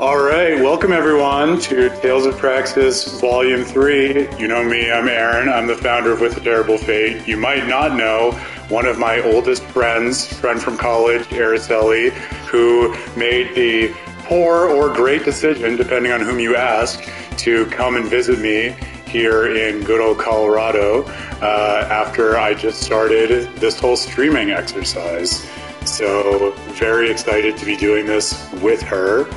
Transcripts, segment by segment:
All right, welcome everyone to Tales of Praxis Volume 3. You know me, I'm Aaron. I'm the founder of With a Terrible Fate. You might not know one of my oldest friends, friend from college, Araceli, who made the poor or great decision, depending on whom you ask, to come and visit me here in good old Colorado after I just started this whole streaming exercise. So very excited to be doing this with her.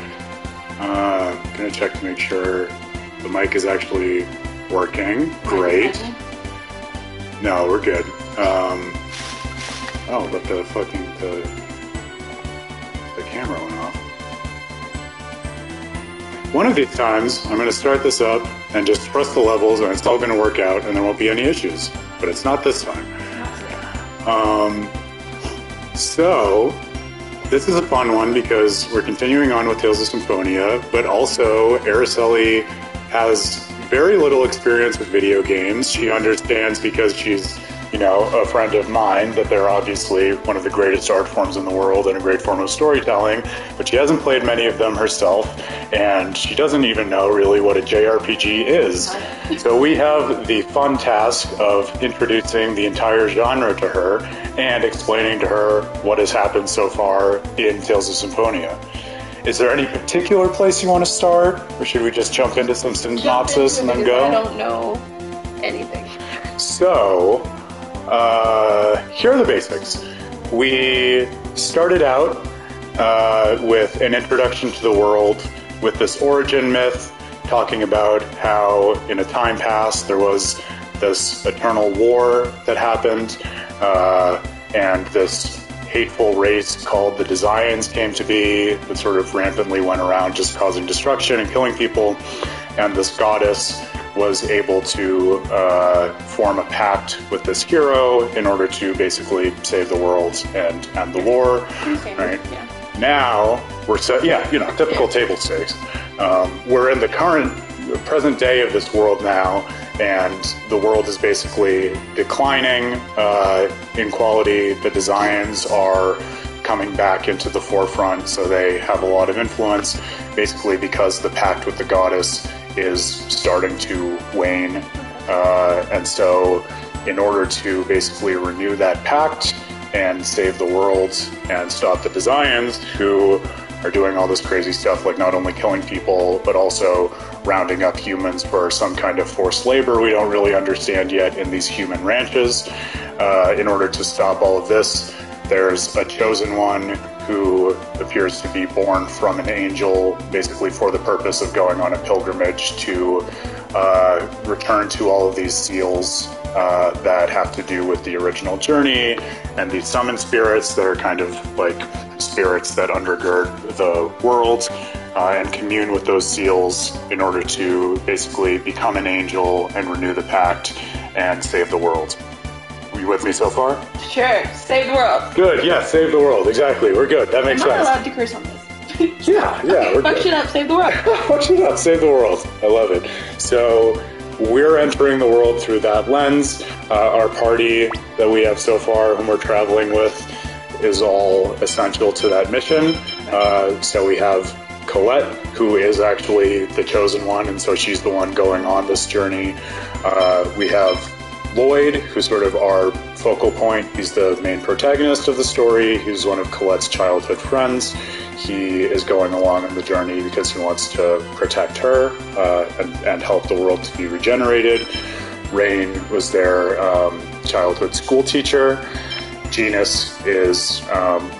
I'm gonna check to make sure the mic is actually working. Great. No, we're good. Oh, but the camera went off. One of these times, I'm gonna start this up and just press the levels, and it's all gonna work out, and there won't be any issues. But it's not this time. So. This is a fun one because we're continuing on with Tales of Symphonia, but also Araceli has very little experience with video games. She understands because she's, a friend of mine that they're obviously one of the greatest art forms in the world and a great form of storytelling, but she hasn't played many of them herself, and she doesn't even know really what a JRPG is. So we have the fun task of introducing the entire genre to her and explaining to her what has happened so far in Tales of Symphonia. Is there any particular place you want to start, or should we just jump into some synopsis and then go? I don't know anything. So, here are the basics. We started out with an introduction to the world with this origin myth, talking about how in a time past there was this eternal war that happened, and this hateful race called the Desians came to be that sort of rampantly went around just causing destruction and killing people, and this goddess was able to form a pact with this hero in order to basically save the world and end the war. Right? Yeah. Now we're typical table stakes. We're in the present day of this world now, and the world is basically declining in quality. The Desians are coming back into the forefront, so they have a lot of influence, basically because the pact with the goddess is starting to wane. And so in order to basically renew that pact and save the world and stop the Desians, who are doing all this crazy stuff, like not only killing people, but also rounding up humans for some kind of forced labor we don't really understand yet in these human ranches. In order to stop all of this, there's a chosen one who appears to be born from an angel, basically for the purpose of going on a pilgrimage to return to all of these seals that have to do with the original journey, and these summon spirits that are kind of like spirits that undergird the world and commune with those seals in order to basically become an angel and renew the pact and save the world. Are you with me so far? Sure, save the world. Good, yeah, save the world, exactly. We're good, that makes sense. I'm not allowed to curse on this. Yeah, we're good. Fuck shit up, save the world. Fuck shit up, save the world. I love it. So, we're entering the world through that lens. Our party that we have so far, whom we're traveling with, is all essential to that mission. So we have Colette, who is actually the chosen one, and so she's the one going on this journey. We have Lloyd, who's sort of our focal point. He's the main protagonist of the story. He's one of Colette's childhood friends. He is going along on the journey because he wants to protect her and help the world to be regenerated. Rain was their childhood school teacher. Genus is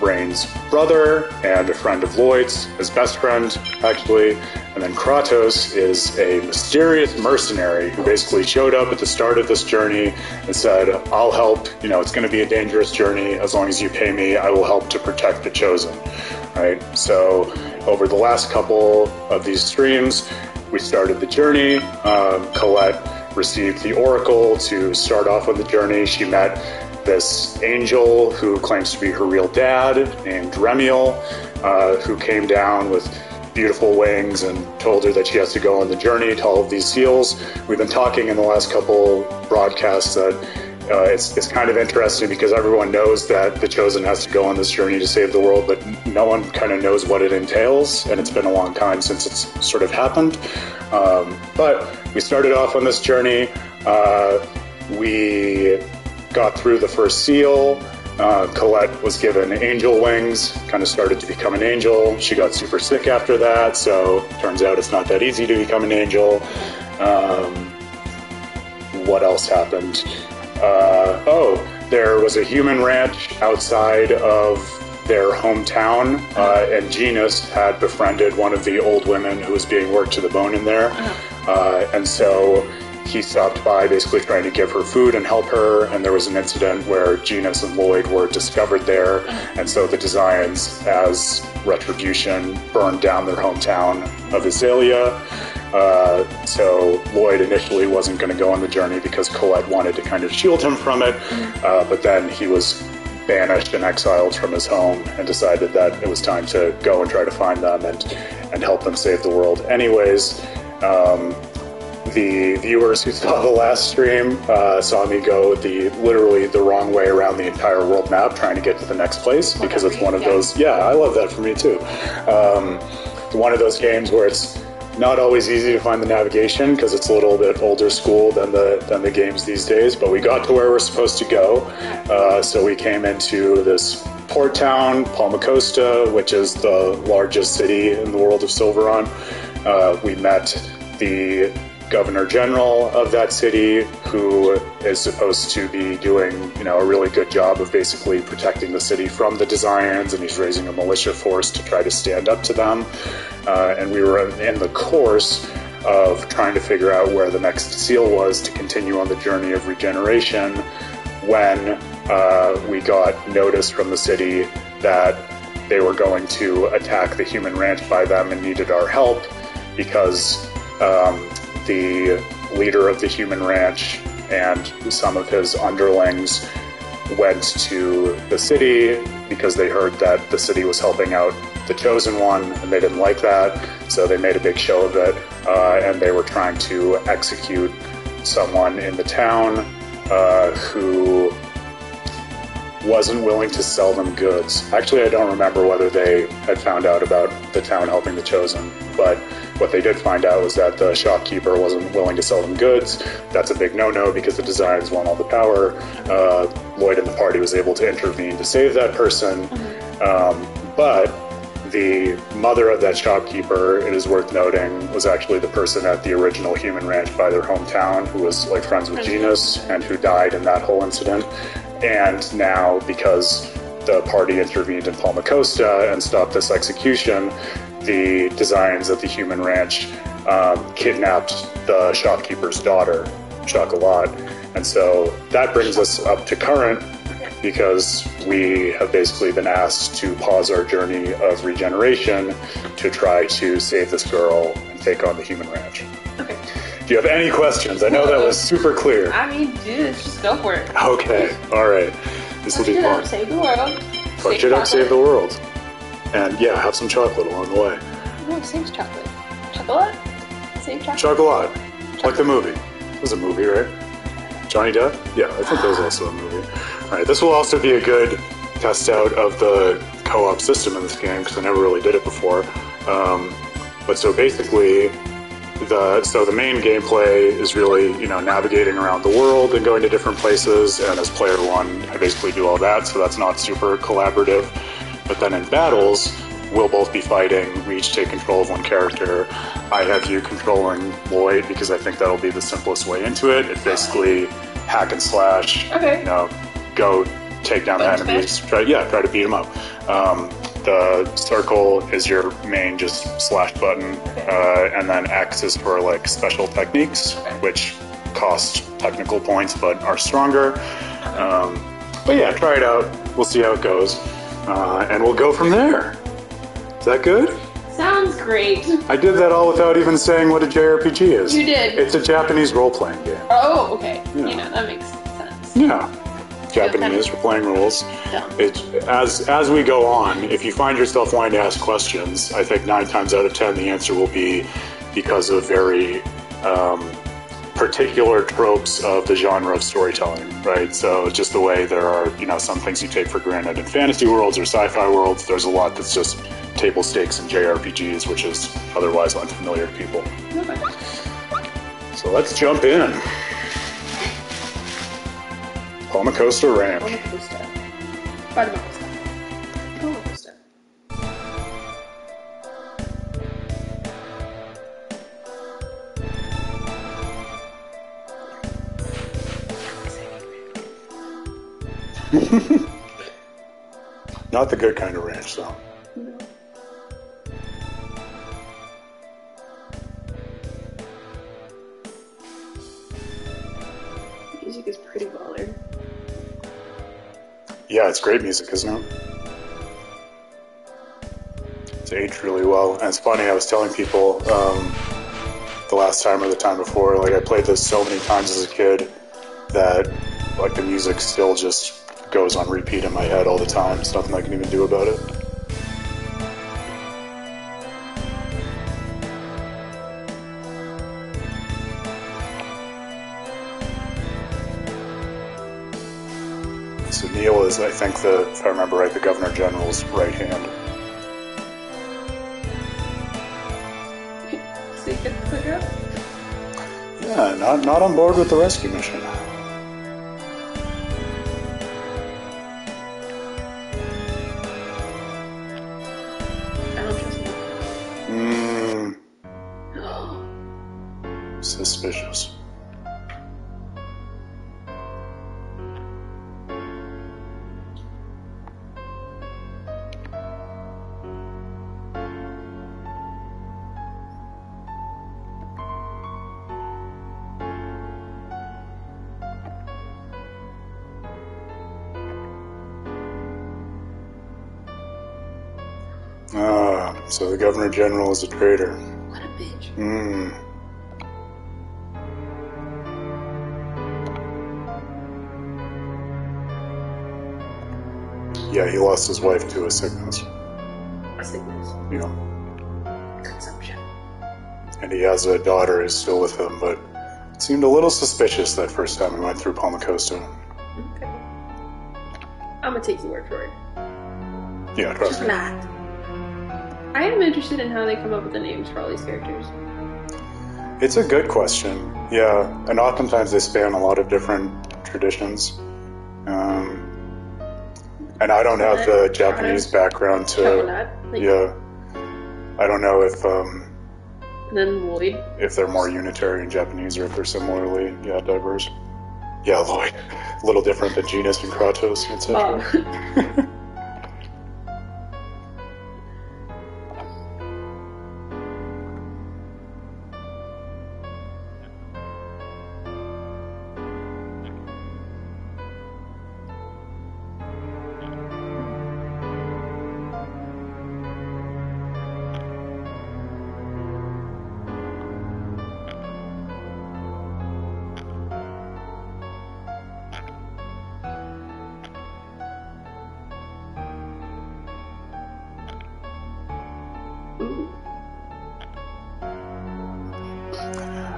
Rain's brother and a friend of Lloyd's, his best friend, actually. And then Kratos is a mysterious mercenary who basically showed up at the start of this journey and said, I'll help, it's going to be a dangerous journey. As long as you pay me, I will help to protect the chosen. Right? So over the last couple of these streams, we started the journey. Colette received the oracle to start off on the journey. She met this angel who claims to be her real dad named Remiel, who came down with beautiful wings and told her that she has to go on the journey to all of these seals. We've been talking in the last couple broadcasts that it's kind of interesting because everyone knows that the Chosen has to go on this journey to save the world, but no one kind of knows what it entails, and it's been a long time since it's sort of happened. But we started off on this journey. We got through the first seal. Colette was given angel wings, kind of started to become an angel. She got super sick after that, so turns out it's not that easy to become an angel. What else happened? There was a human ranch outside of their hometown, and Genus had befriended one of the old women who was being worked to the bone in there. And so he stopped by basically trying to give her food and help her, and there was an incident where Genus and Lloyd were discovered there, and so the Designs, as retribution, burned down their hometown of Azalea. So Lloyd initially wasn't going to go on the journey because Colette wanted to kind of shield him from it, but then he was banished and exiled from his home and decided that it was time to go and try to find them and help them save the world. Anyways, the viewers who saw the last stream saw me go literally the wrong way around the entire world map trying to get to the next place because it's one of those. Yeah, I love that for me too. One of those games where it's not always easy to find the navigation because it's a little bit older school than the games these days. But we got to where we're supposed to go, so we came into this port town, Palmacosta, which is the largest city in the world of Silveron. We met the Governor General of that city, who is supposed to be doing, a really good job of basically protecting the city from the Designs, and he's raising a militia force to try to stand up to them. And we were in the course of trying to figure out where the next seal was to continue on the journey of regeneration when we got notice from the city that they were going to attack the human ranch by them and needed our help because the leader of the human ranch and some of his underlings went to the city because they heard that the city was helping out the Chosen One, and they didn't like that, so they made a big show of it, and they were trying to execute someone in the town who wasn't willing to sell them goods. Actually, I don't remember whether they had found out about the town helping the Chosen, but what they did find out was that the shopkeeper wasn't willing to sell them goods. That's a big no-no because the Designs want all the power. Lloyd and the party was able to intervene to save that person, but the mother of that shopkeeper, it is worth noting, was actually the person at the original human ranch by their hometown who was friends with Genus and who died in that whole incident. And now, because the party intervened in Palmacosta and stopped this execution, the Designs at the human ranch kidnapped the shopkeeper's daughter, Chocolat. And so that brings us up to current because we have basically been asked to pause our journey of regeneration to try to save this girl and take on the human ranch. Okay. Do you have any questions? I know that was super clear. I mean, dude, just go for it. Okay, alright. This will be fun. Save the world. Punch it up, save the world. And yeah, have some chocolate along the way. No, save chocolate. Chocolate? Save chocolate? Chocolate. Like the movie. It was a movie, right? Johnny Depp? Yeah, I think that was also a movie. Alright, this will also be a good test out of the co-op system in this game, because I never really did it before. But so basically, the main gameplay is really, navigating around the world and going to different places, and as player one, I basically do all that, so that's not super collaborative. But then in battles, we'll both be fighting, we each take control of one character. I have you controlling Lloyd because I think that'll be the simplest way into it. It's basically hack and slash, go take down the enemies, try to beat them up. The circle is your main just slash button, and then X is for special techniques, which cost technical points but are stronger. But yeah, try it out. We'll see how it goes, and we'll go from there. Is that good? Sounds great. I did that all without even saying what a JRPG is. You did. It's a Japanese role-playing game. Oh, okay. Yeah. That makes sense. Yeah. Japanese, we're playing rules. As we go on, if you find yourself wanting to ask questions, I think 9 times out of 10 the answer will be because of very particular tropes of the genre of storytelling, right? So just the way there are, some things you take for granted in fantasy worlds or sci-fi worlds, there's a lot that's just table stakes in JRPGs, which is otherwise unfamiliar to people. Okay. So let's jump in. Palmacosta Ranch. Palmacosta. Palmacosta. Palmacosta. Not the good kind of ranch, though. No. Music is pretty baller. Yeah, it's great music, isn't it? It's aged really well. And it's funny, I was telling people the last time or the time before, like I played this so many times as a kid that like the music still just goes on repeat in my head all the time. There's nothing I can even do about it. So Neil is, I think, if I remember right, the Governor General's right hand. So you get the clicker up? Yeah, not on board with the rescue mission. I don't trust him. Suspicious. So the Governor General is a traitor. What a bitch. Yeah, he lost his wife to a sickness. A sickness. Yeah. Consumption. And he has a daughter who's still with him, but it seemed a little suspicious that first time we went through Palmacosta. Okay. I'm gonna take your word for it. Yeah, trust me. Not. I am interested in how they come up with the names for all these characters. It's a good question. Yeah, and oftentimes they span a lot of different traditions. And I don't have the Japanese background to... Coconut. Yeah. I don't know if... And then Lloyd. If they're more unitary in Japanese or if they're similarly, diverse. Yeah, Lloyd. A little different than Genus and Kratos, etc.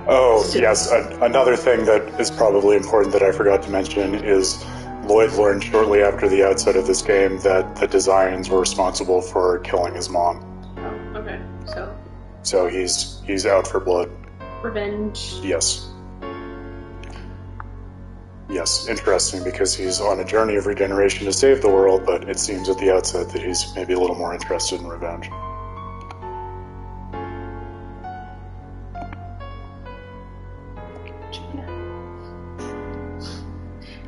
Oh, yes. Another thing that is probably important that I forgot to mention is Lloyd learned shortly after the outset of this game that the designs were responsible for killing his mom. Oh, okay. So he's out for blood. Revenge. Yes. Yes, interesting, because he's on a journey of regeneration to save the world, but it seems at the outset that he's maybe a little more interested in revenge.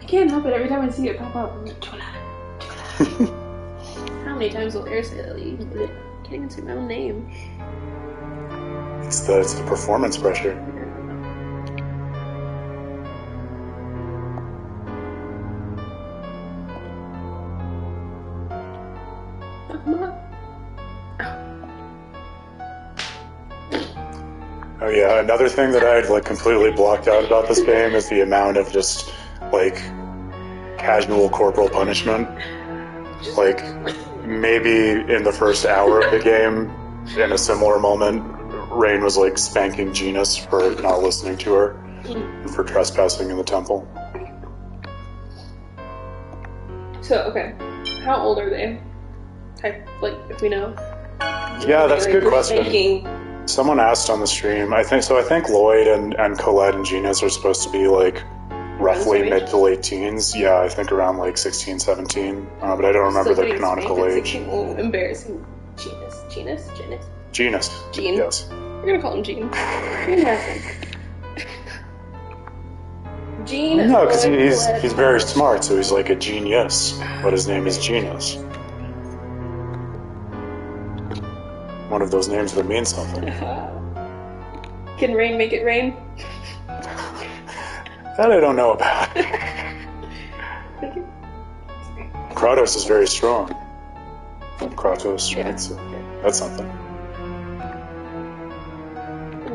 I can't help it, every time I see it pop up, I'm like, Tuna. How many times will Air say that? I can't even say my own name. It's the performance pressure. Oh yeah, another thing that I'd completely blocked out about this game is the amount of just casual corporal punishment. Maybe in the first hour of the game, in a similar moment, Rain was spanking Genus for not listening to her. and for trespassing in the temple. So, okay. How old are they? Like, if we know. Yeah, that's a good question. Thinking. Someone asked on the stream. I think Lloyd and Colette and Gina's are supposed to be like roughly mid to late teens. Yeah, I think around like 16, 17. But I don't remember their canonical age. Oh, embarrassing. Genus? Gene. Yes. We're gonna call him Gene. Gene Hassan. Gene. No, because he's very smart, so he's like a genius. But his name is Genus. One of those names that means something. Can rain make it rain? That I don't know about. Kratos is very strong. Kratos, right? Yeah. So that's something.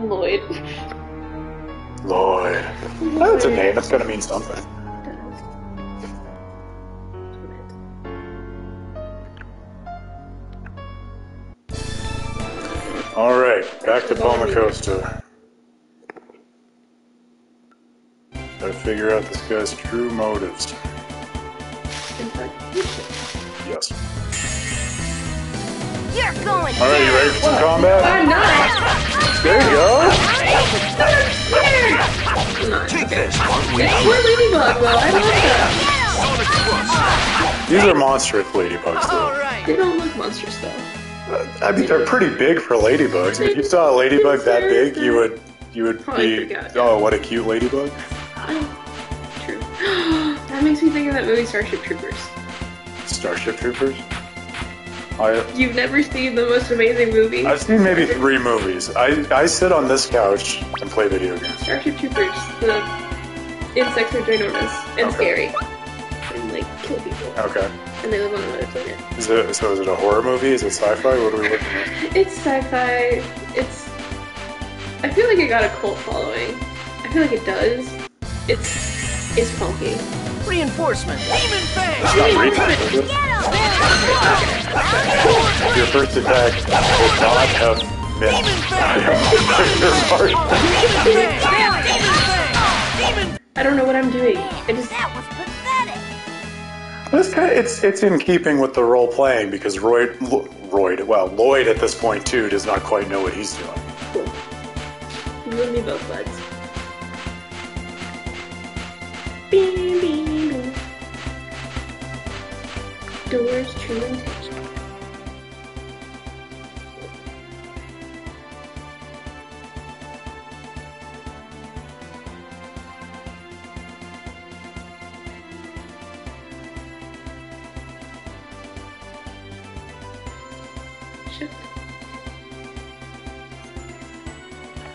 Lloyd. That's a name. That's gotta mean something. Alright, back to Palmacosta. Gotta figure out this guy's true motives. Yes. You're going Alright, you ready for some combat? I'm not! There you go! I'm not. Take this! We're Ladybug, though. I love them. These are monstrous ladybugs, though. They don't look monstrous, though. I mean, they're pretty big for ladybugs. If you saw a ladybug that big, you would Probably be, forgot. oh, what a cute ladybug. True. That makes me think of that movie Starship Troopers. Starship Troopers? You've never seen the most amazing movie? I've seen maybe 3 movies. I sit on this couch and play video games. Starship Troopers. The insects are ginormous and scary. And, like, kill people. Okay. And they live on another planet. Is it a horror movie? Is it sci-fi? What are we looking at? It's sci-fi. I feel like it got a cult following. I feel like it does. It's funky. Reinforcement. Demon Fang. It's not recent, is it? Your first attack would not have missed. I don't know what I'm doing. That was pathetic. It's in keeping with the role playing because Lloyd at this point too does not quite know what he's doing. Cool. You and me both, buds. Beep, beep, beep. Door's true intention.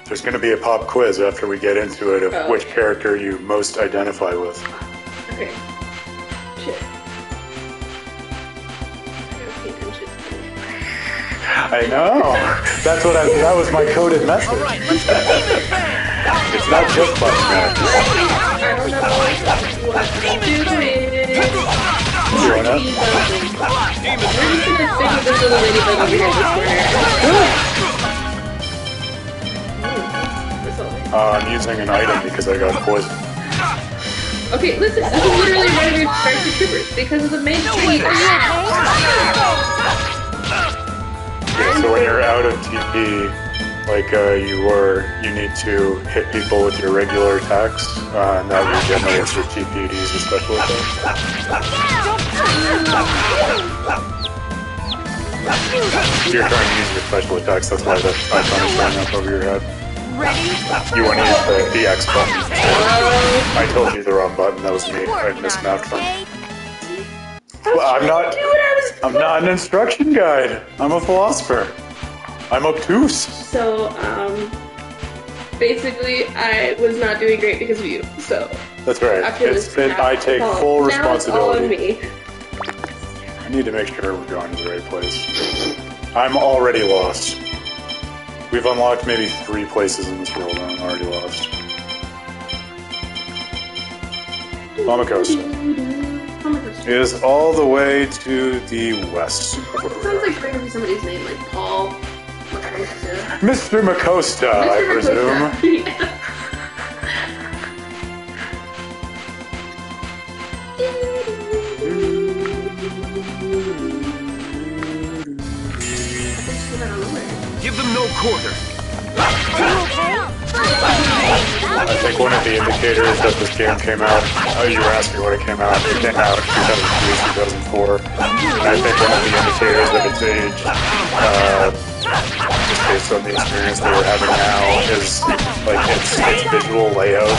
There's going to be a pop quiz after we get into it of which character you most identify with. Okay. Shit. I gotta pay attention. I know. That was my coded message. It's not just fun. I don't know what to do with. You wanna? We're just gonna stick with this little ladybug over here in this corner. I'm using an item because I got poisoned. Okay, listen, this is literally why we Starship Troopers, because of the main tree. Yeah, so when you're out of TP, like you need to hit people with your regular attacks, and that regenerates your TP to use a special attack. You're trying to use your special attacks, that's why that icon is showing up over your head. Ready? You want to use the X button. I told you the wrong button, that was me. I mismapped them. Well, I'm not an instruction guide. I'm a philosopher. I'm obtuse. So, basically, I was not doing great because of you, so. That's right. I take full responsibility. Now it's all on me. I need to make sure we're going to the right place. I'm already lost. We've unlocked maybe 3 places in this world and I'm already lost. Palmacosta is all the way to the west. It sounds like trying to be somebody's name, like Paul Macosta. Mr. Macosta, I presume. Give them no quarter. I think one of the indicators that this game came out, you were asking when it came out, it came out in 2003, 2004. And I think one of the indicators of its age, just based on the experience that we're having now, is like its visual layout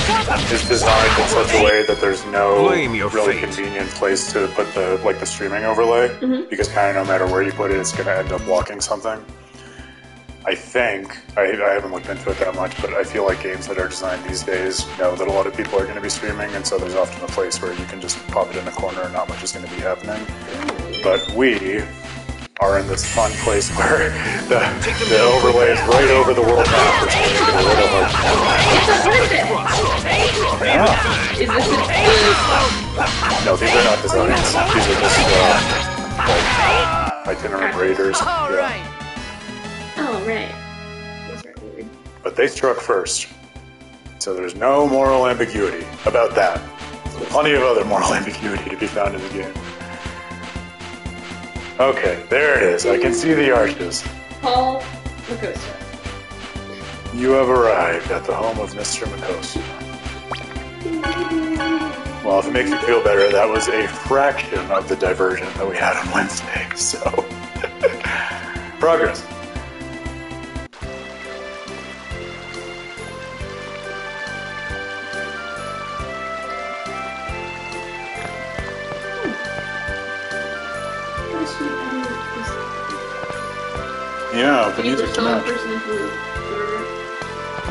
is designed in such a way that there's no really convenient place to put the streaming overlay, because kind of no matter where you put it, it's going to end up blocking something. I think, I haven't looked into it that much, but I feel like games that are designed these days know that a lot of people are going to be streaming, and so there's often a place where you can just pop it in a corner and not much is going to be happening. But we are in this fun place where the overlay is right over the world map, which makes it a little hard to do. Yeah. Is this No, these are not designs. These are just like itinerant raiders. Yeah. Oh, right. Those are weird. But they struck first. So there's no moral ambiguity about that. There's plenty of other moral ambiguity to be found in the game. Okay, there it is. I can see the arches. Paul Makosa. You have arrived at the home of Mr. Makosa. Well, if it makes you feel better, that was a fraction of the diversion that we had on Wednesday, so... Progress. Yeah, but these are too much.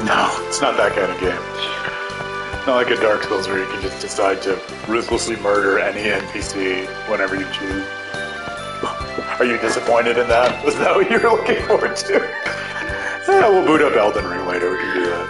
No, it's not that kind of game. It's not like a Dark Souls where you can just decide to ruthlessly murder any NPC whenever you choose. Are you disappointed in that? Was that what you were looking forward to? Yeah, we'll boot up Elden Ring later, we can do that.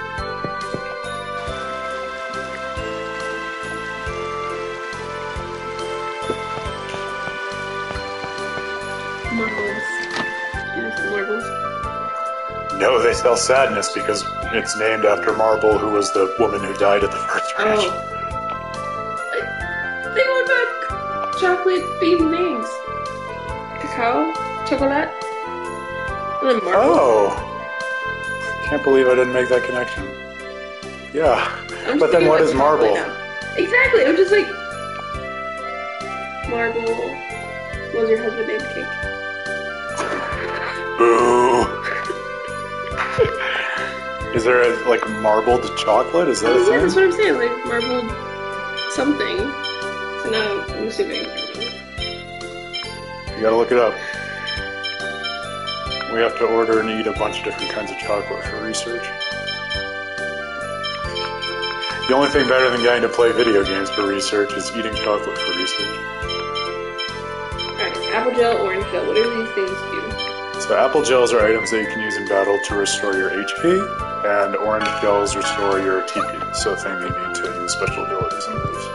No, they sell sadness because it's named after Marble, who was the woman who died at the first ranch. Oh. They all got chocolate-themed names. Cacao? Chocolate? And then Marble. Oh! Can't believe I didn't make that connection. Yeah. But then what is Marble? Exactly, I'm just like... Marble... Was your husband named Cake? Boo! Is there like marbled chocolate? Is that a thing? Yeah, that's what I'm saying, like marbled something. So now I'm assuming. You gotta look it up. We have to order and eat a bunch of different kinds of chocolate for research. The only thing better than getting to play video games for research is eating chocolate for research. Alright, apple gel, orange gel, what do these things do? So apple gels are items that you can use in battle to restore your HP, and orange gels restore your TP, so a thing you need to use special abilities and moves.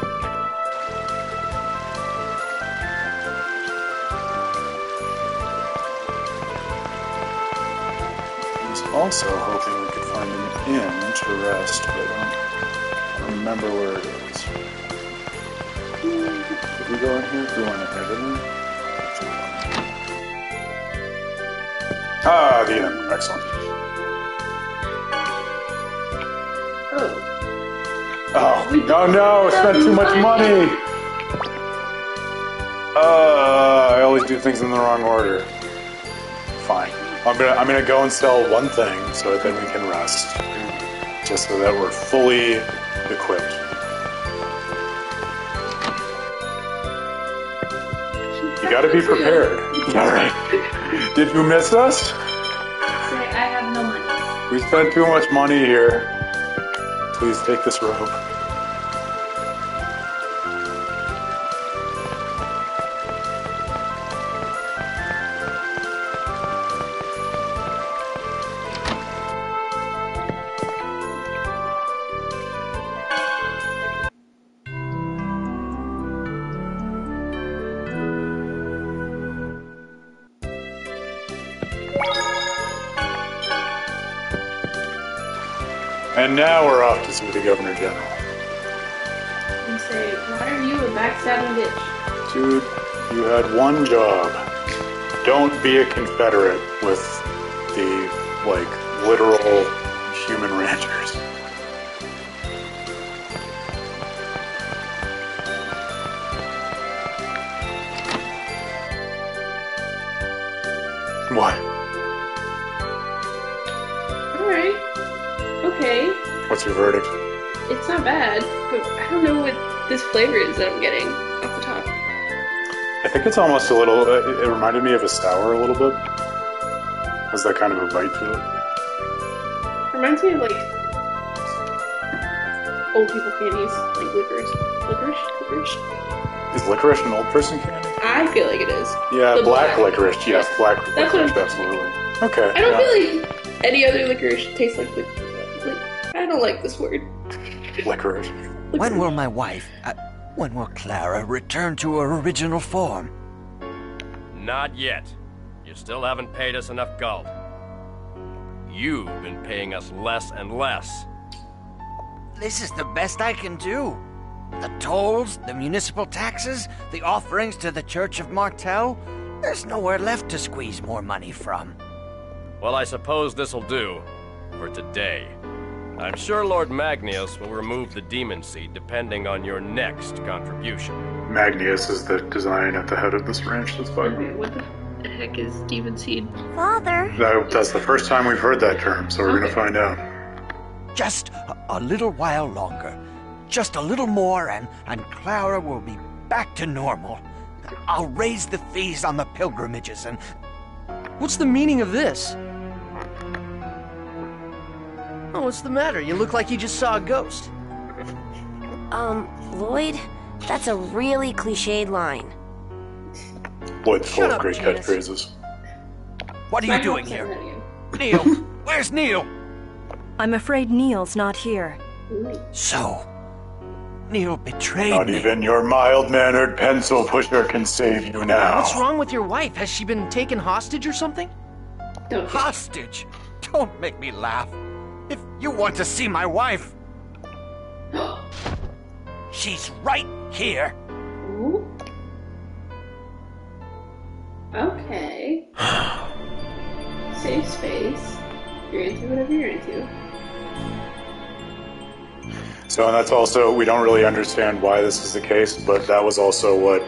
I was also hoping we could find an inn to rest, but I don't remember where it is. Did we go in here? We went in here, didn't we? Ah, the inn. Excellent. Oh, no, I spent too much money! I always do things in the wrong order. Fine. I'm gonna go and sell one thing so that then we can rest. Just so that we're fully equipped. You gotta be prepared. Alright. Did you miss us? Say, I have no money. We spent too much money here. Please take this rope. And now we're off to see the Governor General. And say, why are you a backstabbing bitch? Dude, you had one job. Don't be a Confederate with the, like, literal human ranchers. What? Alright. Okay. What's your verdict? It's not bad, but I don't know what this flavor is that I'm getting off the top. I think it's almost a little, it reminded me of a sour a little bit. Has that kind of a bite to it. Reminds me of like old people candies, like licorice. Licorice? Is licorice an old person candy? I feel like it is. Yeah, The black licorice. Yes, Yeah. black That's what licorice, I'm absolutely. Okay. I don't feel like any other licorice tastes like I don't like this word. Licorice. When will my wife, when will Clara return to her original form? Not yet. You still haven't paid us enough gold. You've been paying us less and less. This is the best I can do. The tolls, the municipal taxes, the offerings to the Church of Martel. There's nowhere left to squeeze more money from. Well, I suppose this'll do. For today. I'm sure Lord Magnius will remove the demon seed depending on your next contribution. Magnius is the design at the head of this ranch. That's fine. Okay, what the heck is demon seed? Father. That's the first time we've heard that term, so we're gonna find out. Just a little while longer. Just a little more and Clara will be back to normal. I'll raise the fees on the pilgrimages and... What's the meaning of this? Oh, what's the matter? You look like you just saw a ghost. Lloyd, that's a really cliched line. Lloyd's full Shut of up, great Janice. catchphrasers. What are you doing here? Neil! Where's Neil? I'm afraid Neil's not here. So, Neil betrayed Not me. even your mild-mannered pencil pusher can save you now. What's wrong with your wife? Has she been taken hostage or something? Don't. Hostage? Don't make me laugh. If you want to see my wife, she's right here. Ooh. Okay. Safe space. You're into whatever you're into. So, and that's also, we don't really understand why this is the case, but that was also what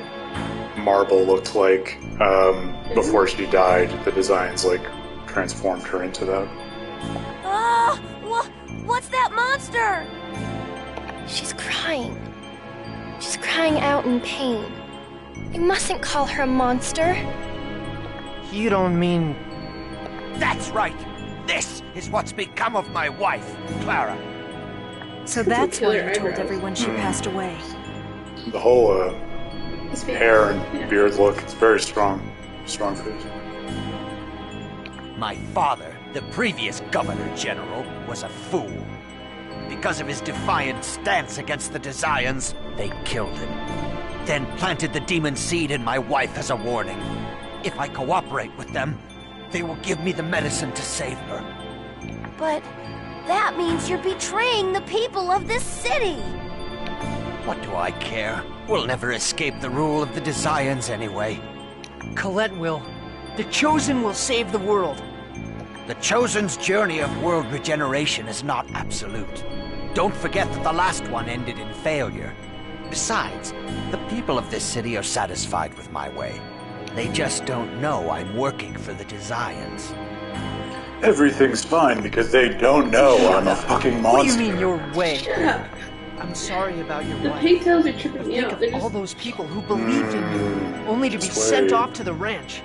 Marble looked like before she died. The designs, like, transformed her into that. What's that monster? She's crying. She's crying out in pain. You mustn't call her a monster. You don't mean... That's right. This is what's become of my wife, Clara. So that's kill why her you told eyebrows. everyone she passed away. The whole His face. hair and Yeah. beard look, it's very strong. Strong face. My father, the previous Governor General, was a fool. Because of his defiant stance against the Desians, they killed him. Then planted the demon seed in my wife as a warning. If I cooperate with them, they will give me the medicine to save her. But that means you're betraying the people of this city. What do I care? We'll never escape the rule of the Desians anyway. Colette will. The Chosen will save the world. The Chosen's journey of world regeneration is not absolute. Don't forget that the last one ended in failure. Besides, the people of this city are satisfied with my way. They just don't know I'm working for the Desians. Everything's fine because they don't know I'm a fucking monster. What do you mean your way? Shut up. I'm sorry about your The wife. pigtails are tripping But me think out. of They're all just... those people who believed in you, only to be Sway. sent off to the ranch.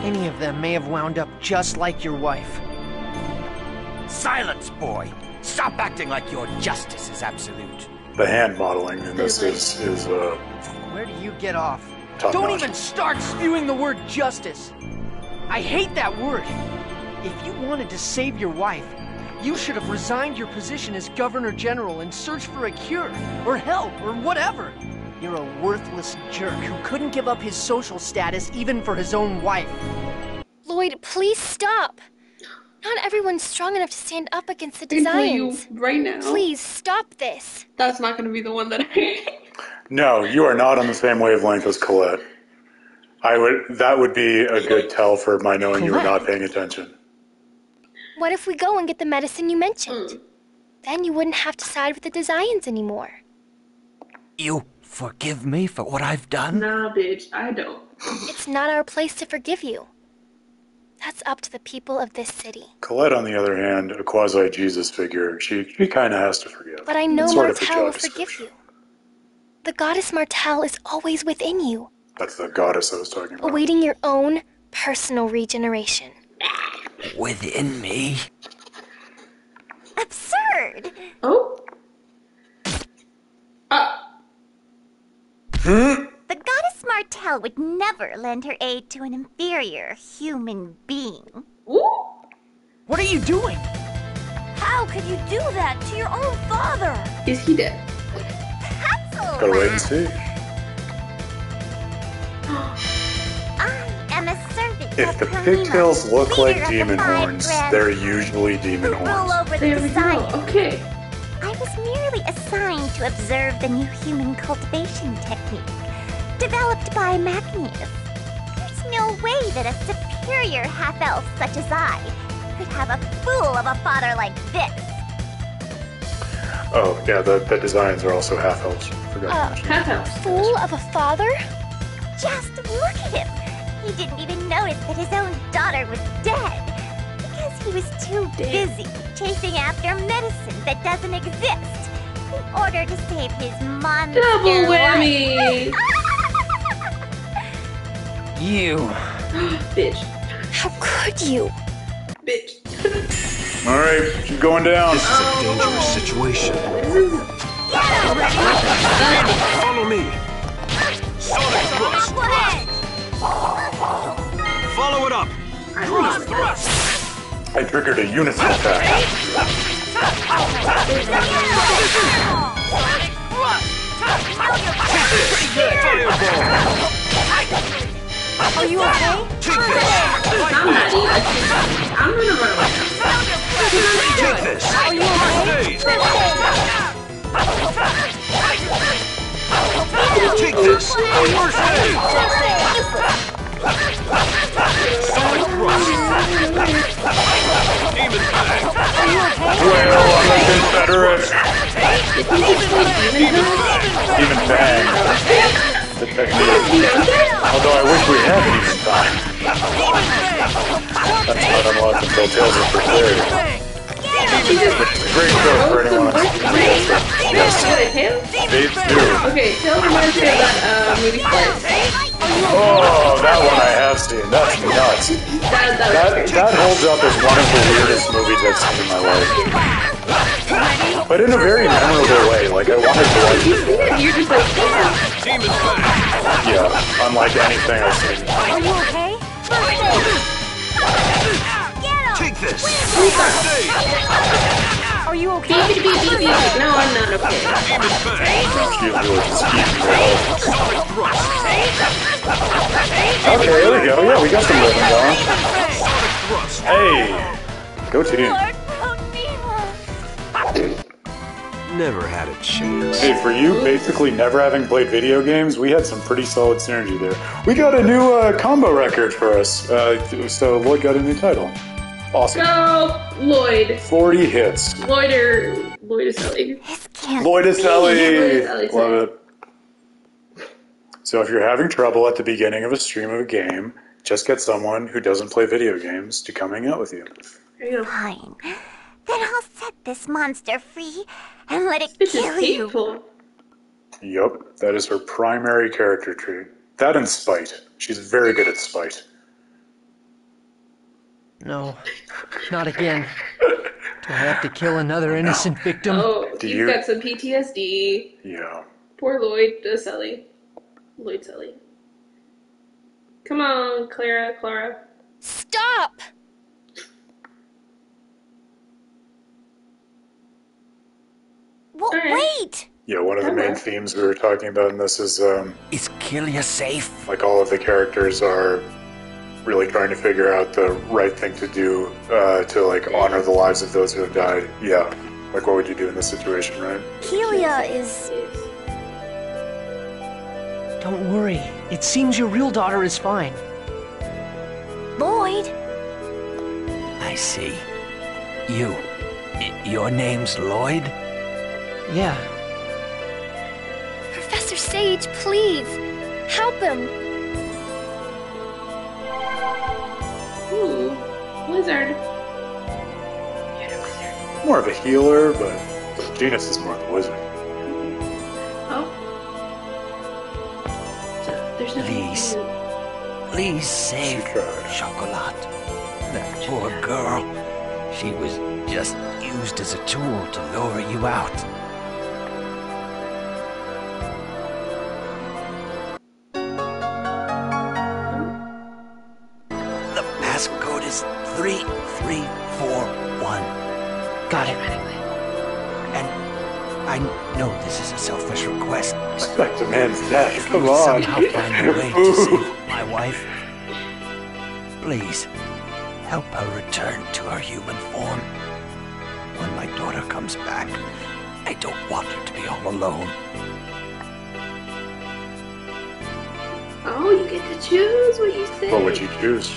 Any of them may have wound up just like your wife. Silence, boy! Stop acting like your justice is absolute. The hand modeling in this is Where do you get off? top Don't notch. even start spewing the word justice. I hate that word. If you wanted to save your wife, you should have resigned your position as Governor General and searched for a cure, or help, or whatever. You're a worthless jerk who couldn't give up his social status even for his own wife. Lloyd, please stop. Not everyone's strong enough to stand up against the I can tell you Desians. right now. Please stop this. That's not going to be the one that I... No, you are not on the same wavelength as Colette. That would be a good tell for my knowing you were not paying attention. What if we go and get the medicine you mentioned? Then you wouldn't have to side with the Desians anymore. You forgive me for what I've done? Nah, bitch, I don't. It's not our place to forgive you. That's up to the people of this city. Colette, on the other hand, a quasi-Jesus figure, she kind of has to forgive. But I know Sort of a Martel will job forgive description. you. The goddess Martel is always within you, That's the goddess I was talking about. awaiting your own personal regeneration. Within me? Absurd! Oh? The goddess Martel would never lend her aid to an inferior human being. Ooh? What are you doing? How could you do that to your own father? Is he dead? Gotta wait and see. I am a servant If of the Promima, pigtails look leader like of the demon Five horns, Brands they're usually demon who rule horns. over the There we go. Desians. Okay. I was merely assigned to observe the new human cultivation technique developed by Magnius. There's no way that a superior half-elf such as I could have a fool of a father like this. Oh, yeah, the designs are also half-elves. Forgot to mention. Half-elf. Fool of a father? Just look at him! He didn't even notice that his own daughter was dead because he was too busy chasing after medicine that doesn't exist in order to save his monster Double life. whammy! You. Bitch. How could you? Bitch. Alright, she's going down. This is a dangerous situation. Follow me. Sonic thrust. Follow it up. Cross thrust. I triggered a unison attack. Fireball. Are you okay? Take this. I'm not even. I'm gonna run away. Take this. Are you okay? Take this. First aid. Sonic thrust. Demon bang. Well, I'm a Confederate. Demon bang. The technique. Although I wish we had demon time. That's not unlocked until Tales of Berseria. Great show for anyone. Phase 2. Okay, tell me reminds me of that movie Splice. Oh, that one I have seen. That's nuts. That holds up as one of the weirdest movies I've seen in my life. But in a very memorable way. Like, I wanted to like... You're just like, damn. Demon bang. Yeah, unlike anything I've seen. Are you okay? Take this. First aid. Are you okay? Beep, beep, beep, beep, beep. No, I'm not okay. Demon bang. She's really just eating her health. Sonic thrust. Okay, there we go. Yeah, we got some rhythm going. Sonic thrust. Hey! Go team. Lord Promima. Never had a chance. Hey, for you basically never having played video games, we had some pretty solid synergy there. We got a new combo record for us, so Lloyd got a new title. Awesome. Go, Lloyd. 40 hits. Lloyd is selling. This can't Lloyd is be. Ellie! Love it. So if you're having trouble at the beginning of a stream of a game, just get someone who doesn't play video games to come hang out with you. There you go. Fine. Then I'll set this monster free and let it This is kill you. hateful. Yup, that is her primary character trait. That and spite. She's very good at spite. No, not again. Do I have to kill another innocent victim? Oh, Do he's you- got some PTSD. Yeah. Poor Lloyd Sully. Lloyd Sully. Come on, Clara. Stop! Well, Alright. wait! Yeah, one of the main themes we were talking about in this is, Is Kilia safe? like, all of the characters are really trying to figure out the right thing to do to, like, honor the lives of those who have died. Yeah. Like, what would you do in this situation, right? Kelia is... Don't worry. It seems your real daughter is fine. Lloyd? I see. Your name's Lloyd? Yeah. Professor Sage, please. Help him. Ooh, wizard. More of a healer, but Genus is more of the wizard. Oh. So, there's nothing Please. to do. Please save She tried. Chocolat. That poor girl. She was just used as a tool to lure you out. The passcode is 3341. Got it. And I know this is a selfish request, but Respect a man's death. if Come you on. somehow find a way to save my wife, please help her return to her human form. When my daughter comes back, I don't want her to be all alone. Oh, you get to choose what you say. What would you choose?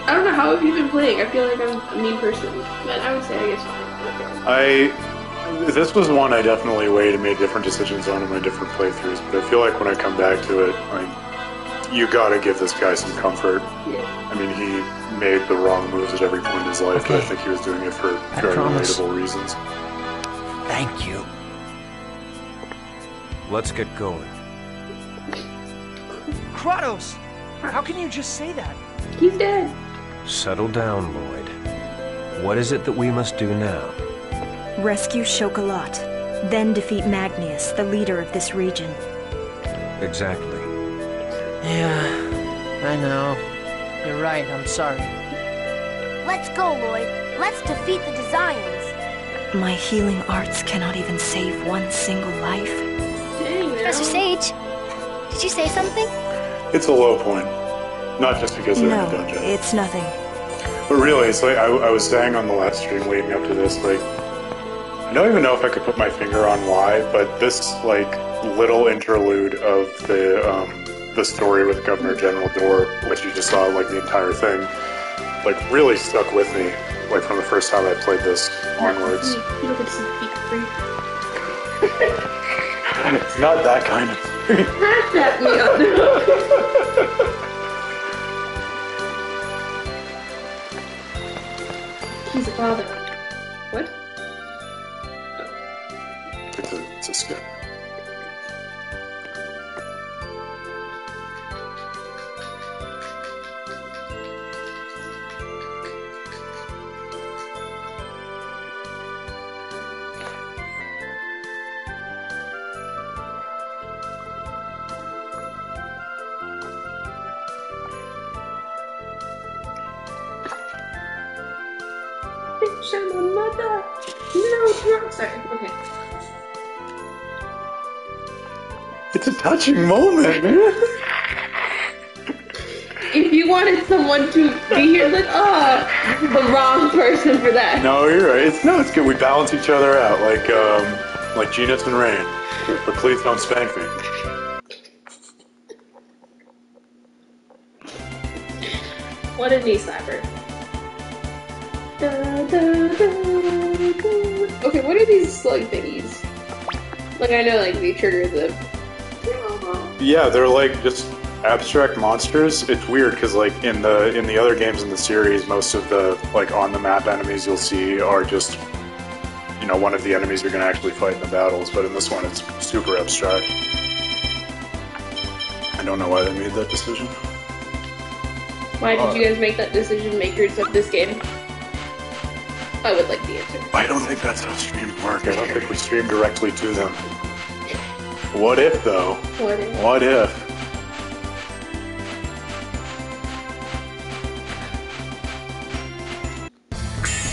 I don't know how have you been playing. I feel like I'm a mean person, but I would say I guess fine. This was one I definitely weighed and made different decisions on in my different playthroughs, but I feel like when I come back to it, you gotta give this guy some comfort. Yeah. I mean, he made the wrong moves at every point in his life, but I Okay. think he was doing it for I very promise. relatable reasons. Thank you. Let's get going. Kratos! How can you just say that? He's dead. Settle down, Lloyd. What is it that we must do now? Rescue Chocolat, then defeat Magnius, the leader of this region. Exactly. Yeah, I know. You're right, I'm sorry. Let's go, Lloyd. Let's defeat the Desians. My healing arts cannot even save one single life. Dang, man. Professor Sage, did you say something? It's a low point. Not just because they're in No, a dungeon. it's nothing. But really, it's like I was saying on the last stream leading up to this, like, I don't even know if I could put my finger on why, but this, like, little interlude of the story with Governor General Dorr, which you just saw, like, the entire thing, like, really stuck with me, like, from the first time I played this onwards. You look at speak free. It's not that kind of thing. Laugh at me on the He's a father. What? It's a skip. Bitch, I'm a mother. No, drunk. Sorry. Okay. It's a touching moment, man. If you wanted someone to be here, like, oh, this is the wrong person for that. No, you're right. It's good. We balance each other out, like Genus and Rain. But please don't spank me. What a knee slapper. Da, da, da, da. Okay, what are these slug thingies? Like, I know, like, they trigger the... Yeah, they're like just abstract monsters. It's weird because like in the other games in the series, most of the like on the map enemies you'll see are just one of the enemies you're going to actually fight in the battles. But in this one, it's super abstract. I don't know why they made that decision. Why did you guys make that decision, makers of this game? I would like the answer. I don't think that's how streams work. I don't think we stream directly to them. What if though? What if? What if?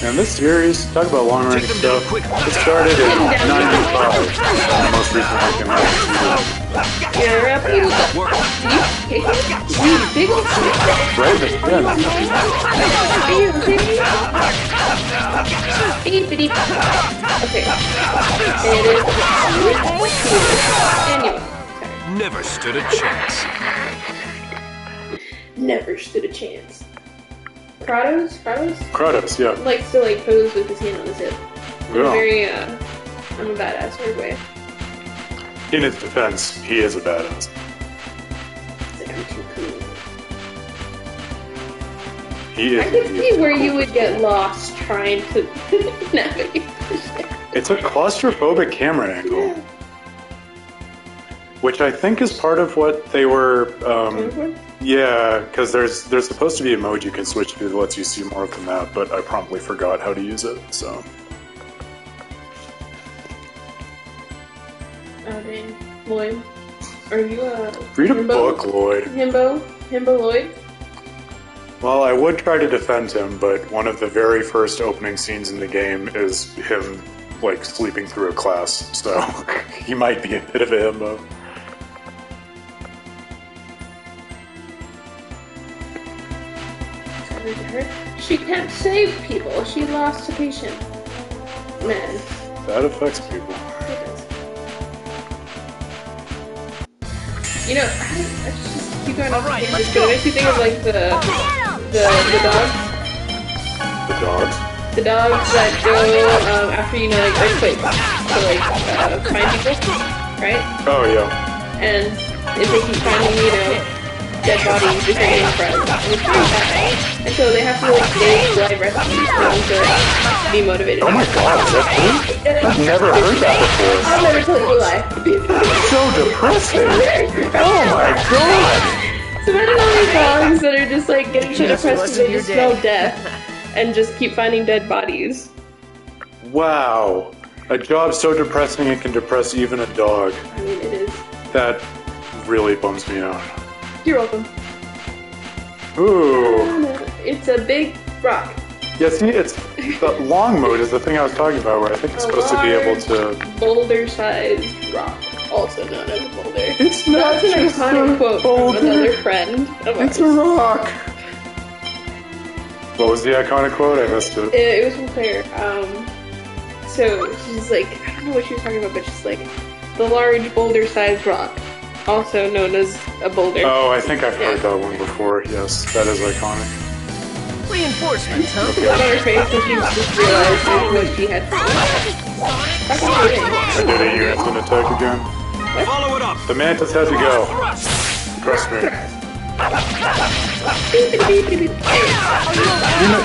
And this series, talk about long-range stuff, it started in 95, and the most recent one came out in You're up, you big old Right, Okay. It is. Anyway. Never stood a chance. Never stood a chance. Kratos? Kratos, yeah. Likes to like pose with his hand on his hip. Yeah. Very, I'm a badass sort of way. In his defense, he is a badass. It's like, I'm too cool. He is. I can see where you would get lost trying to navigate this shit. It's a claustrophobic camera angle. Yeah. Which I think is part of what they were, yeah, because there's supposed to be a mode you can switch to that lets you see more of the map, but I promptly forgot how to use it, so. Oh dang. Lloyd, are you Read a book, Lloyd. Himbo Lloyd? Well, I would try to defend him, but one of the very first opening scenes in the game is him, like, sleeping through a class, so he might be a bit of a himbo. She can't save people. She lost a patient. Man. That affects people. It does. You know, I just keep going. Alright, It let's go. makes me think of like the dogs. The dogs? The dogs that go after, you know, like earthquakes to like find people, right? Oh, yeah. And if they keep finding, you know, dead bodies, they're getting friends. And it's really bad. And so they have to like save live rescues for them to be motivated. Oh my god, is that true? I've never heard that before. I'll never tell you a lie. It's so depressing. Oh my god. So imagine all these dogs that are just like getting so depressed because they just smell death and just keep finding dead bodies. Wow. A job so depressing it can depress even a dog. I mean, it is. That really bums me out. You're welcome. Ooh. It's a big rock. Yeah, see, it's the long mode is the thing I was talking about, where I think it's supposed to be able to. Boulder-sized rock, also known as a boulder. It's not That's an just iconic a quote boulder. from another friend of It's ours. a rock. What was the iconic quote? I missed it. It was from Claire. So she's like, I don't know what she was talking about, but she's like, the large boulder-sized rock, also known as a boulder. Oh, I think I've heard that one before. Yes, that is iconic. Reinforcements, huh? Look at her face and she just realized what she had to do. That's amazing. I did a units and attack again. Follow it up. The mantis had to go. Trust me. You know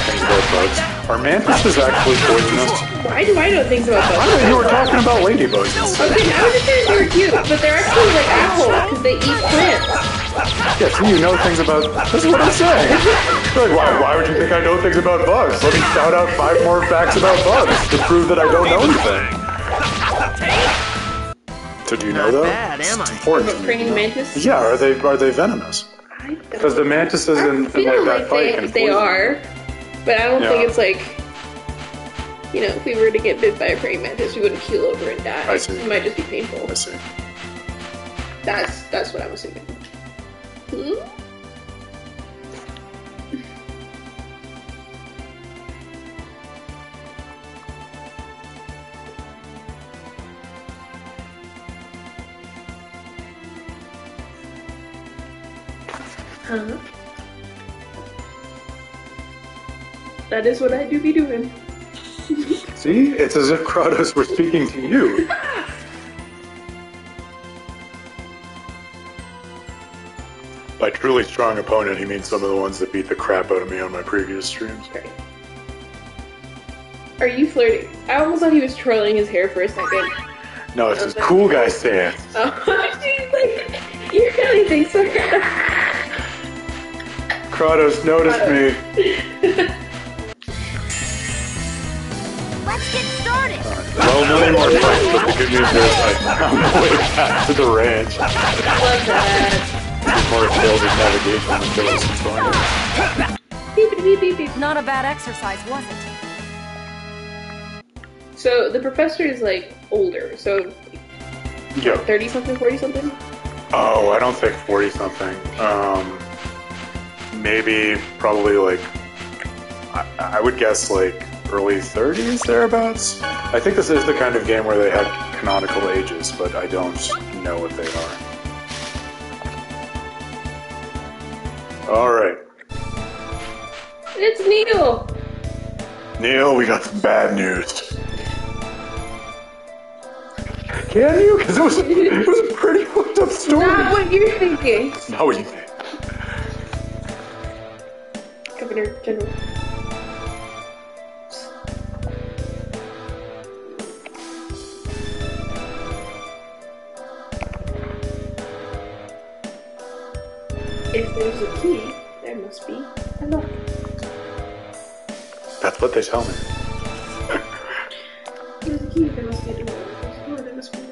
things about bugs. Are mantises actually poisonous? Why do I know things about bugs? You were talking about ladybugs. Okay, I was just saying they were cute, but they're actually like assholes because they eat plants. Yeah, so you know things about... This is what I'm saying. Like, why would you think I know things about bugs? Let me shout out 5 more facts about bugs to prove that I don't know anything. So do you know that? Not bad, am I? It's important to me. Praying mantis? Yeah, are they venomous? Because the mantises in I feel like that like fight can they poison. are, but I don't Yeah. think it's like, you know, if we were to get bit by a praying mantis, we wouldn't keel over and die. I see. It might just be painful. I see. That's what I'm assuming. Hmm? Huh? That is what I do be doing. See? It's as if Kratos were speaking to you. By truly strong opponent, he means some of the ones that beat the crap out of me on my previous streams. Right. Are you flirting? I almost thought he was twirling his hair for a second. No, it's his cool guy stance. Oh, she's like, you really think so? Kratos noticed me. Let's get started. Well, no more fights, but the good news is I found my way back to the ranch. Love that. More failed in navigation than there was some fun. Beep, beep, beep, beep. Not a bad exercise, was it? So the professor is like older, so Yeah. 30 something, 40 something? Oh, I don't think 40 something. Maybe, probably like, I would guess like early 30s, thereabouts. I think this is the kind of game where they have canonical ages, but I don't know what they are. Alright. It's Neil! Neil, we got some bad news. Can you? Because it was a pretty fucked up story. Not what you're thinking. Not what you think. Governor General. If there's a key, there must be a lock. That's what they tell me. There's a key, there must be a door. There's a door, there must be a lock.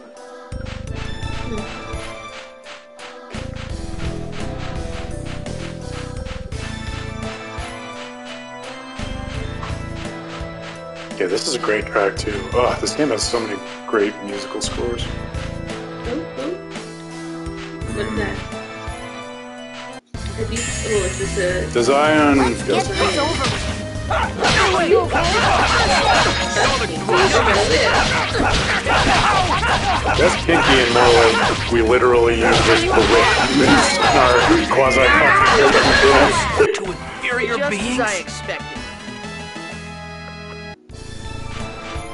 Yeah, this is a great track too. Oh, this game has so many great musical scores. What is that? Are these, oh, is this a... Design. Let's get this over with. That's kinky and more like we literally use this for witness in our quasi-confronting. To inferior Just beings? as I expected.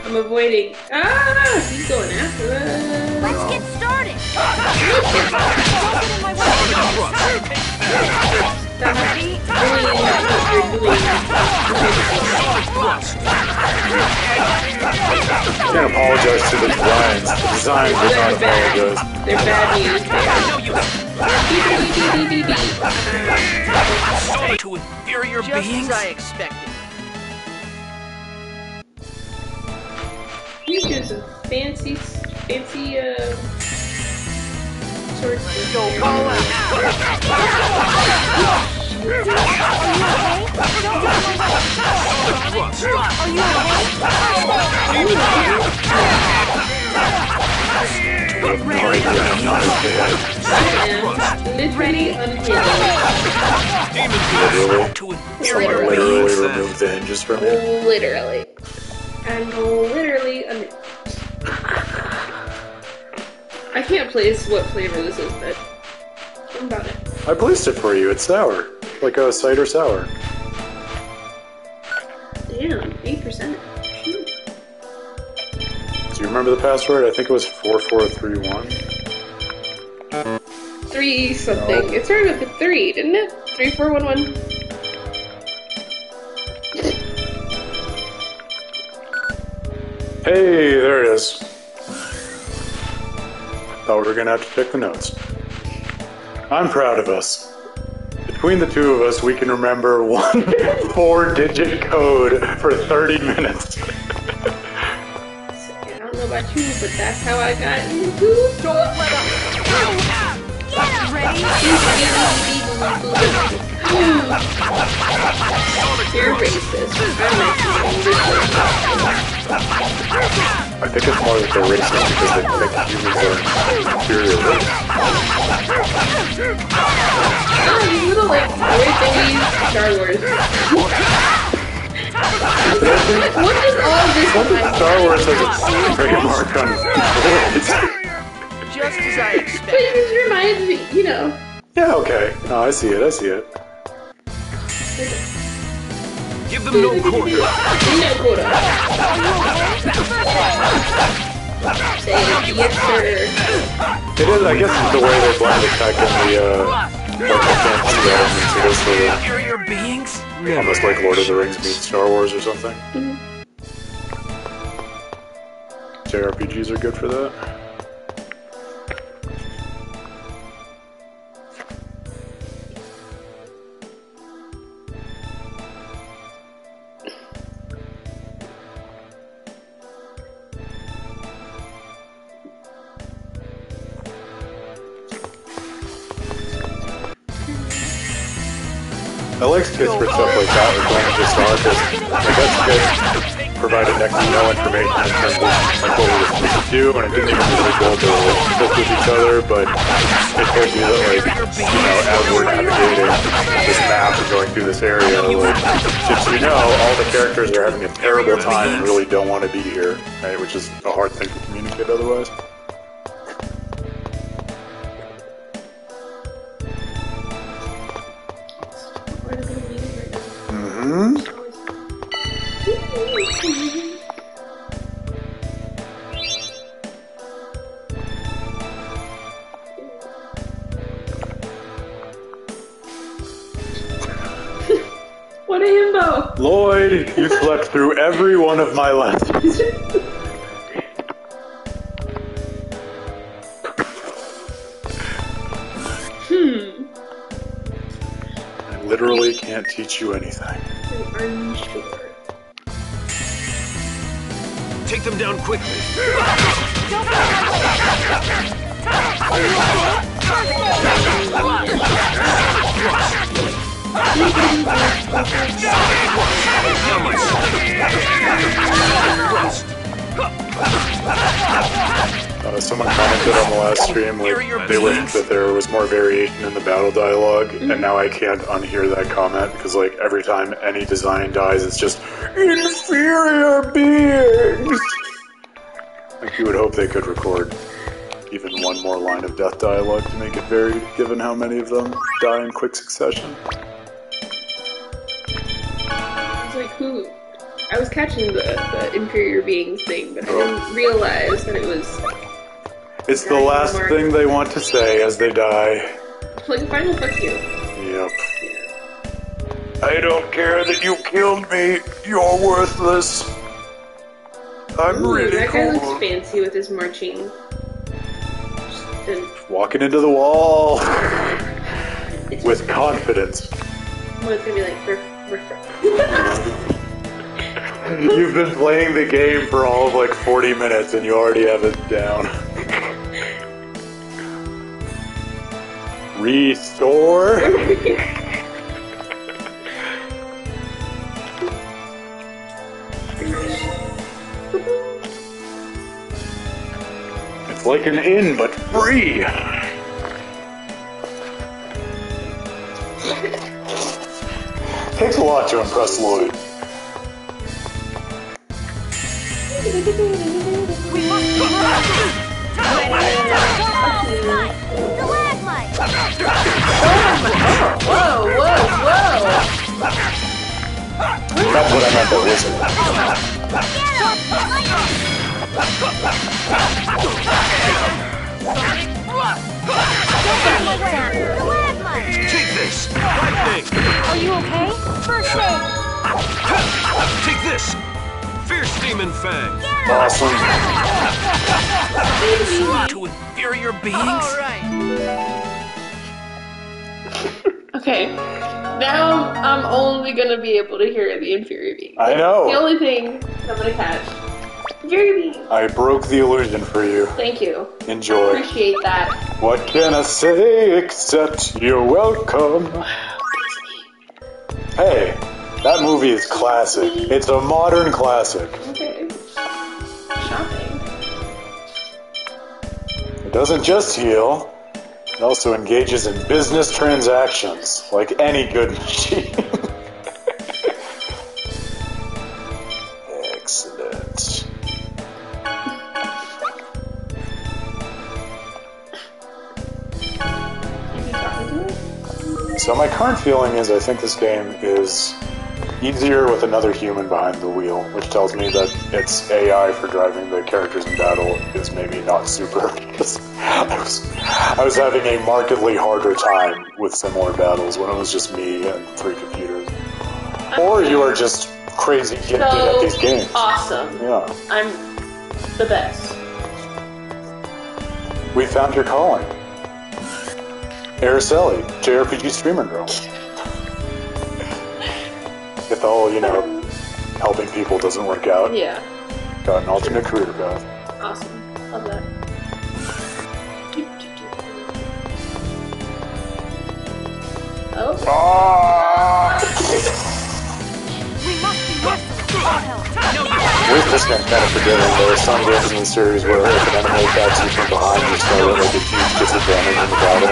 I'm avoiding. Ah! He's going after us. Let's get started. Stop doing what you're doing. Can't apologize to the designs. The designs do not apologize. They're bad news. To inferior Just beings? as I expected. He's doing some fancy, swords. Go all out. Literally unhinged. To Someone inferior literally beings? removed the hinges from it. Literally. I'm literally I can't place what flavor this is, but I'm about it. I placed it for you. It's sour. Like a cider sour. Damn, 8%. Do you remember the password? I think it was 4431. 3 something. No. It started with a 3, didn't it? 3411. Hey, there it is. Thought we were gonna have to check the notes. I'm proud of us. Between the two of us, we can remember one 4-digit code for 30 minutes. I don't know about you, but that's how I got into Don't let up. Ready? You're racist. I'm I think it's more that they're racist because they think humans are an inferior race. Oh, these little, like, boy thingies, Star Wars. What does all this mean? Star Wars has a trademark on boys. Just as I But expected. it just reminds me, you know. Yeah, okay. No, I see it, I see it. Give them no quarter. No quota. Say yes, sir. It is, I guess, the way they blend it back in the fantasy elements. It is sort Inferior beings? of almost like Lord of the Rings meets Star Wars or something. JRPGs are good for that. I like skits for stuff like that, like going to Star, because like that's good. Provided next to no information in terms of like what we were supposed to do, and it didn't even really build the relationship with each other, but it told you that like, you know, as we're navigating this map and going through this area, like, just so you know, all the characters are having a terrible time and really don't want to be here, right? Which is a hard thing to communicate otherwise. What a himbo! Lloyd, you slept through every one of my lessons. I literally can't teach you anything. I'm unsure. Take them down quickly. Someone commented on the last stream, like, they wished that there was more variation in the battle dialogue, and now I can't unhear that comment, because, like, every time any design dies, it's just, inferior beings! Like, you would hope they could record even one more line of death dialogue to make it varied, given how many of them die in quick succession. It's like, who? I was catching the inferior beings thing, but I didn't realize that it was... It's the last thing they want to say as they die. Like a final fuck you. Yep. Yeah. I don't care that you killed me. You're worthless. I'm really that cool. guy looks fancy with his marching. Walking into the wall with confidence. Well, it's gonna be like You've been playing the game for all of like 40 minutes and you already have it down. Restore. It's like an inn, but free. Takes a lot to impress Lloyd. We must Whoa, whoa, whoa! That's what I meant, though, isn't it? Take this! Lightning! Are you okay? First aid! Take this! Fierce Demon Fang! Awesome. To inferior beings? Alright. Okay, now I'm only gonna be able to hear the inferior being. I know. The only thing I'm gonna catch. Inferior being. I broke the illusion for you. Thank you. Enjoy. Appreciate that. What can I say except you're welcome? Hey, that movie is classic. It's a modern classic. Okay. Shopping. It doesn't just heal, it also engages in business transactions, like any good machine. Excellent. So my current feeling is I think this game is easier with another human behind the wheel, which tells me that its AI for driving the characters in battle is maybe not super, because I was having a markedly harder time with similar battles when it was just me and 3 computers. Or you are just crazy gifted at these games. Awesome. Yeah. I'm the best. We found your calling. Araceli, JRPG streamer girl. If the whole, helping people doesn't work out. Yeah. Got an alternate career path. Awesome. Love that. Oh. With this game kind of forgiving, there are some games in the series where if an enemy attacks you from behind, you start at like a huge disadvantage in the battle.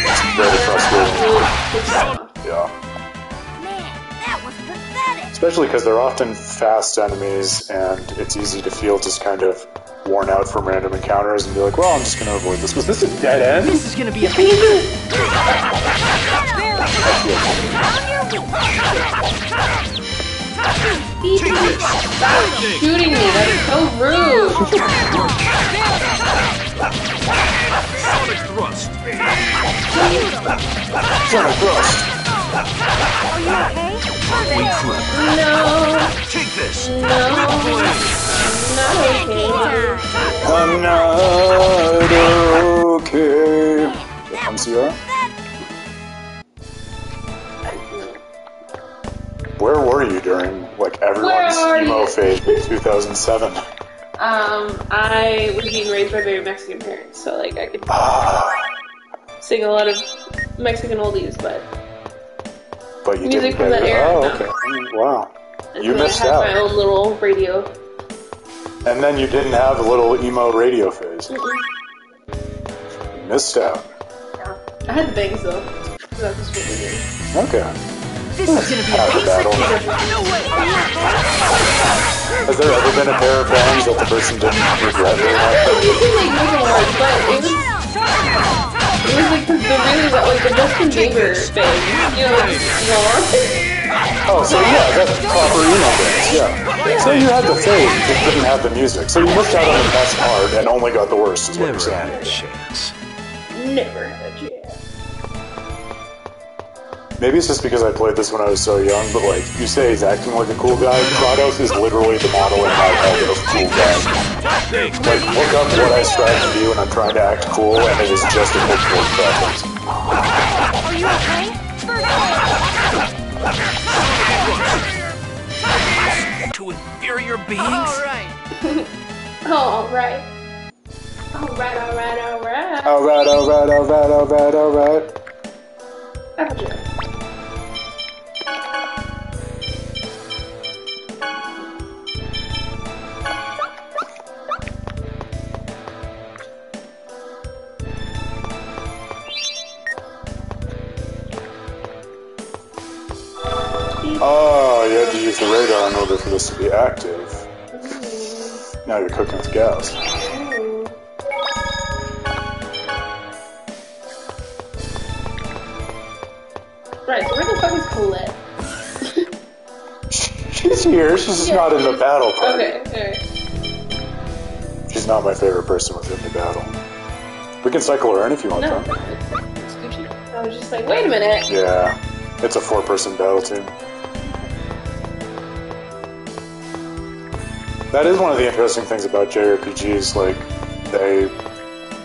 It's very frustrating. Yeah. Especially because they're often fast enemies, and it's easy to feel just kind of worn out from random encounters and be like, well, I'm just going to avoid this. Was this a dead end? This is gonna be a Stop shooting me, that is so rude! Sonic Thrust! Sonic Thrust! Are you okay? Incredibly clever. No. Take this. No. Pancake time. I'm not okay. I'm Sierra. Where were you during like everyone's emo phase in 2007? I was being raised by very Mexican parents, so like I could sing a lot of Mexican oldies, but you music didn't from get that it. era. Oh, No. okay. Wow. And You so missed I had out. my own little radio. And then you didn't have a little emo radio phase. You missed out. Yeah. I had the bangs though. So that's just what we did. Okay. This is gonna be a Half a piece battle. of no way. Has there ever been a pair of bangs that the person didn't regret very much? You can like make it work, but it was like the really like the Justin Bieber thing. You know, like, Oh, so yeah, that's proper emo bands, yeah. So you had the phase, you just didn't have the music. So you missed out on the best part and only got the worst, is what you're saying. never had a chance. Maybe it's just because I played this when I was so young, but like, you say he's acting like a cool guy, Kratos is literally the model in my head of cool guy. Like, look up what I strive to be when I'm trying to act cool, and it is just a picture of Kratos. Are you okay? To inferior beings? Alright. Alright. Alright. Alright. Applejack. Oh, you had to use the radar in order for this to be active. Now you're cooking with gas. Right, so where the fuck is Colette? She's here, she's just not in the battle part. Okay, alright. She's not my favorite person within the battle. We can cycle her in if you want No. to. It's Gucci. I was just like, wait a minute. Yeah, it's a 4-person battle team. That is one of the interesting things about JRPGs, like, they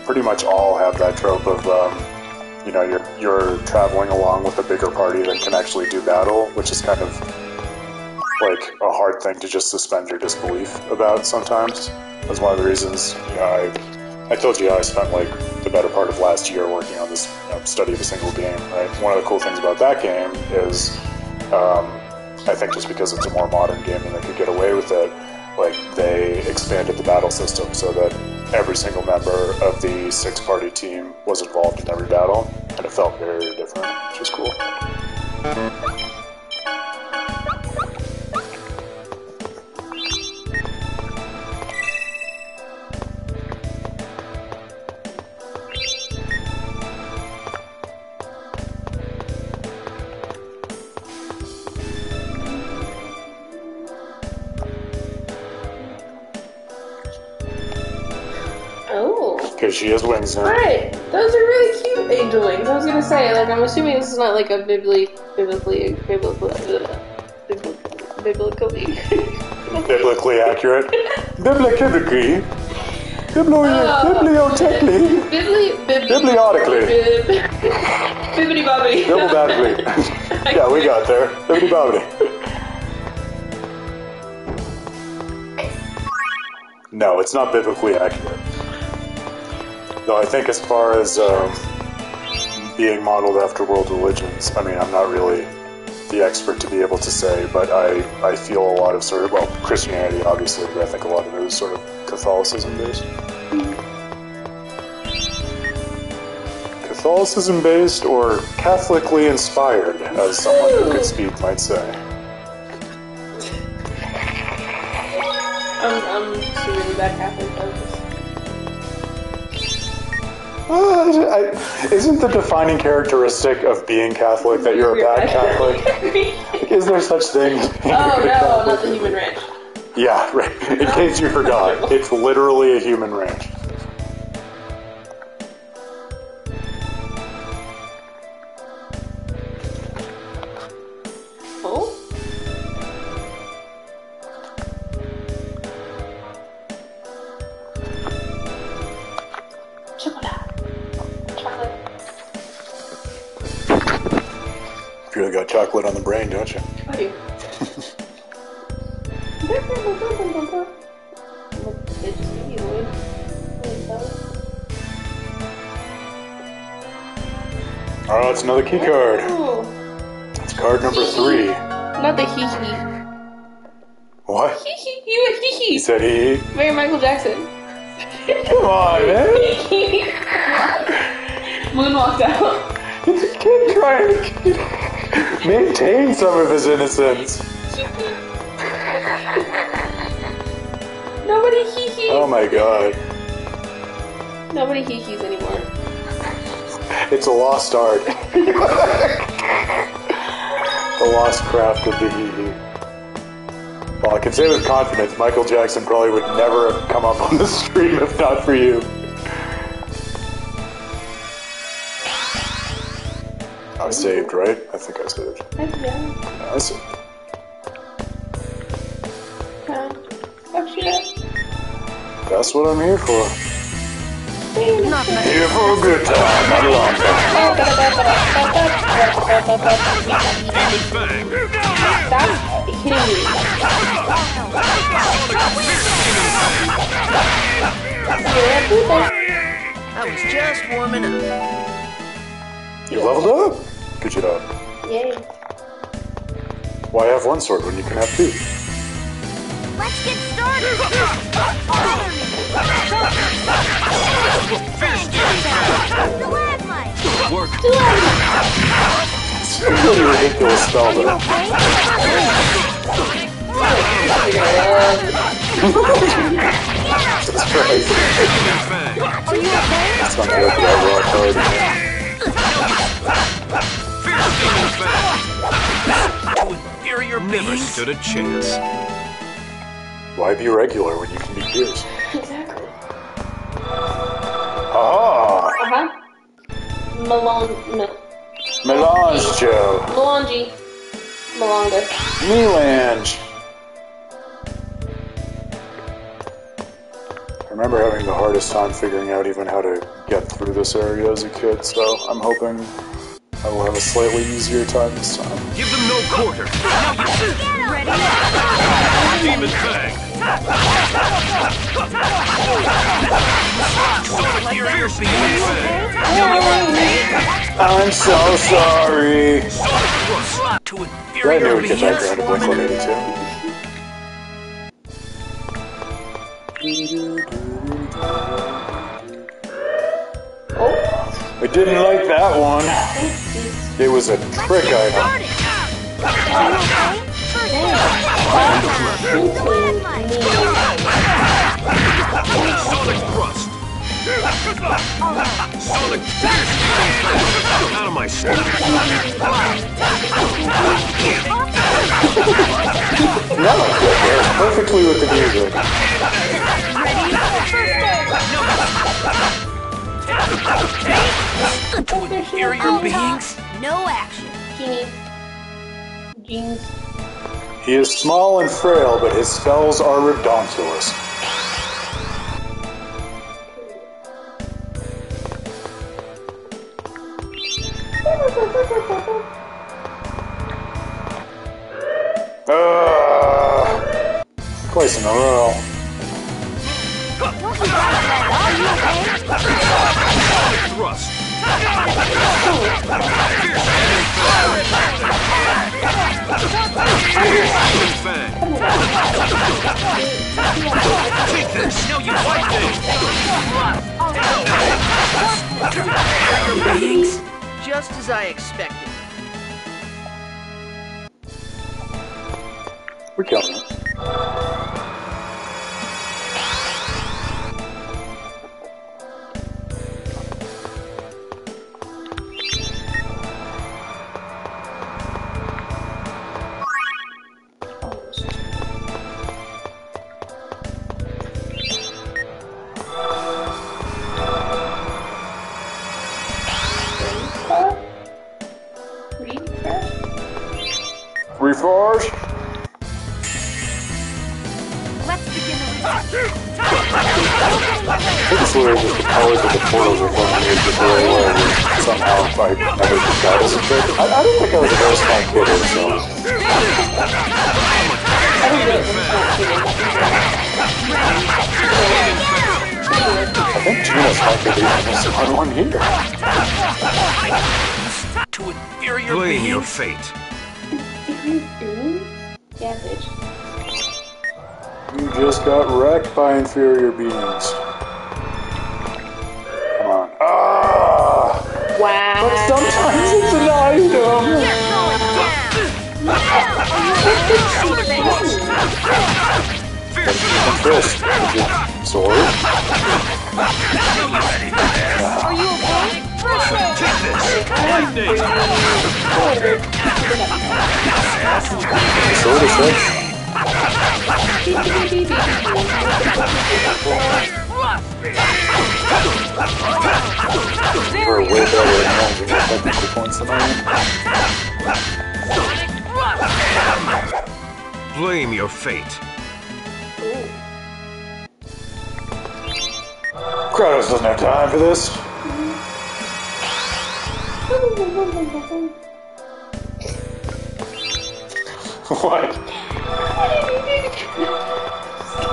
pretty much all have that trope of, you know, you're traveling along with a bigger party that can actually do battle, which is kind of, like, a hard thing to just suspend your disbelief about sometimes. That's one of the reasons, you know, I told you I spent, like, the better part of last year working on this study of a single game, right? One of the cool things about that game is, I think just because it's a more modern game and they could get away with it, like, they expanded the battle system so that every single member of the 6-party team was involved in every battle, and it felt very different, which was cool. Oh. Because she has wings now. Right. Those are really cute angel wings. I was gonna say, like, I'm assuming this is not like a biblically Biblically accurate. Bibliotechnically. Bibliotically. Bibliotically. Bibbidi bobbidi. Bibbidi. Yeah, we got there. Bibbidi bobbidi. No, it's not biblically accurate. Though I think as far as being modeled after world religions, I mean, I'm not really the expert to be able to say, but I feel a lot of sort of, well, Christianity obviously, but I think a lot of it is sort of Catholicism based. Catholicism based or Catholically inspired, as someone who could speak might say. I'm just a really bad Catholic focus. Isn't the defining characteristic of being Catholic that you're a bad Catholic? Like, is there such thing as being Oh a good no, Catholic? not the human ranch. Yeah, right. In case you forgot, it's literally a human ranch. Oh? chocolate on the brain, don't you? I do. Oh, it's another key card. Oh. It's card number 3. Not the hee-hee. What? Hee-hee. You went hee-hee. He said he. Very Michael Jackson. Come on, man. Moon walked out. He's a kid trying to maintain some of his innocence. Nobody hee-hee. Oh my god. Nobody hee-hees anymore. It's a lost art. The lost craft of the hee-hee. Well, I can say with confidence, Michael Jackson probably would never have come up on the stream if not for you. I saved, right? I think I saved. Yeah. I saved. That's what I'm here for. Here for a good time, not a long time. Demon Fang. Stop hitting me. I was just warming up. You leveled up? Good job. Yay. Why have one sword when you can have 2? Let's get started! Fierce Demon Fang. Stalagmite! Work. It's a really ridiculous spell, though. That's right. Demon Fang. That's not good for that rock card. Fierce Demon Fang. To inferior never stood a chance. Why be regular when you can be fierce? Exactly. Ah! Uh-huh. Melange Joe. Melange. Malonga. Melange. I remember having the hardest time figuring out even how to get through this area as a kid, so I'm hoping I will have a slightly easier time this time. Give them no quarter. Ready? Demon Fang. Fierce Demon Fang. I'm so sorry. To I inferior knew we'd get that beings. down to Blink-182. I didn't like that one. It was a trick item. Sonic Thrust. Sonic Fierce Demon Fang. Out of my sight. No, it pairs perfectly with the music. To inferior beings. No action. Jeans. He is small and frail, but his spells are redonkulous. Twice in a row. Thrust. Demon Fang. Take this. Now you fight things. Beings. Just as I expected. We're killing it. Let's Refresh. get think it's literally just the colors of the portals are fucking me just the right way. Somehow, I never just got as a kid. I don't think I was a very smart kid, so. I think Gina's might be the most fun one here. To inferior Blame your beings. fate. Yeah, bitch. You just got wrecked by inferior beings. Come on. Ah! Wow. But sometimes it's an item! Fist. Sword? Are you okay? Sword is right. We're way better at managing our technical points than I am. Blame your fate. Kratos doesn't have time for this. What?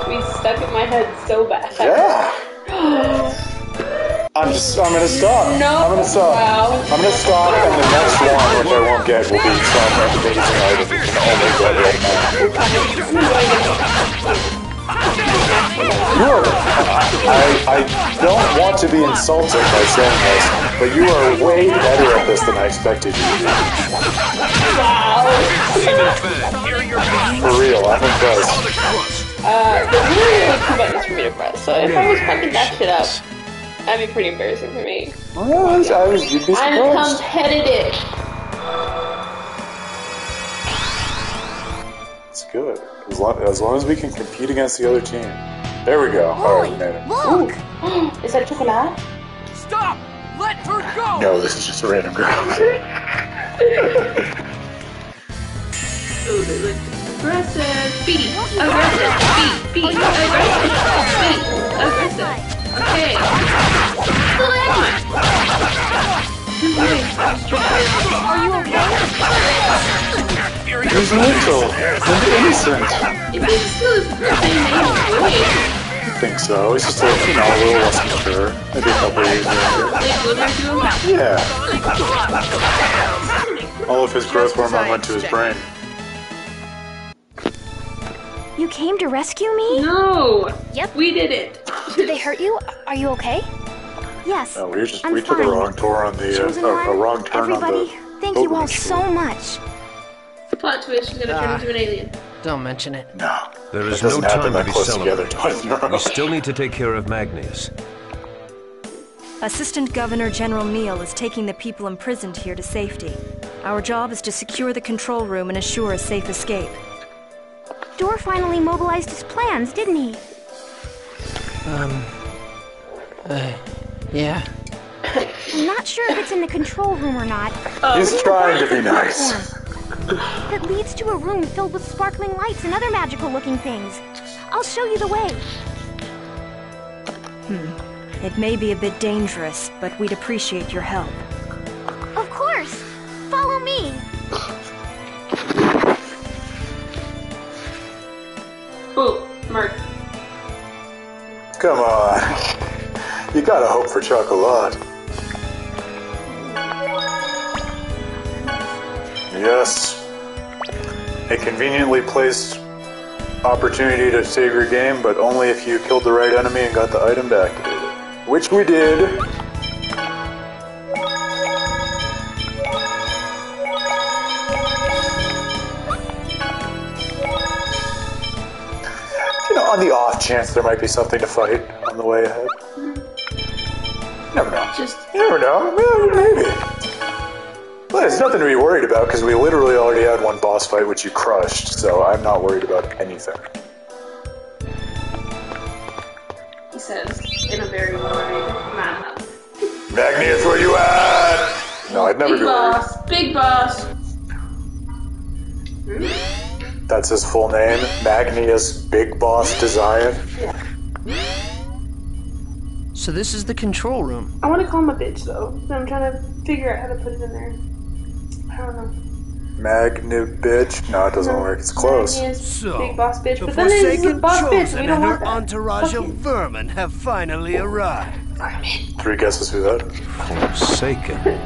We stuck in my head so bad. Yeah. I'm gonna stop. No. I'm gonna stop. Wow. I'm gonna stop, and the next one, which I won't get, will be some amazing item you can only get right now. I don't want to be insulted by saying this, but you are way better at this than I expected you to be. For real, I'm impressed. There's really only 2 buttons for me to press, so if I was fucking that shit up, that'd be pretty embarrassing for me. Well, you'd be I'm surprised. competitive. It's good. As long as we can compete against the other team. There we go. Alright, we made it. Look! Is that chocolate? Stop! Let her go! No, this is just a random girl. Ooh, they look aggressive. Beat. Aggressive. Beat. Aggressive. Beat. Aggressive. Okay. Come on. Are you okay? He's little and innocent. If it still is the same name, really. I think so. He's just a little less mature. Maybe a couple years younger. Yeah. All of his growth hormone went to his brain. You came to rescue me? No. Yep. We did it. Did they hurt you? Are you okay? Yes. No, we took a fine. wrong tour on the Chosen a one, wrong turn everybody, on the. thank you all pilgrimage so tour. much. Plot twist, she's gonna turn into an alien. Don't mention it. No. There is That no doesn't happen time to that be close together celebrating. twice in a row. We still need to take care of Magnius. Assistant Governor General Neal is taking the people imprisoned here to safety. Our job is to secure the control room and assure a safe escape. Dorr finally mobilized his plans, didn't he? Yeah. I'm not sure if it's in the control room or not. He's trying to be nice. That leads to a room filled with sparkling lights and other magical-looking things. I'll show you the way. It may be a bit dangerous, but we'd appreciate your help. Of course! Follow me! Oh, Mark. Come on. You gotta hope for chocolate. Yes. A conveniently placed opportunity to save your game, but only if you killed the right enemy and got the item to activate it. Which we did. On the off chance there might be something to fight on the way ahead. Never know. You never know. Maybe. Well, there's nothing to be worried about because we literally already had one boss fight which you crushed, so I'm not worried about anything. He says in a very worried manner. Magnius, where you at? No, I'd never Big be boss. Big boss. That That's his full name. Magnius Big Boss Design. So this is the control room. I want to call him a bitch, though. So I'm trying to figure out how to put it in there. I don't know. Magni bitch. No, it doesn't work. It's close. So, Big boss bitch. the But then there's Forsaken boss bitch. Chosen We don't and her want that. entourage of Fucking vermin have finally arrived. vermin. 3 guesses who that? Forsaken.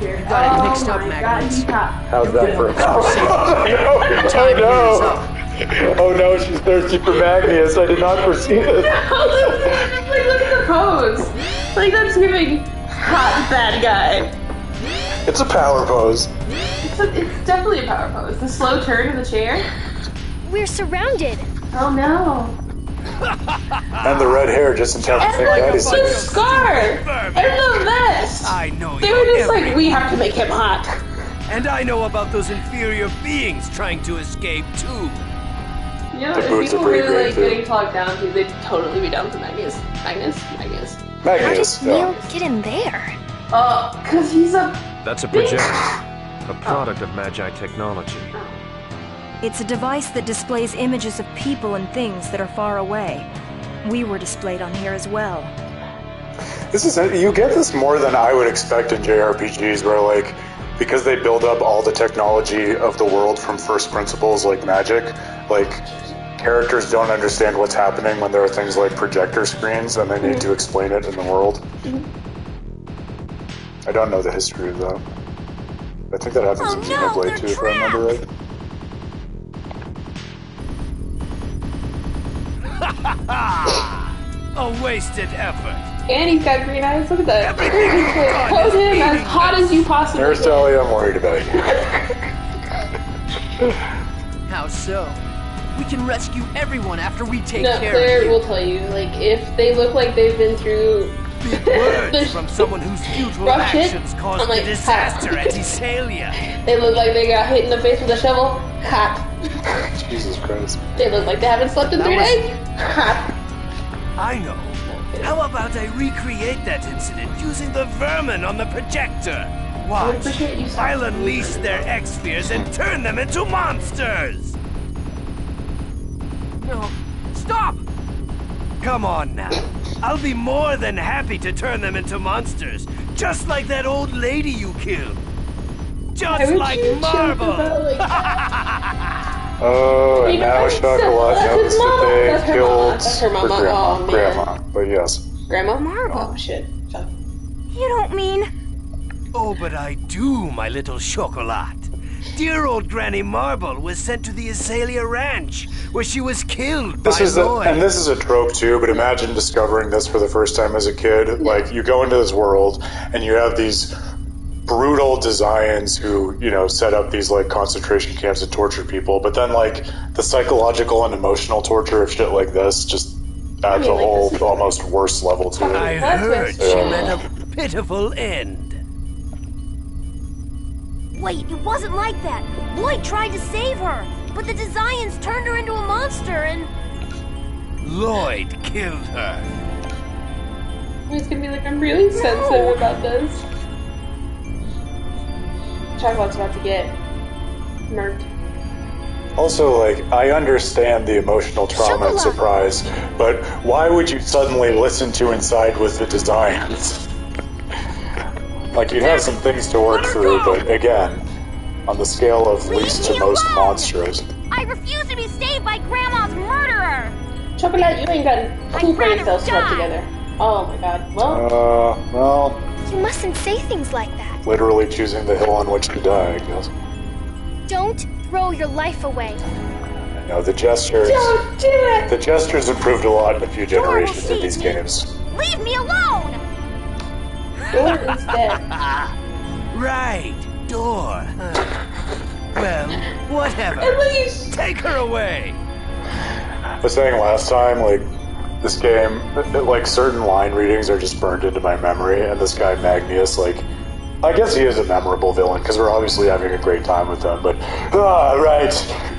You got it mixed up, Magnus. How's that for a Time Oh is up. no! Oh no, she's thirsty for Magnius. I did not foresee this. Like, look at the pose. Like, that's giving hot bad guy. It's a power pose. It's definitely a power pose. The slow turn in the chair. We're surrounded. Oh no. And the red hair just in time to think Daddy's The scarf and the vest. I know They you're were just every- like, we have to make him hot. And I know about those inferior beings trying to escape too. You know, The if boots are people pretty really great, like too. getting talked down to, they'd totally be down for Magnius. Magnius. How Magnius. did Neil get in there? Cause he's a That's a projector, a product of Magi technology. It's a device that displays images of people and things that are far away. We were displayed on here as well. This is you get this more than I would expect in JRPGs, where like because they build up all the technology of the world from first principles, like magic, like characters don't understand what's happening when there are things like projector screens and they need to explain it in the world. I don't know the history of that. I think that happens in Xenoblade too, if I remember right. A wasted effort. and he's got green eyes. Look at that. Everything you've done Pose is him as meaningless. hot as you possibly Nurse can. Dahlia, I'm worried about you. How so? We can rescue everyone after we take No, care Claire of you. will tell you. Like, if they look like they've been through Big words the from someone whose futile rough shit, actions caused I'm like, the disaster at Isalia. they look like they got hit in the face with a shovel, hot. Jesus Christ. They look like they haven't slept in 3 was- days, hot. I know. How about I recreate that incident using the vermin on the projector? I would Watch. appreciate you I'll unleash their X-spheres and turn them into monsters! No. Stop! Come on now. I'll be more than happy to turn them into monsters, just like that old lady you killed. Why Just would like you joke Marble! about, like, Oh, and You know, now that's Chocolat his knows mama. that That's they her killed mama. That's her her mama. grandma. Oh, man. Grandma, but yes. Grandma Marble. Oh, shit. Fuck. You don't mean... Oh, but I do, my little Chocolat. Dear old Granny Marble was sent to the Azalea Ranch, where she was killed This by is Lloyd. and this is a trope too, but imagine discovering this for the first time as a kid. Like, you go into this world, and you have these brutal designs who, you know, set up these, like, concentration camps and torture people, but then, like, the psychological and emotional torture of shit like this just adds a like, whole, this is- almost worse level to I it. That's heard what's- she met a pitiful end. Wait, it wasn't like that. Lloyd tried to save her, but the Desians turned her into a monster and... Lloyd killed her. He's gonna be like, I'm really sensitive about this. Chocolat's about to get murked. Also, like, I understand the emotional trauma and surprise, but why would you suddenly listen to and side with the designs? Like, you'd have some things to work through, but again, on the scale of least to most monstrous. I refuse to be saved by Grandma's murderer! Chocolate, you ain't got two I'd brain rather cells stuck die. together. Oh my god. Well, Well, You mustn't say things like that. literally choosing the hill on which to die, I guess. Don't throw your life away. I know, the gestures... don't do it! The gestures improved a lot in a few Dorr will generations of these save me. games. Leave me alone! Dorr is dead. Right, Dorr. Well, whatever. At least! Take her away. I was saying last time, like, this game, like, certain line readings are just burned into my memory, and this guy Magnius, like, I guess he is a memorable villain, because we're obviously having a great time with him, but, right,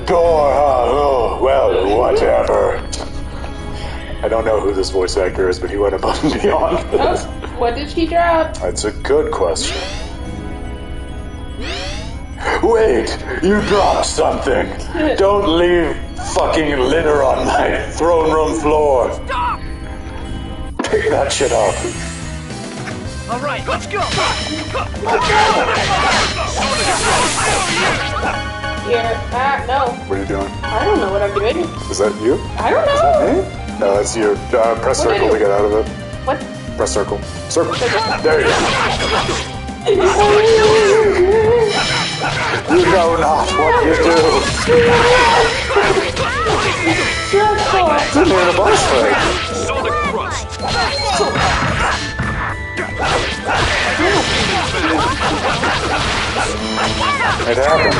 Dorr, oh, well, whatever. I don't know who this voice actor is, but he went above and beyond for this. What did she drop? That's a good question. Wait, you dropped something. Don't leave fucking litter on my throne room floor. Stop! Pick that shit up. All right, let's go. Here. No. What are you doing? I don't know what I'm doing. Is that you? I don't know. Is that me? No, that's you. Press What do I circle do? to get out of it. What? Press circle. Circle. There you go. You know not what you do. Didn't even a boss fight. Sonic thrust. It happened.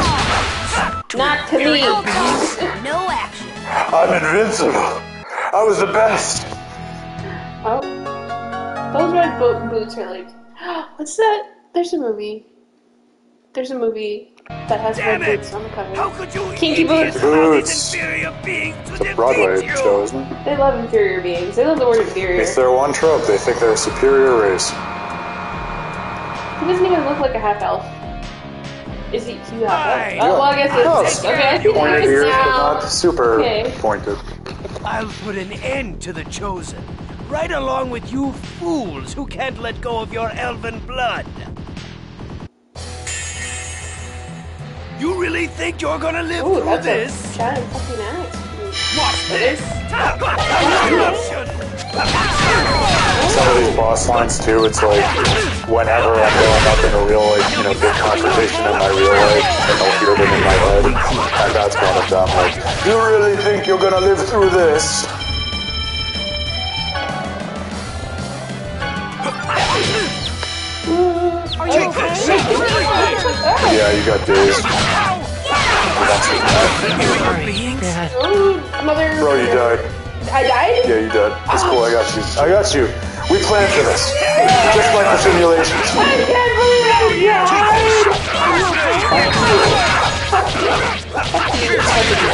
Not to me. No action. I'm invincible. I was the best. Oh. Those red boots are like... What's that? There's a movie. There's a movie that has Damn red it! boots on the cover. How could you Kinky idiots boots. allow these Boots. inferior beings to It's a Broadway defeat show, you? isn't it? They love inferior beings. They love the word inferior. It's their one trope. They think they're a superior race. He doesn't even look like a half elf. Is he half Aye. elf? Oh, well, I guess it's... Yeah. Okay, I see Pointed the ears, but now. not super Okay. pointed. I'll put an end to the Chosen, right along with you fools who can't let go of your elven blood. You really think you're gonna live Ooh, through that's this? a giant fucking axe. Watch this! Some of these boss lines too, it's like whenever I'm going up in a real, like, you know, big confrontation in my real life, and I'll hear them in my head, and that's one of them. Like, you really think you're gonna live through this? Are you okay? Yeah, you got dazed. Ooh, mother... Bro, you died. I died? Yeah, you did. It's cool. I got you. I got you. We planned for this, just like the simulations. I can't believe I died!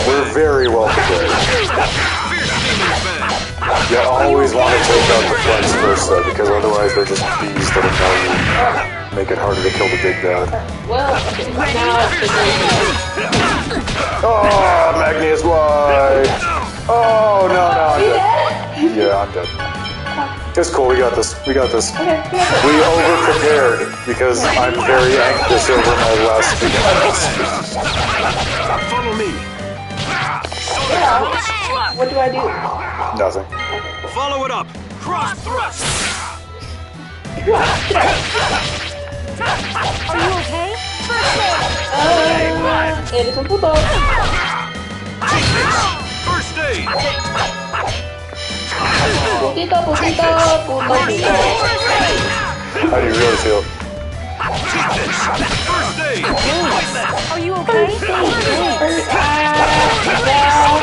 We're very well prepared. You always want to take out the friends first, though, because otherwise they're just bees that annoy you. Make it harder to kill the big bad. Well, okay, now it's the Oh, Magnius, why? Oh, no, I'm dead. Yeah, I'm dead. It's cool, we got this. We got this. Okay, We over-prepared because I'm very anxious over my last defense. Follow me. yeah. What do I do? Nothing. Follow it up. Cross thrust. Are you okay? Eres un puto. First aid. Putito, putito, putito. How do you really feel? First aid. Are you okay?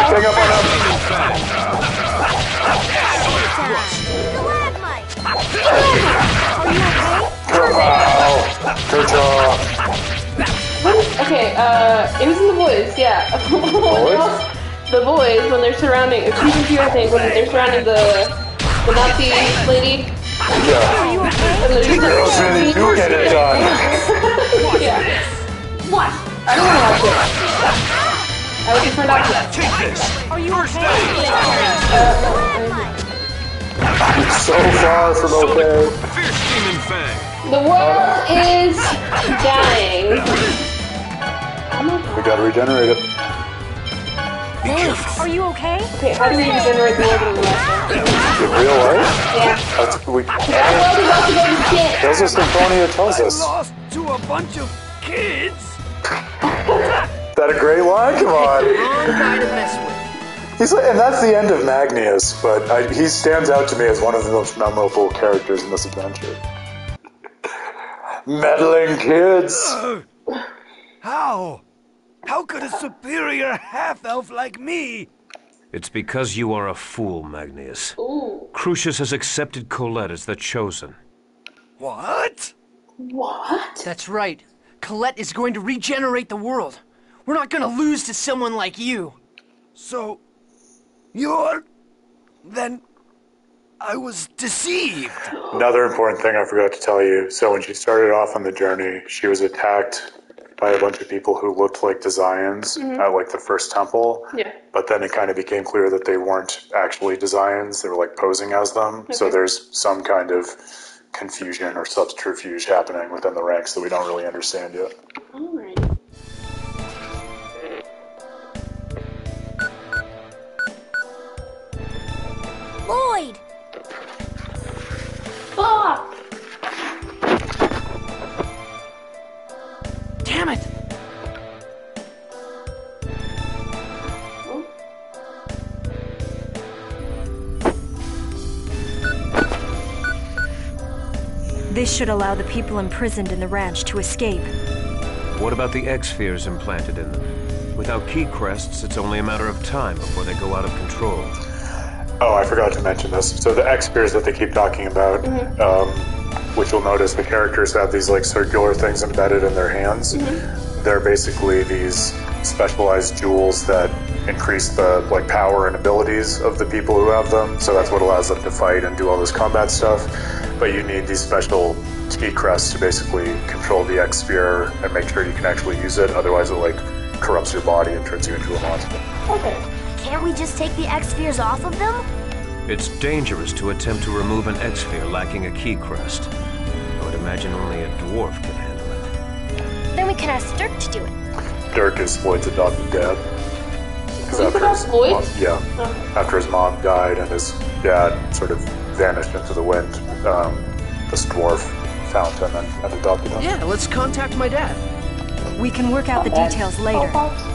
Hang up on him. Kerchow. Okay, it was in the boys, yeah. The boys, when they're surrounding, season 2, I think, when they're surrounding the Nazi lady. Yeah. And they're just Girls really do get it done. Yeah. What? I don't want to watch it. I would prefer not to. Take this. Are you okay? I'm so far from okay. Fierce demon fang. The world is dying. We gotta regenerate it. Are you okay? Okay, how do we regenerate the world in the last In real life? Yeah. That's, we, That world is about to go to shit. There's a Symphonia tells I us. lost to a bunch of kids. That a great line? Come on. Wrong guy to mess with. He's like, and that's the end of Magnius, but he stands out to me as one of the most memorable characters in this adventure. Meddling kids. How? How could a superior half-elf like me? It's because you are a fool, Magnius. Ooh. Crucius has accepted Colette as the Chosen. What? What? That's right. Colette is going to regenerate the world. We're not going to lose to someone like you. So, you're... then... I was deceived. Another important thing I forgot to tell you. So when she started off on the journey, she was attacked by a bunch of people who looked like Desians at like the first temple. Yeah. But then it kind of became clear that they weren't actually Desians. They were like posing as them. Okay. So there's some kind of confusion or subterfuge happening within the ranks that we don't really understand yet. Alright. Lloyd! Fuck! Damn it! This should allow the people imprisoned in the ranch to escape. What about the X-spheres implanted in them? Without key crests, it's only a matter of time before they go out of control. Oh, I forgot to mention this. So the X-spheres that they keep talking about, which you'll notice the characters have these like circular things embedded in their hands. They're basically these specialized jewels that increase the like power and abilities of the people who have them. So that's what allows them to fight and do all this combat stuff. But you need these special key crests to basically control the X-sphere and make sure you can actually use it. Otherwise, it like corrupts your body and turns you into a monster. Okay. Can't we just take the X-spheres off of them? It's dangerous to attempt to remove an X-sphere lacking a key crest. I would imagine only a dwarf can handle it. Then we can ask Dirk to do it. Dirk is Floyd's adopted dad. You forgot Floyd? After his mom died and his dad sort of vanished into the wind, this dwarf found him and adopted him. Yeah, let's contact my dad. We can work out the details later.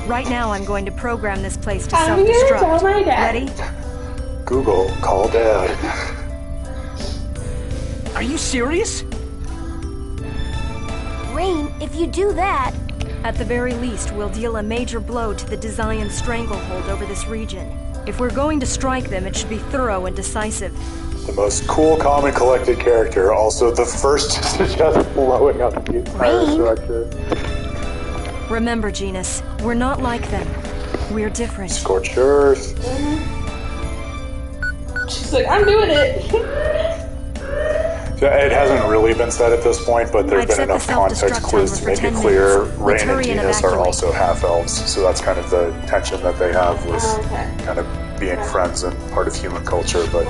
Right now, I'm going to program this place to I'm gonna tell self-destruct. my dad. Ready? Google, call dad. Are you serious? Rain, if you do that... At the very least, we'll deal a major blow to the Desian stranglehold over this region. If we're going to strike them, it should be thorough and decisive. The most cool, calm, and collected character, also the first to suggest blowing up the entire structure. Remember, Genus, we're not like them. We're different. Scorched Earth. She's like, I'm doing it. It hasn't really been said at this point, but there's been enough context clues to make it clear Rain and Genus are also half-elves, so that's kind of the tension that they have with kind of being friends and part of human culture, but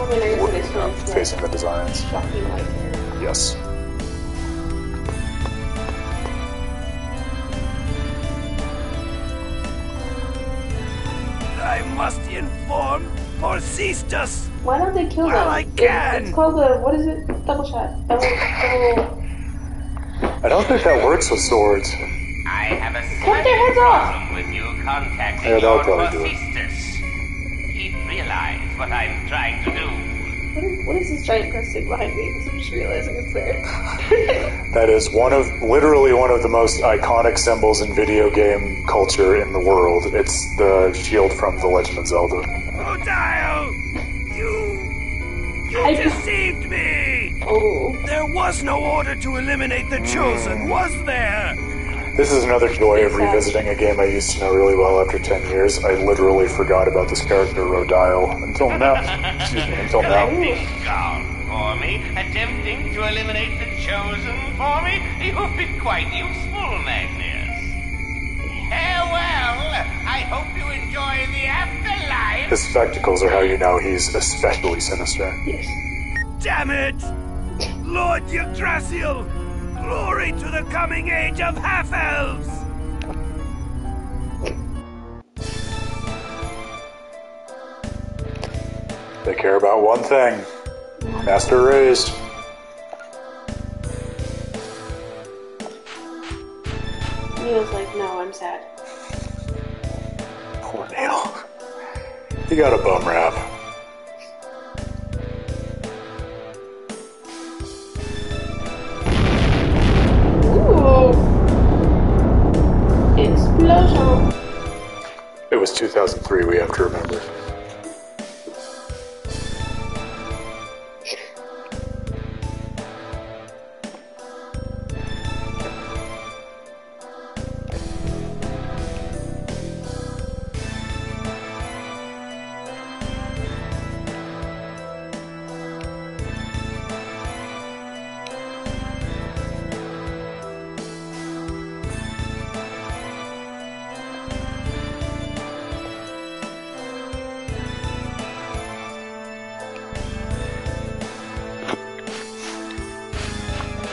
facing the Desians. Yes. I must inform Forsistus. Why don't they kill them? Well, I can. It's called a, what is it? Double shot. Double. I don't think that works with swords. I have a Cut their heads off! problem with you contacting Yeah, that'll your probably do it. Forsistus. He'd realize what I'm trying to do. What is this giant crescent behind me? Because I'm just realizing it's there. That is literally one of the most iconic symbols in video game culture in the world. It's the shield from The Legend of Zelda. Odile! You deceived me! Oh. There was no order to eliminate the Chosen, was there? This is another joy of revisiting a game I used to know really well after 10 years. I literally forgot about this character, Rodile, until now. Until now. Gone for me, attempting to eliminate the Chosen for me. You've been quite useful, Magnius. Farewell. I hope you enjoy the afterlife. His spectacles are how you know he's especially sinister. Yes. Damn it! Lord Yggdrasil! Glory to the coming age of half-elves! They care about one thing. Master raised. Neil's like, no, I'm sad. Poor Neil. He got a bum rap. Ooh. Explosion. It was 2003, we have to remember.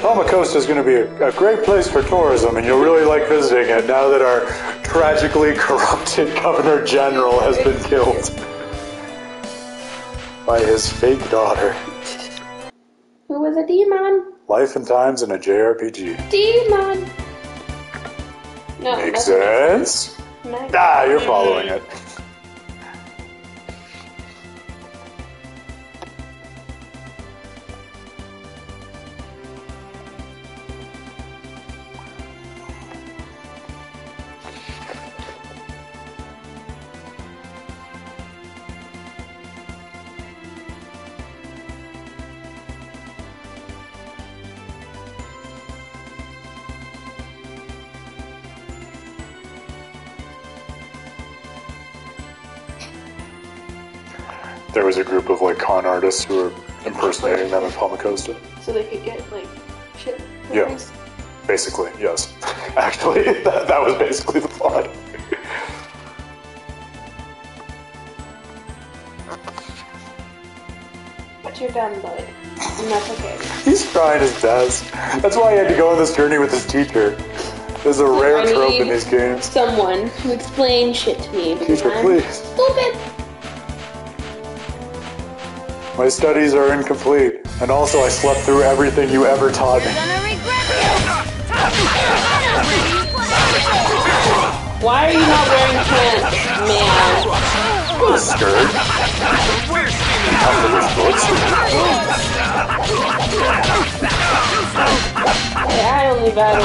Palmacosta is going to be a great place for tourism, and you'll really like visiting it now that our tragically corrupted Governor General has been killed by his fake daughter. Who was a demon? Life and Times in a JRPG. Demon! No, Makes sense? You're following it. There was a group of like con artists who were impersonating them in Palmacosta. So they could get like shit. Yeah, basically, yes. Actually, that was basically the plot. But you're done, bud. And that's okay. He's trying his best. That's why he had to go on this journey with his teacher. There's a rare trope in these games. Someone to explain shit to me. Teacher, please. Stupid! My studies are incomplete, and also I slept through everything you ever taught me. Why are you not wearing pants, man? A skirt. Hey, I only battle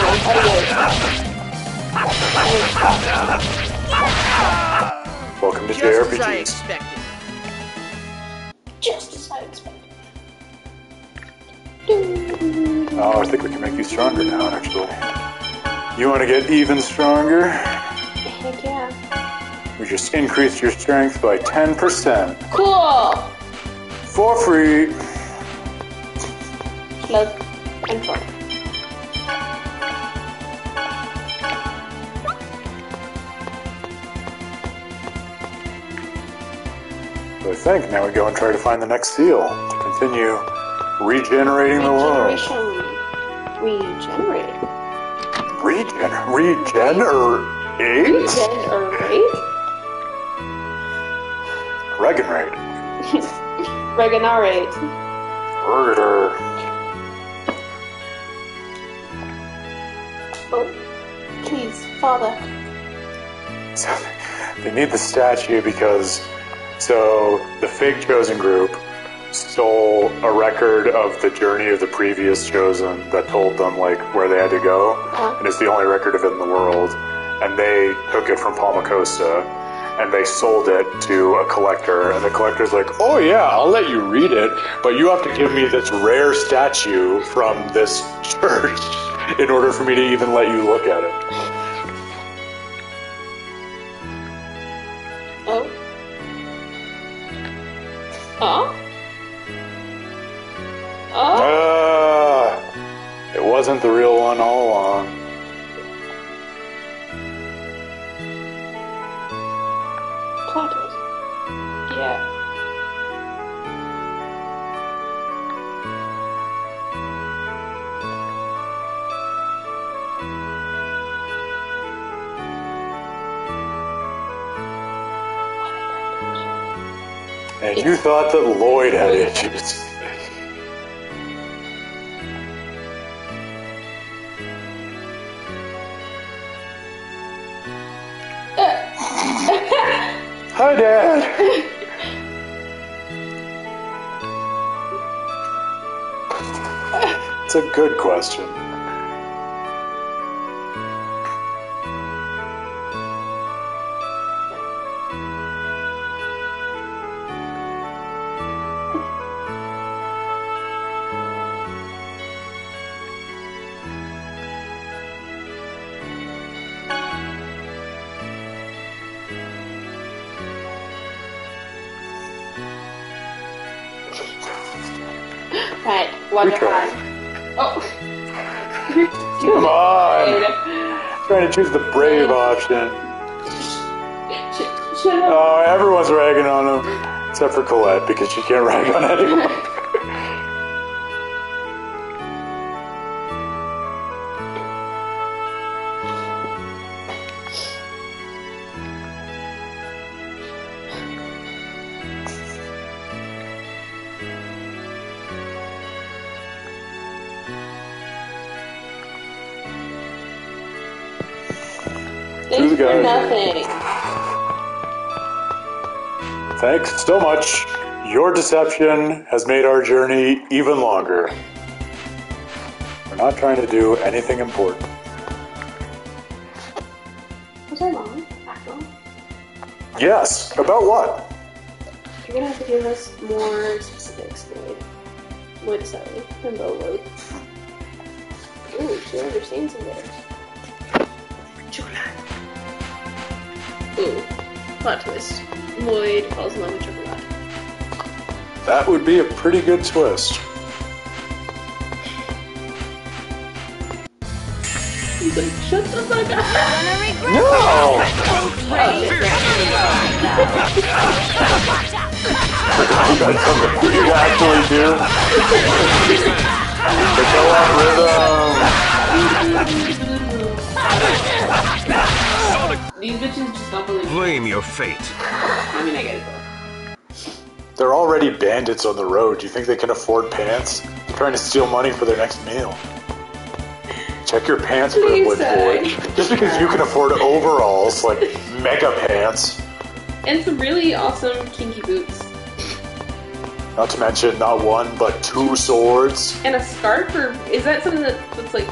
in Welcome to Just as I JRPGs. expected. Just as I expected. Oh, I think we can make you stronger now, actually. You want to get even stronger? Heck yeah. We just increased your strength by 10%. Cool! For free. Love and fun. So I think now we go and try to find the next seal to continue regenerating the world. Regenerate? Regenerate? Regenerate? Regenerate. Regenerate. Oh, please, Father. So they need the statue because the fake chosen group stole a record of the journey of the previous chosen that told them like where they had to go, and it's the only record of it in the world. And they took it from Palmacosta and they sold it to a collector, and the collector's like, "Oh yeah, I'll let you read it, but you have to give me this rare statue from this church in order for me to even let you look at it." Oh. Oh? Oh? It wasn't the real one all along. Plot twist. Yeah. And you thought that Lloyd had issues. Hi, Dad. It's a good question. Right, one more time. Oh. Come on. Trying to choose the brave option. Shut up. Oh, everyone's ragging on him. Except for Colette, because she can't rag on anyone. Thanks for nothing. Thanks so much. Your deception has made our journey even longer. We're not trying to do anything important. Was I wrong? Act wrong? Yes, about what? You're gonna have to give us more specifics, Lloyd. Lloyd, sorry. Hello, Lloyd. Ooh, she understands some letters. Chocolate. Ooh, plot twist. Lloyd falls in love with chocolate. That would be a pretty good twist. He's like, shut the fuck up! No! You actually do? The co-op rhythm! These bitches just don't believe me. Blame your fate. I mean, I get it though. They're already bandits on the road. Do you think they can afford pants? They're trying to steal money for their next meal. Check your pants privilege, boy. Just because you can afford overalls, like mega pants. And some really awesome kinky boots. Not to mention, not one, but 2 swords. And a scarf, or is that something that's like...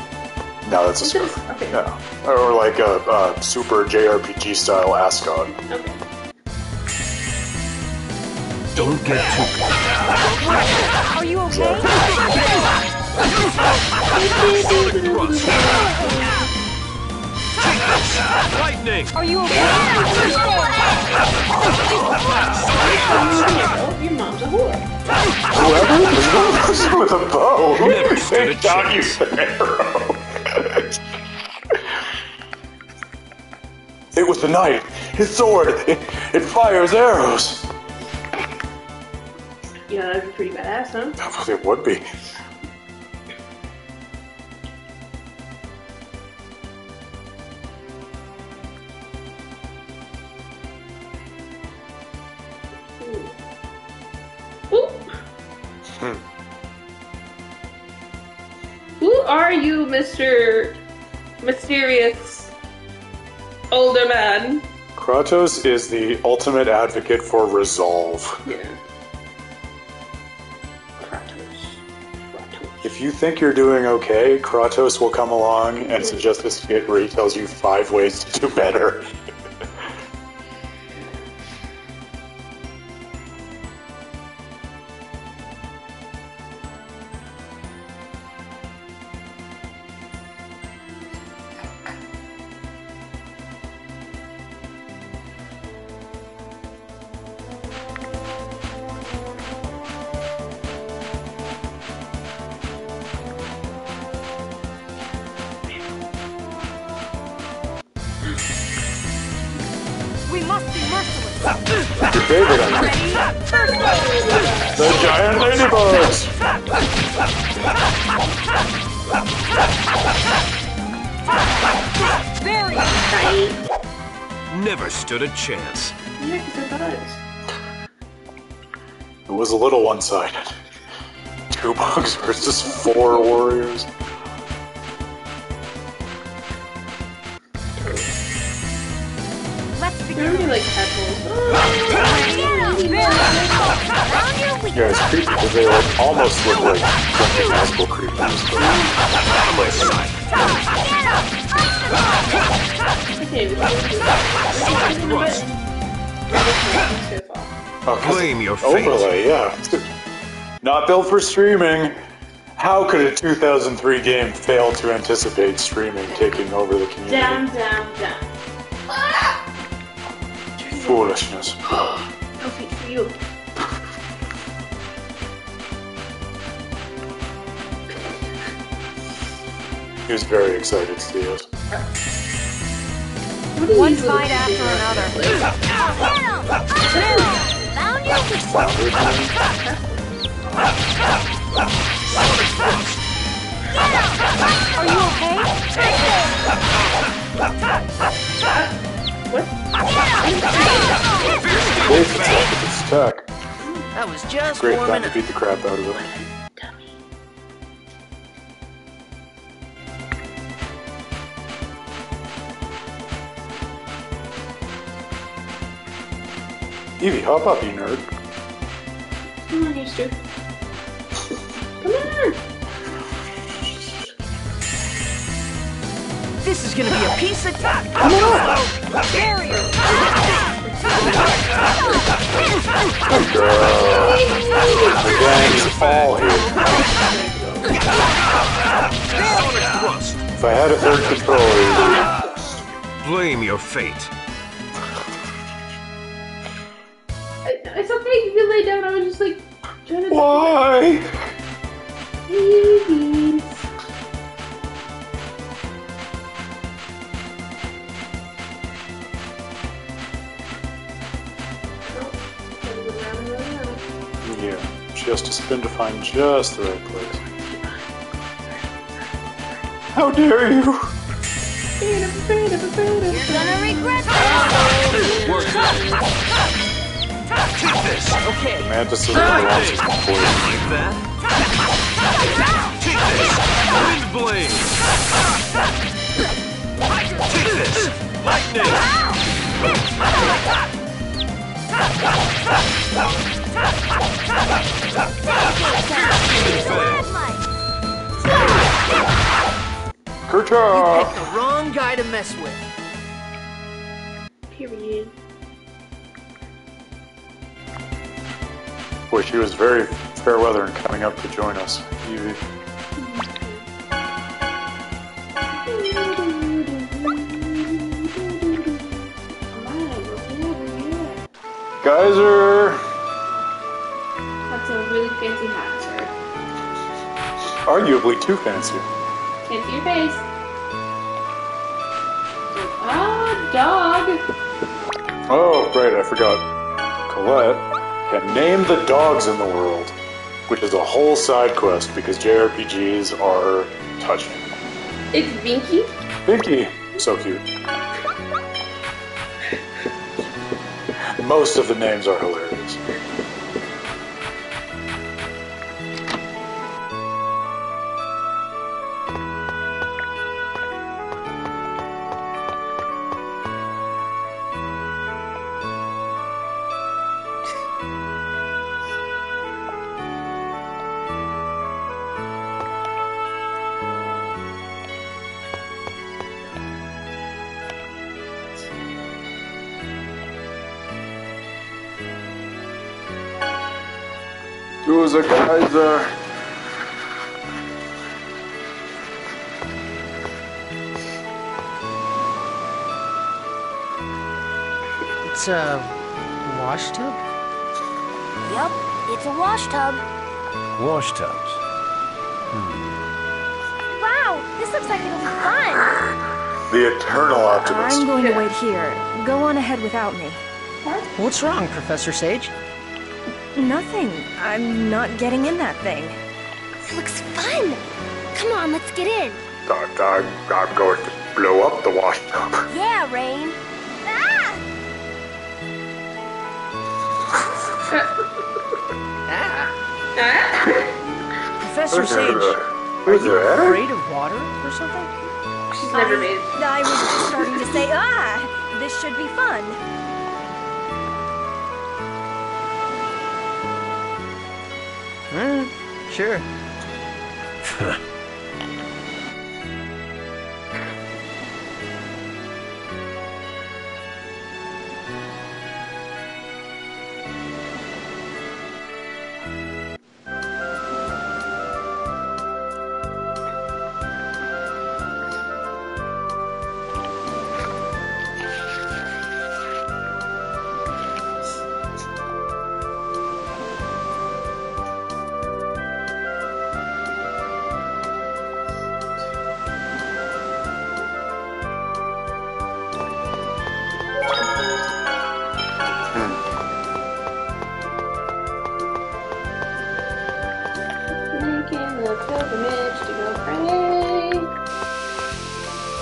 No, that's a scarf. Okay. Yeah. Or like a super JRPG style ascot. Okay. Don't get too... Are you okay? Lightning! Are you okay? Your mom's a whore. Whoever with a bow. Never stood a Got you, chance. Pharaoh. It was the knight. His sword. It fires arrows. Yeah, that'd be pretty badass, huh? It would be. Who are you, Mr. Mysterious Older Man? Kratos is the ultimate advocate for resolve. Yeah. If you think you're doing okay, Kratos will come along and suggest a skit where he tells you 5 ways to do better. We must be merciless. Your favorite item. The giant ladybugs! Very Never stood a chance. Yeah, because they're bugs. It was a little one-sided. 2 bugs versus 4 warriors. Let's They're gonna be like tadpoles. Yeah, it's creepy because they like almost look like something magical creatures. But... Blame your fate. Overlay, yeah. Not built for streaming. How could a 2003 game fail to anticipate streaming taking over the community? Down, down, down. Foolishness. No feet for you. He was very excited to see us. one fight after another. Found your Are you okay? What? It's tech. That was just Great warming time to up. beat the crap out of it. Evie, hop up, you nerd. Come on, you Stu. Come on! This is gonna be a piece of barrier. Good girl. The gang's all here. If I had a third controller... Blame your fate. It's okay, you can lay down. I was just like trying to. Why? Babies. Yeah, she has to spin to find just the right place. How dare you? You're gonna regret this! Take this! Okay. The mantis is belongs to the poison. Like that? Take this! Wind blade! Take this! Lightning! Kercha! Picked the wrong guy to mess with. Period. Boy, she was very fair weather and coming up to join us. Evie. Geyser! That's a really fancy hat, sir. Arguably too fancy. Can't see your face. Ah, dog. Oh, right, I forgot. Colette can name the dogs in the world, which is a whole side quest because JRPGs are touching. It's Vinky. Pinky, so cute. Most of the names are hilarious. Who's a geyser? It's a wash tub? Yup, it's a wash tub. Wash tubs. Wow, this looks like it'll be fun. The eternal optimist. I'm going to wait here. Go on ahead without me. What's wrong, Professor Sage? Nothing. I'm not getting in that thing. It looks fun. Come on, let's get in. I'm going to blow up the wash tub. Yeah, Rain. Ah! Professor Sage, are Who's you that? afraid of water or something? She's never made. I was just starting to say, this should be fun. Sure.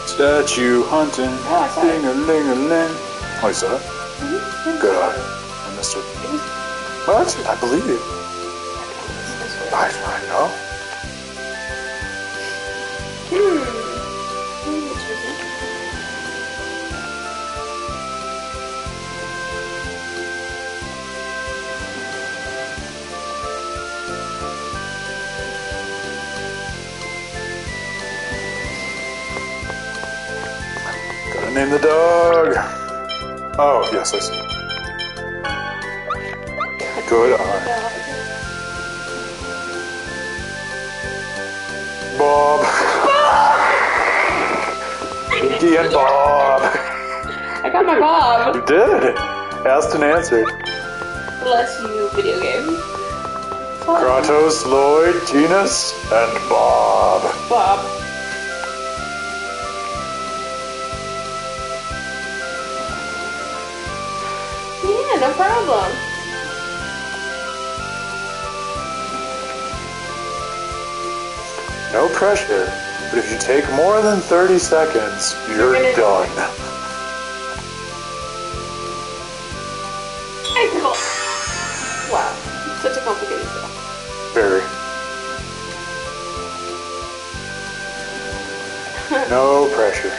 Statue hunting, Oh, I saw it. ding-a-ling-a-ling. Oh, you saw it? Good eye. I missed it. What? I believe you. I know. name the dog. Oh, yes, I see. Good eye. Bob. Iggy and Bob. I got my Bob. You did. Asked and answered. Bless you, video game. Kratos, Lloyd, Genus, and Bob. Bob. Yeah, no problem. No pressure, but if you take more than 30 seconds, you're done. Wow, such a complicated stuff. Very. No pressure.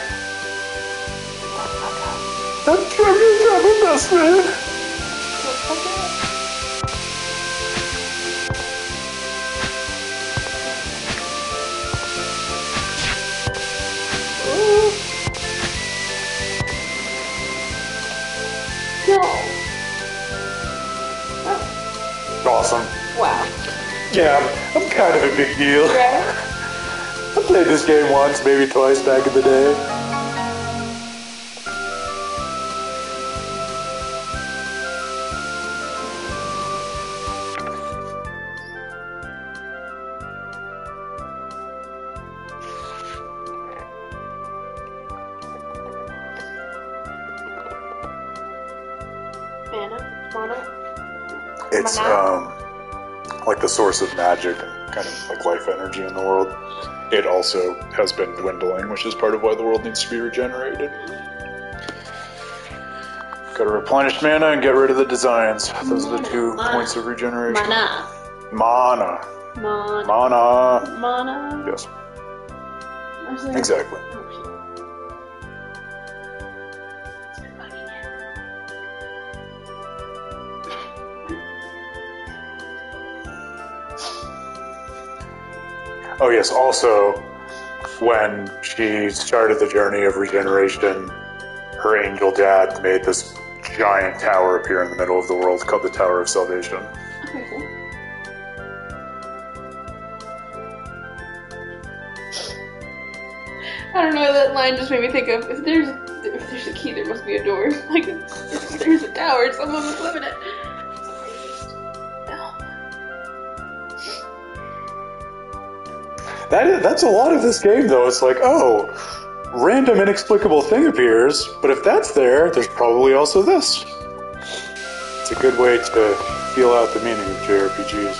That's the best, man. No. Awesome. Wow. Yeah, I'm kind of a big deal. Right? I played this game once, maybe twice back in the day. Mana? It's like the source of magic and kind of like life energy in the world. It also has been dwindling, which is part of why the world needs to be regenerated. Gotta replenish mana and get rid of the designs. Those are the 2 points of regeneration. Mana. Yes. Exactly. Oh yes, also, when she started the journey of regeneration, her angel dad made this giant tower appear in the middle of the world called the Tower of Salvation. Okay, cool. I don't know, that line just made me think of, if there's a key, there must be a door. Like, if there's a tower, someone must live in it. That's a lot of this game, though. It's like, oh, random inexplicable thing appears, but if that's there, there's probably also this. It's a good way to feel out the meaning of JRPGs.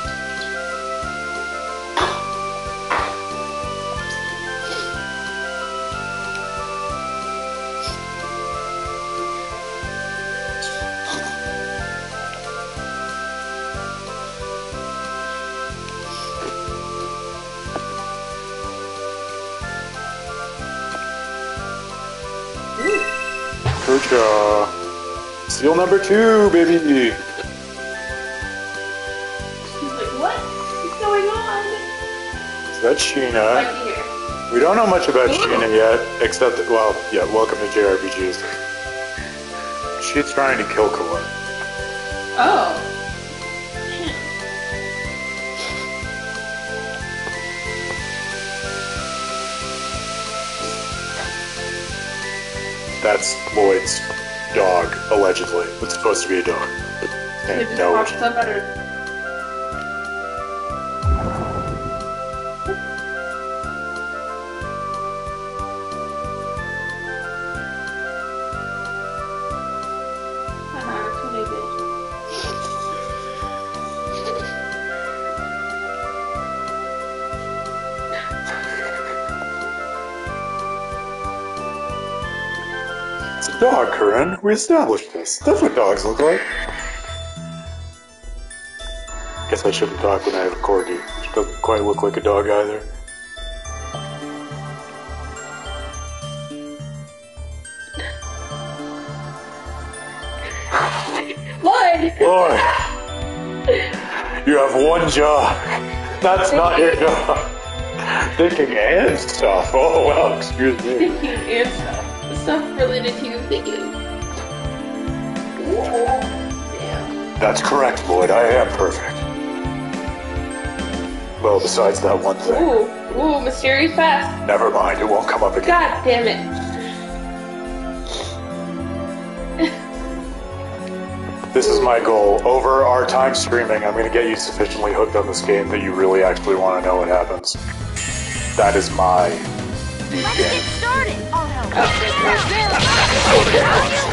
Percha. Seal number 2, baby. He's like, what? What's going on? So that's Sheena. Like here. We don't know much about Sheena yet, except that, well, yeah, welcome to JRPGs. She's trying to kill Colette. Oh. That's Lloyd's dog, allegedly. It's supposed to be a dog. They just No. watched that better. It's a dog, Corinne. We established this. That's what dogs look like. Guess I shouldn't talk when I have a corgi. She doesn't quite look like a dog either. Lloyd! Lloyd! You have one job. That's not your job. Thinking and stuff. Oh, well, excuse me. Thinking and stuff. The stuff related to you thinking. Damn. That's correct, Lloyd. I am perfect. Well, besides that one thing. Ooh, mysterious past. Never mind, it won't come up again. God damn it. This is my goal. Over our time streaming, I'm going to get you sufficiently hooked on this game that you really actually want to know what happens. That is my Let's get started. I'll help.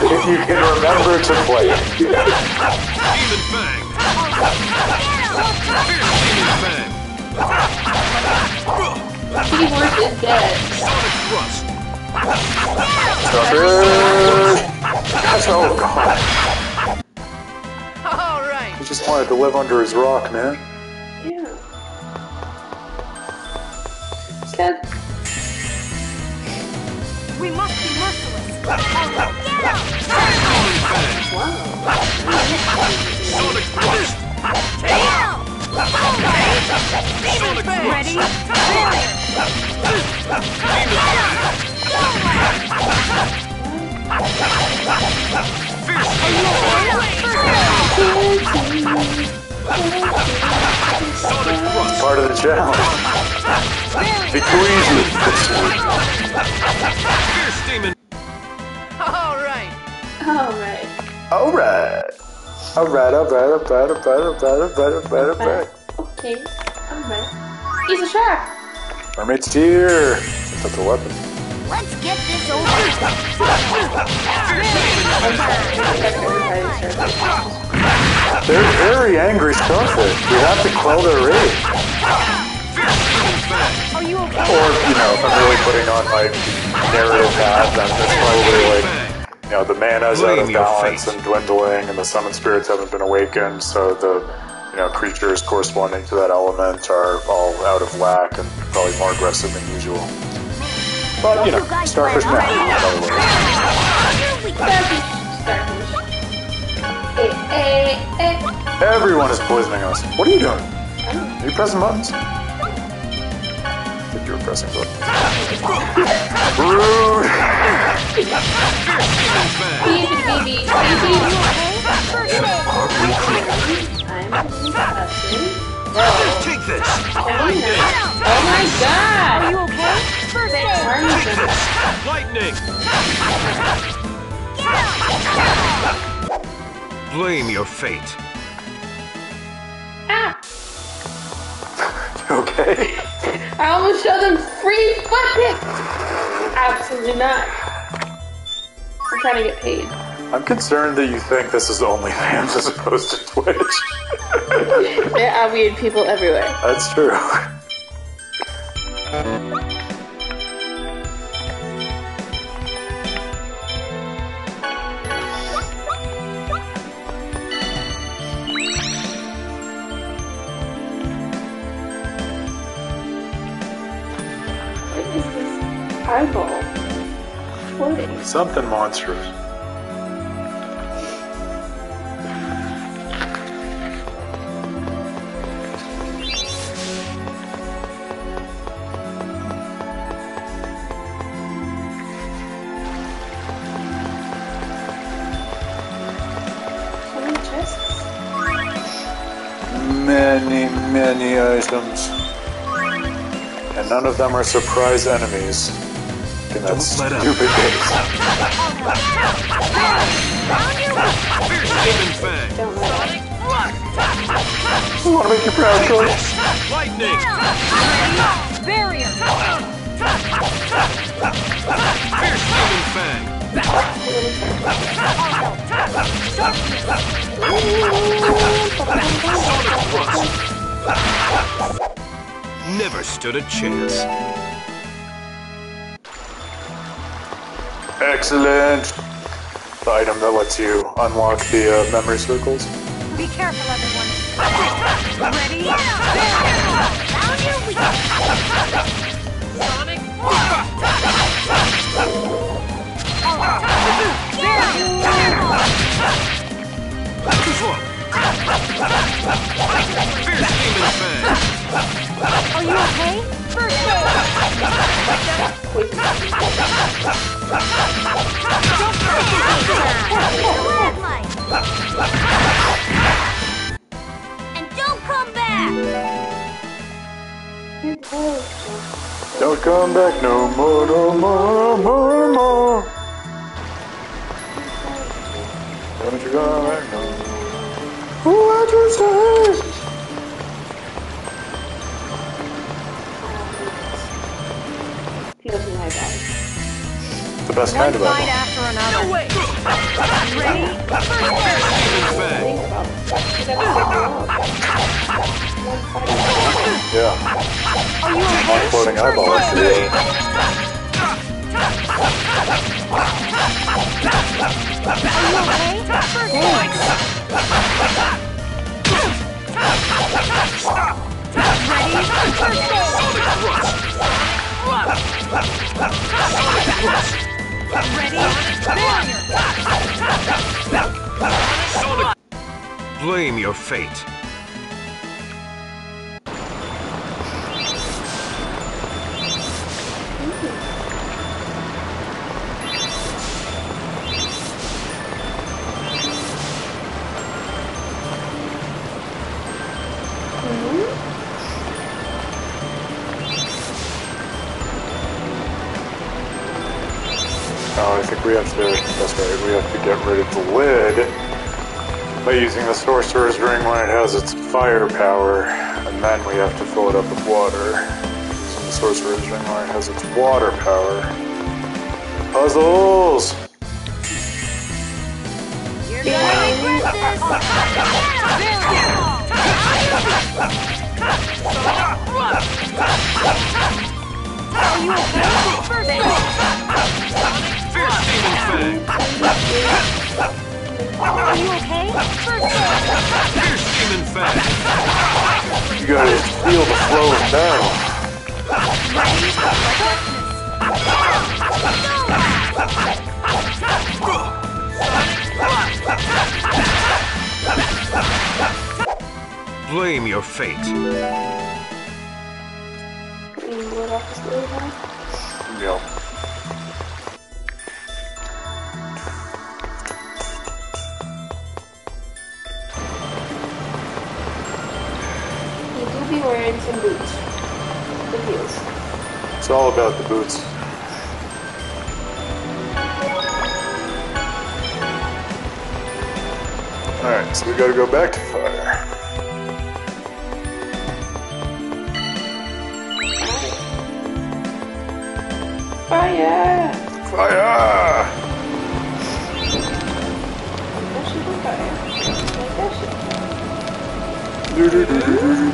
If you can remember to play it. Demon Fang! Teamwork is dead. Sonic Thrust! Oh, God. All right. He just wanted to live under his rock, man. Yeah. Sad. We must be merciless. Wow. Sonic Thrust! Sonic Thrust! Ready? Part of the challenge. Be too easy. Fierce Demon! All right. Alright. Alright. Alright. Okay. Alright. He's a shark. Mermaid's tear. That's a weapon. Let's get this over. They're very angry starfish. We have to quell their rage. Are you okay? Or, you know, if I'm really putting on my narrative hat, then it's probably like, you know, the mana's out of balance and dwindling, and the summon spirits haven't been awakened, so the, you know, creatures corresponding to that element are all out of whack and probably more aggressive than usual. But, you know, starfish now, in other words. Everyone is poisoning us. What are you doing? Are you pressing buttons? I think you were pressing buttons. Rude! Take this! Oh my god! Are you okay? First aid. Lightning! Blame your fate. Ah! Okay. I almost showed them free butt pick! Absolutely not. I'm trying to get paid. I'm concerned that you think this is OnlyFans as opposed to Twitch. There are weird people everywhere. That's true. What is this eyeball floating? Something monstrous. How many chests? Many items. And none of them are surprise enemies. In that stupid game. Fierce Demon Fang! Don't know. I want to make you proud, Cody. Lightning! Barrier. Fierce Demon Fang! Never stood a chance. Excellent. The item that lets you unlock the memory circles. Be careful, everyone. Ready? This one! Fierce Demon Fang! Are you okay? First aid. And don't come back! Don't come back no more, no more, no more, no more. Don't you come back no more. What you say? Feels like that. The best kind of One fight album. after another. No way! Ready? Yeah. Are you okay? One floating eyeball. Actually. Blame your fate. Oh, I think we have to, that's right, we have to get rid of the lid by using the sorcerer's ring when it has its fire power, and then we have to fill it up with water. Using the sorcerer's ring when it has its water power. Puzzles! You're gonna regret this! Are you okay? First Fierce Demon Fang! Are you okay? First Fierce Demon Fang! You gotta feel the flow of battle. Blame your fate. Yep. You do be wearing some boots. The heels. It's all about the boots. Alright, so we gotta go back to fire. Fire! Fire! Do-do-do-do-do.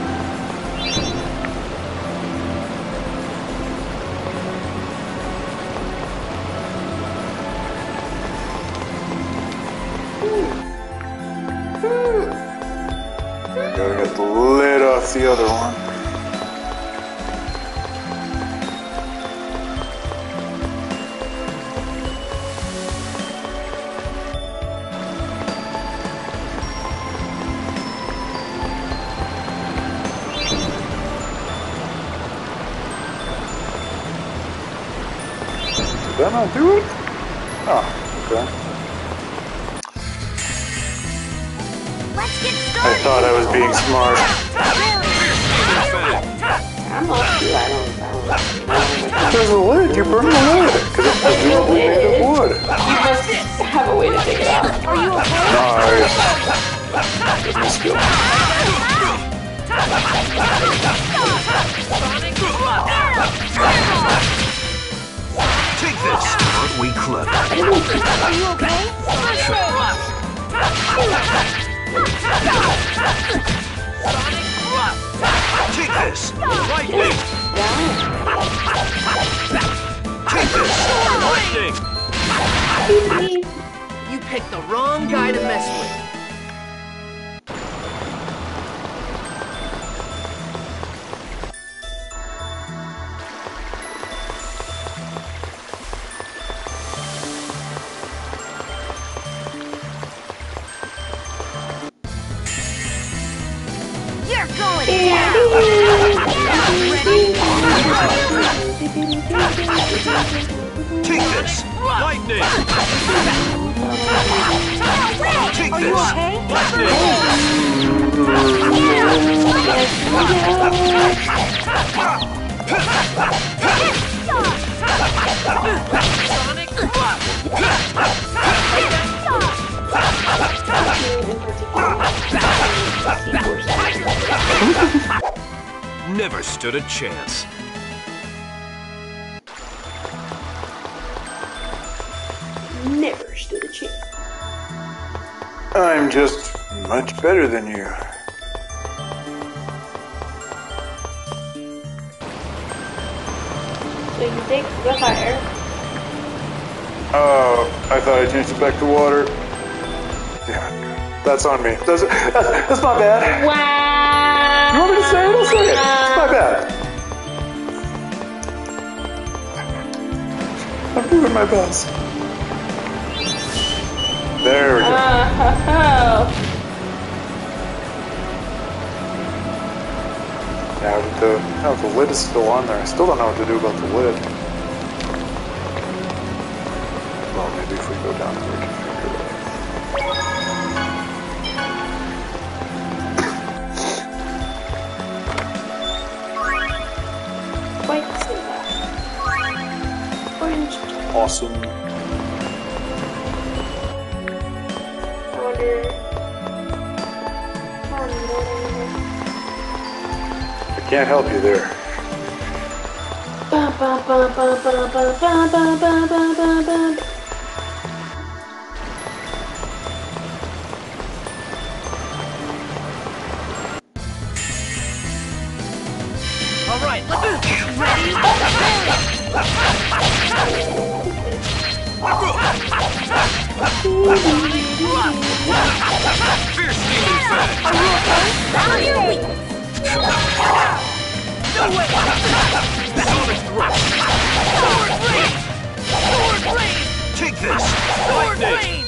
Gotta get the lid off the other one. Did that not do it? Oh, okay. Let's get I started! thought I was being smart. I'm off too, I don't There's a lid, you burned the lid. Because it's presumably made of wood. You must have a way to take it out. Are you okay? Nice. Give me skill. Take this. Aren't we clever? Are you okay? Take this. Lightning. Take this. Lightning. You picked the wrong guy to mess with. You're going down! Take this. Lightning! Take Are this! you okay? Never stood a chance. Never stood a chance. I'm just much better than you. So you take the fire. Oh, I thought I changed it back to water. Yeah, that's on me. That's my bad. Wow. You want me to say it? I'll say it. It's my bad. I'm doing my best. There we go. Now the lid is still on there. I still don't know what to do about the lid. Well, maybe if we go down to we can figure it out. White silver. Orange. Awesome. I wonder. I can't help you there. Bum, bum, bum, bum, bum, bum, bum, bum, bum, bum, bum, bum. All right, let's ready. Fierce demon fang! Follow your weakness. No way! Sonic thrust! Sword blade! Sword blade! Take this! Sword Lightning!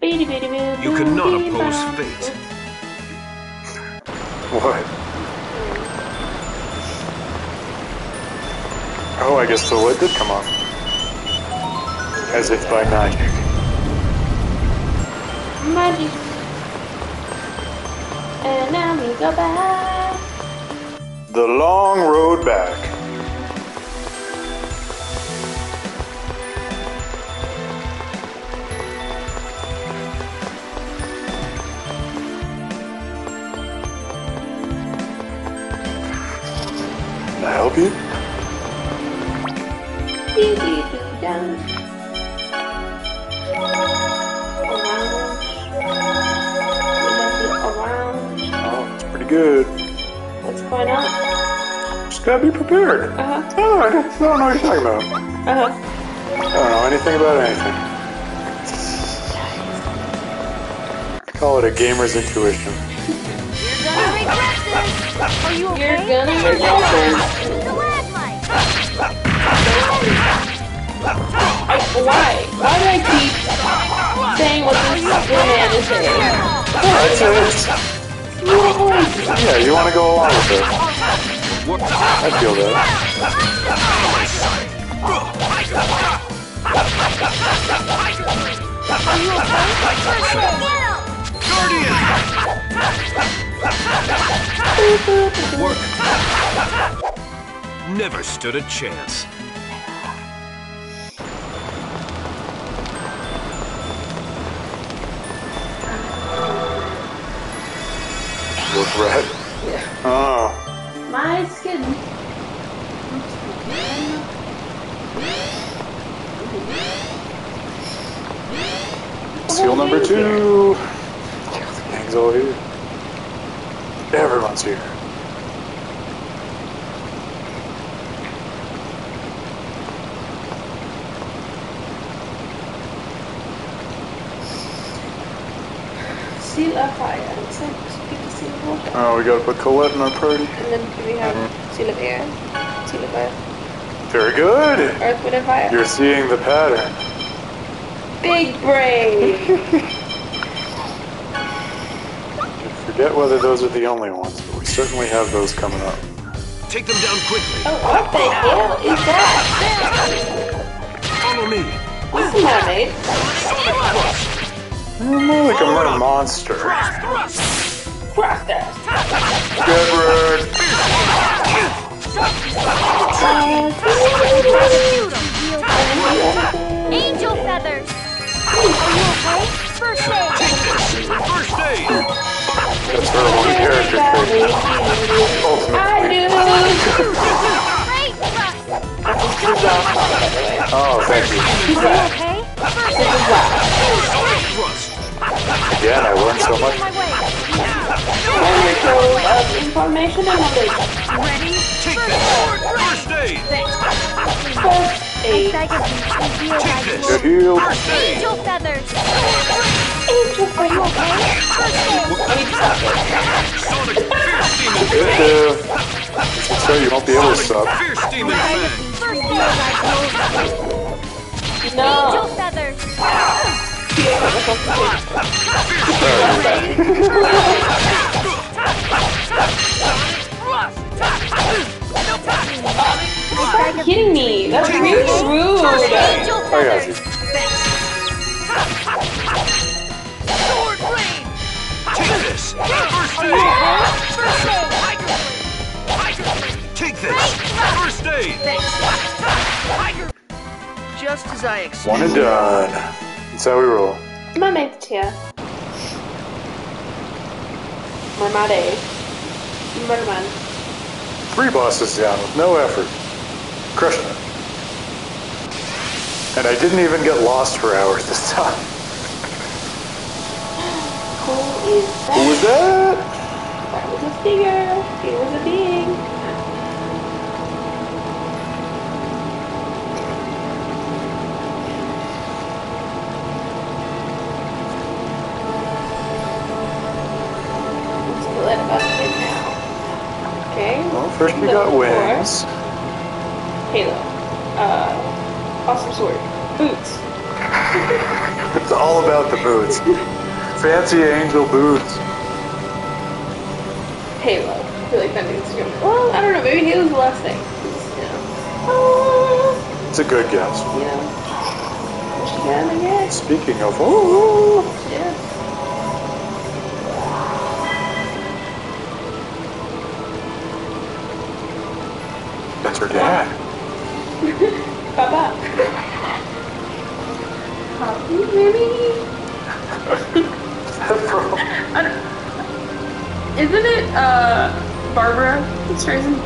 blade! You cannot oppose fate. What? Oh, I guess the lid did come off. As if by magic. Magic. And now we go back. The long road back. Can I help you? Down. Around. Oh, it's pretty good. What's going on? Just gotta be prepared. Uh-huh. Oh, I don't know what you're talking about. Uh-huh. I don't know anything about anything. Call it a gamer's intuition. You're gonna regret this. Are you okay? You're gonna regret this. Why? Why do I keep saying what this man is saying? Yeah, you want to go along with it. I feel that. Work. Never stood a chance. Look red. Yeah. Oh. My skin. Seal number 2. The gang's all here. Everyone's here. Seal of fire. It's like get the seal of water. Oh, we gotta put Colette in our party. And then we have seal of air, seal of fire, Very good. earth, wind, and fire. You're seeing the pattern. Big brain. I forget whether those are the only ones, but we certainly have those coming up. Take them down quickly. Oh, what the hell is that? Follow me. This is mermaid. More like a mer monster. Cross that. Edward! Angel feathers! Are you okay? First aid! First aid! That's her one character trait. Ultimate. I do! Great thrust! Oh, thank you. Are you okay? First aid! Again, I learned so much. My way! Control of information and knowledge. Ready? Take this! First aid! First aid. I beg of you, reveal thy Get glory. healed. First aid! Angel feathers! Angel Are you okay? First aid! Sonic Fierce Demon Good, so you won't be able to stop. Fierce Demon Fang! First aid! Angel No. feathers! Stop kidding me. That's really rude. Angel I got you. feathers! Sword blade! Take this! First aid! First aid! Take this! First aid! Just as I expected. One and done. That's how we roll. Mermaid's here. Mermaid. Merman. 3 bosses down with no effort. Crushing it. And I didn't even get lost for hours this time. Who is that? Who was that? That was a figure. It was a being. Let's split up it now. Okay. Well, first we got wings. Halo. Awesome sword. Boots. It's all about the boots. Fancy angel boots. Halo. I feel like that needs to go. Well, I don't know. Maybe Halo's the last thing. Oh, It's a good guess. you know. What you got, I guess? Speaking of, oh, Yeah. that's her dad. Papa. Papi, maybe? Isn't it, Barbara Streisand?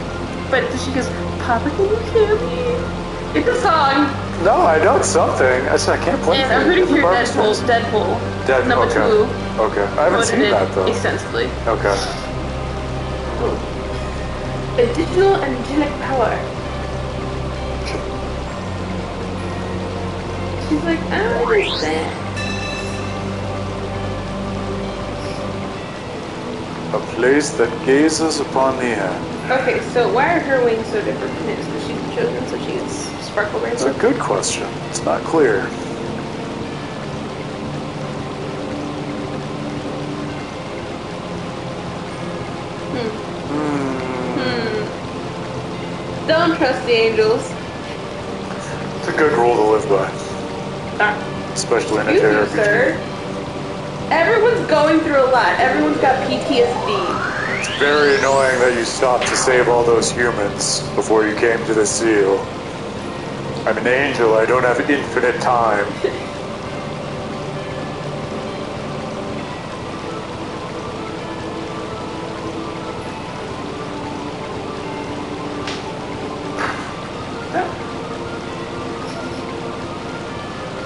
But she goes, Papa, can you hear me? It's a song. No, I know it's something. I said I can't play And I'm pretty sure Deadpool. Deadpool, Number okay. 2. Okay. I haven't seen quoted it that though. extensively. Okay. A digital angelic power. She's like, I don't understand. A place that gazes upon the end. Okay, so why are her wings so different from his? Was she chosen so she gets sparkle It's a rainbow? good question. It's not clear. Don't trust the angels. It's a good rule to live by. Especially in a Excuse me, JRPG. sir. Everyone's going through a lot. Everyone's got PTSD. It's very annoying that you stopped to save all those humans before you came to the seal. I'm an angel, I don't have infinite time.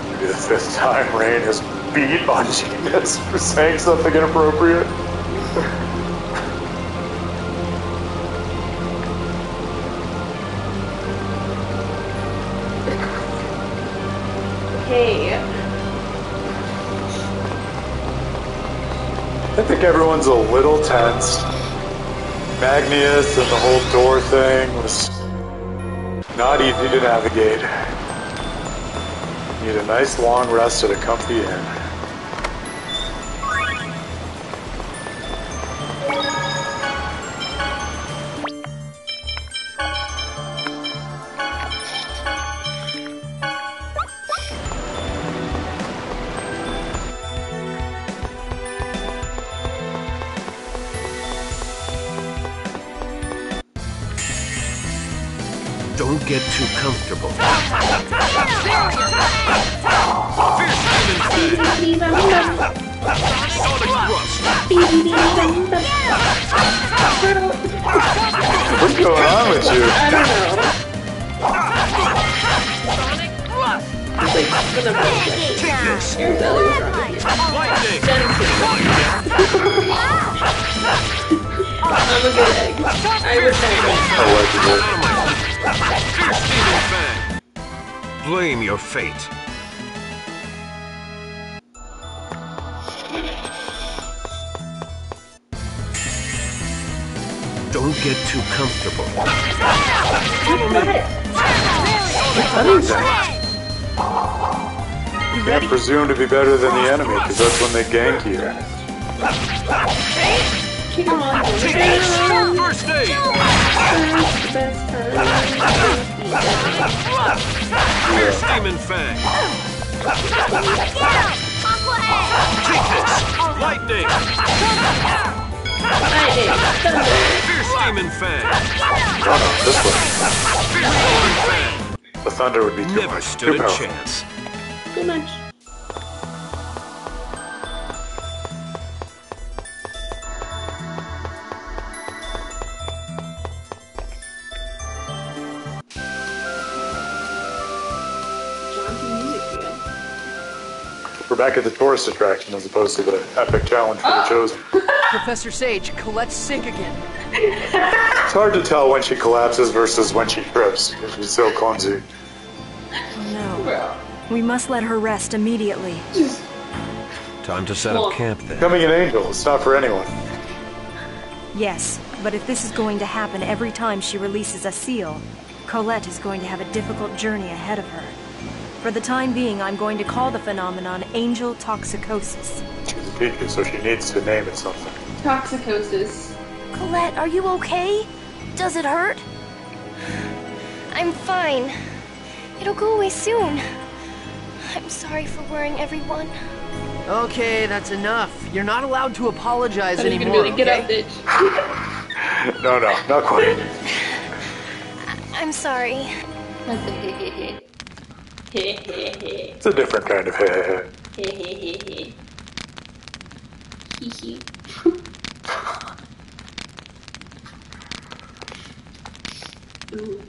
Maybe the 5th time Rain has beat on Genius for saying something inappropriate. Hey. I think everyone's a little tense. Magnius and the whole door thing was not easy to navigate. Need a nice long rest at a comfy inn. Don't get too comfortable. What's going on with you? I don't know. Take this. Your belly was wrong with you. I'm a good egg. I would say Blame your fate. Don't get too comfortable. You can't presume to be better than the enemy, because that's when they gank you. Come on. First aid! Fierce Demon Fang! Take this! Lightning! Fierce Demon Fang! Oh, this way. Fierce Demon Fang! The thunder would be too Never much. stood Too a powerful. chance. Too much. We're back at the tourist attraction as opposed to the epic challenge for the chosen. Professor Sage, Colette's sick again. It's hard to tell when she collapses versus when she trips, because she's so clumsy. Oh no. We must let her rest immediately. Time to set up camp then. Becoming an angel, it's not for anyone. Yes, but if this is going to happen every time she releases a seal, Colette is going to have a difficult journey ahead of her. For the time being, I'm going to call the phenomenon angel toxicosis. She's a teacher, so she needs to name it something. Toxicosis. Colette, are you okay? Does it hurt? I'm fine. It'll go away soon. I'm sorry for worrying everyone. Okay, that's enough. You're not allowed to apologize Not even anymore, really get up, okay? bitch. No, not quite. I'm sorry. That's a heh. It's a different kind of heh. Hee. Ooh.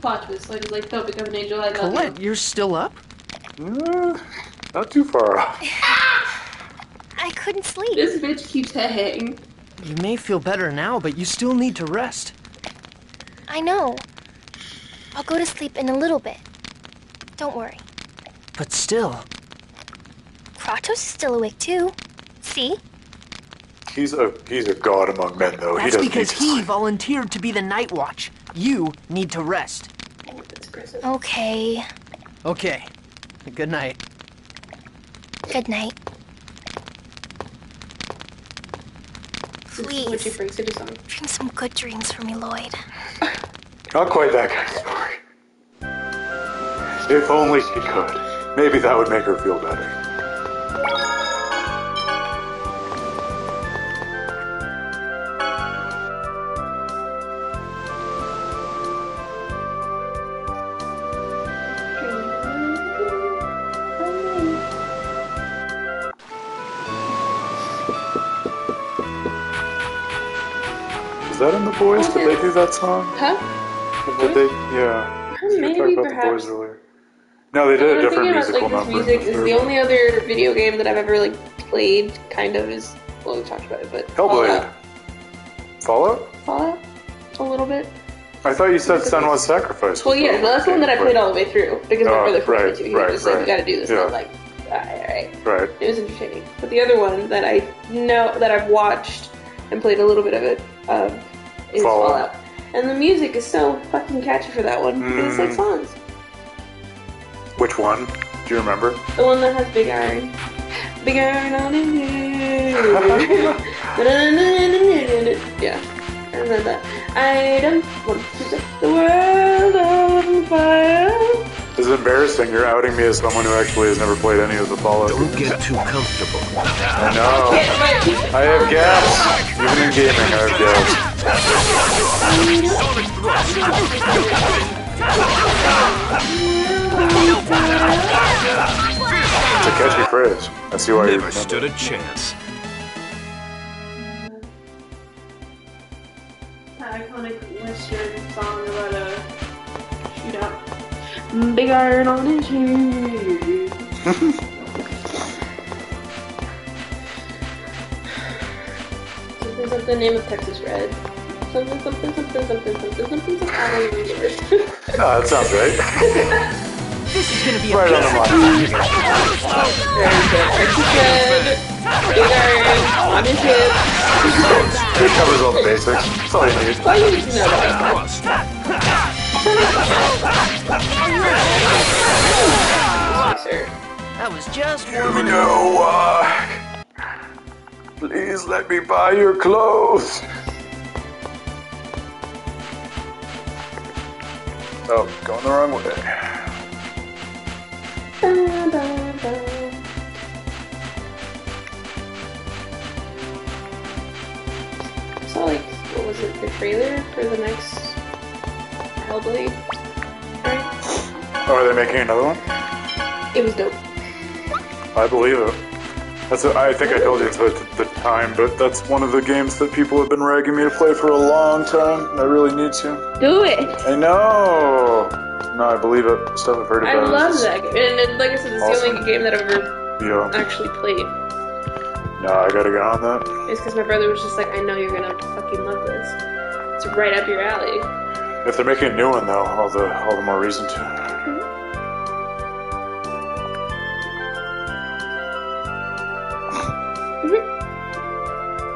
Plot twist, so I just like don't become an angel. I love Colette, you're still up? Not too far off. I couldn't sleep. This bitch keeps hang. You may feel better now, but you still need to rest. I know. I'll go to sleep in a little bit. Don't worry. But still. Kratos is still awake too. See? He's a god among men, though. That's He doesn't because need to he sleep. volunteered to be the Night Watch. You need to rest. Okay. Okay. Good night. Good night. Please. Which breaks into song. Dream some good dreams for me, Lloyd. Not quite that kind of story. If only she could. Maybe that would make her feel better. Is that in The Boys? Did they do that song? Huh? Did they? Yeah. We Maybe, talked about perhaps. The Boys earlier. No, they did a different musical like, number. this music is the only other video game that I've ever like played. Kind of is. Well, we talked about it, but Hellblade. Fallout? Fallout, a little bit. I thought you said Senua's Sacrifice. Well, yeah, that's the one that I played all the way through because my brother forced me to. He was just like, "You got to do this." And I was like, "All right." Right. It was entertaining. But the other one that I know that I've watched and played a little bit of it is Fallout. And the music is so fucking catchy for that one. It's like songs. Which one? Do you remember? The one that has Big Iron. Big Iron on it. Yeah. And then that. I don't want to set the world on fire. This is embarrassing. You're outing me as someone who actually has never played any of the Fallout. Don't get too comfortable. I know. I have gaps. Even in gaming, I have gaps. praise. I see why you Never stood a chance. That iconic Western song about a shootout. Big iron on his head. Something name of Texas Red. Something. I don't remember. No, that sounds right. This is gonna be Right on the mark. Texas Red. Big iron on his head. It covers all the basics. That's all you need. Why you need to know that? That was just Here we go. Please let me buy your clothes. Oh, going the wrong way. So, like, what was it? The trailer for the next Hellblade? Right? Oh, are they making another one? It was dope. I believe it. I think I told you at the time, but that's one of the games that people have been ragging me to play for a long time, and I really need to. Do it! I know! No, I believe it. Stuff I've heard about I it. love that game. And like I said, it's Awesome. the only game that I've ever actually played. No, I gotta get on that. It's because my brother was just like, I know you're gonna fucking love this. It's right up your alley. If they're making a new one, though, all the more reason to.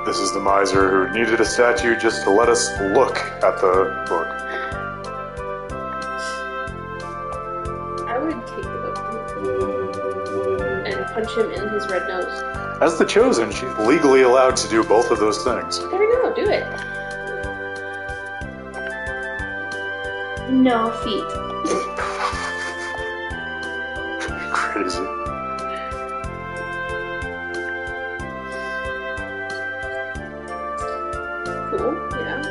This is the miser who needed a statue just to let us look at the book. I would take the book and punch him in his red nose. As the Chosen, she's legally allowed to do both of those things. There we go, do it. No feet. Crazy. Cool, yeah.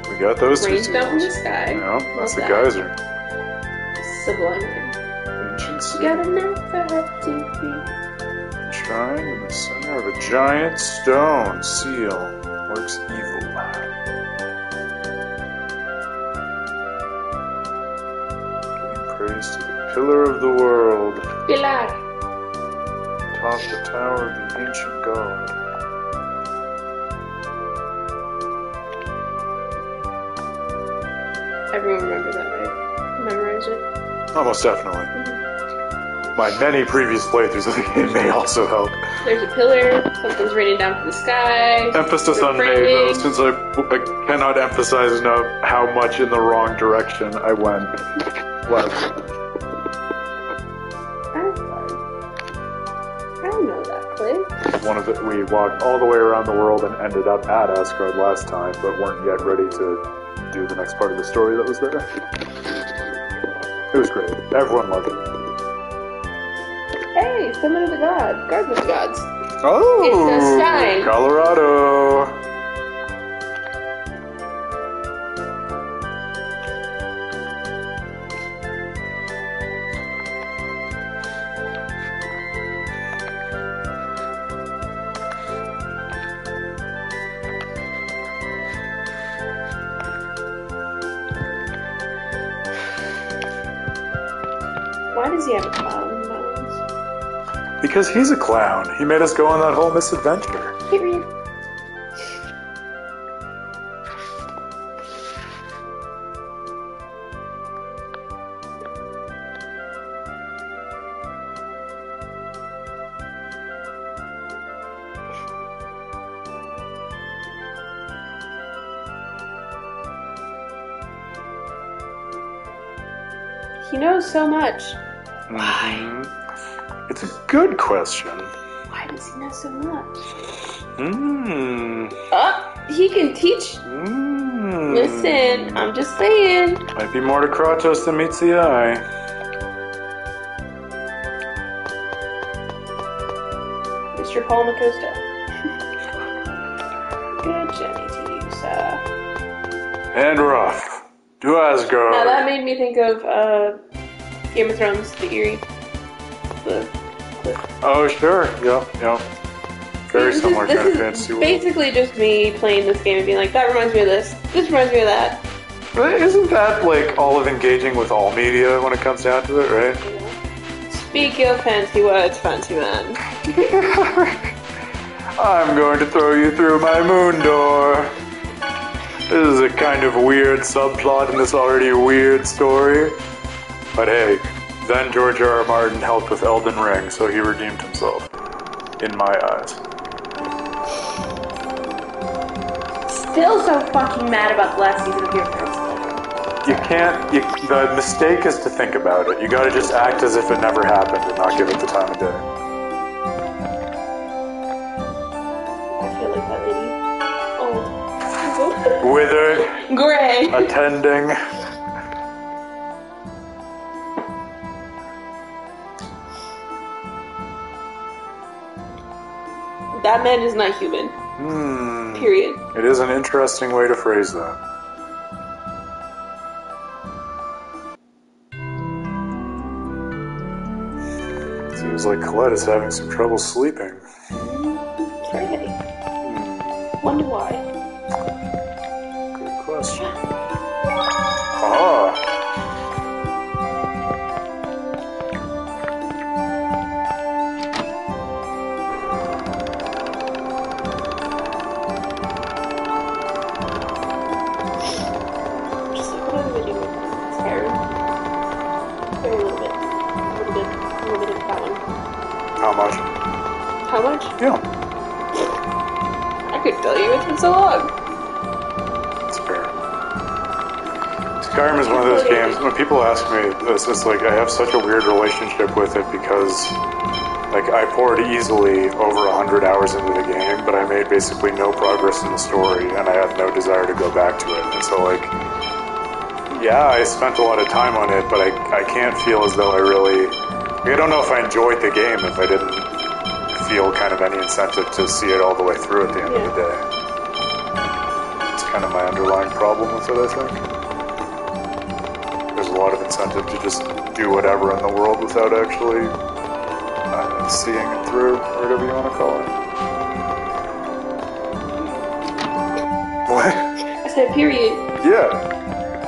We got those two. Rain fell from the seals. sky. Yeah, that's Love the that. geyser. Sublime. Ancient You seal. got enough for her to Shrine in the center of a giant stone seal works evil. Giving praise to the pillar of the world, Pilar. atop the tower of the ancient god. Everyone remember that, right? Memorize it. Almost definitely. My many previous playthroughs of the game may also help. There's a pillar, something's raining down from the sky. Emphasis on may, though, since I cannot emphasize enough how much in the wrong direction I went. Left. I'm sorry. I don't know that place. We walked all the way around the world and ended up at Asgard last time, but weren't yet ready to do the next part of the story that was there. It was great. Everyone loved it. Hey, Summon of the Gods. Guards of the Gods. Oh! It's the shrine. Colorado! Why does he have a cloud in his bones? Because he's a clown. He made us go on that whole misadventure. Period. He knows so much. Why? It's a good question. Why does he know so much? Mmm. He can teach. Listen, I'm just saying. Might be more to Kratos than meets the eye. Mr. Paul Macosta. Good journey to you, sir. And we're off. To Asgard. Now that made me think of Game of Thrones, the Eerie. The but... Oh, sure. Yep. Very similar kind of fantasy world. Basically just me playing this game and being like, that reminds me of this. This reminds me of that. But isn't that like all of engaging with all media when it comes down to it, right? Speak your fancy words, fancy man. I'm going to throw you through my moon door. This is a kind of weird subplot in this already weird story. But hey, then George R.R. Martin helped with Elden Ring, so he redeemed himself. In my eyes. Still so fucking mad about the last season of Game of Thrones. You can't, the mistake is to think about it. You gotta just act as if it never happened and not give it the time of day. I feel like that lady. Oh. Withered. Gray. Attending. That man is not human. Period. It is an interesting way to phrase that. Seems like Colette is having some trouble sleeping. It's very heavy. Wonder why. Good question. Ah. How much? How much? Yeah. I could tell you, it's been so long. It's fair. Skyrim is one of those games, when people ask me this, it's like I have such a weird relationship with it because like I poured easily over 100 hours into the game, but I made basically no progress in the story and I had no desire to go back to it. And so like, yeah, I spent a lot of time on it, but I can't feel as though I really... I don't know if I enjoyed the game if I didn't feel kind of any incentive to see it all the way through at the end of the day. It's kind of my underlying problem with it, I think. There's a lot of incentive to just do whatever in the world without actually seeing it through, or whatever you want to call it. What? I said period. Yeah.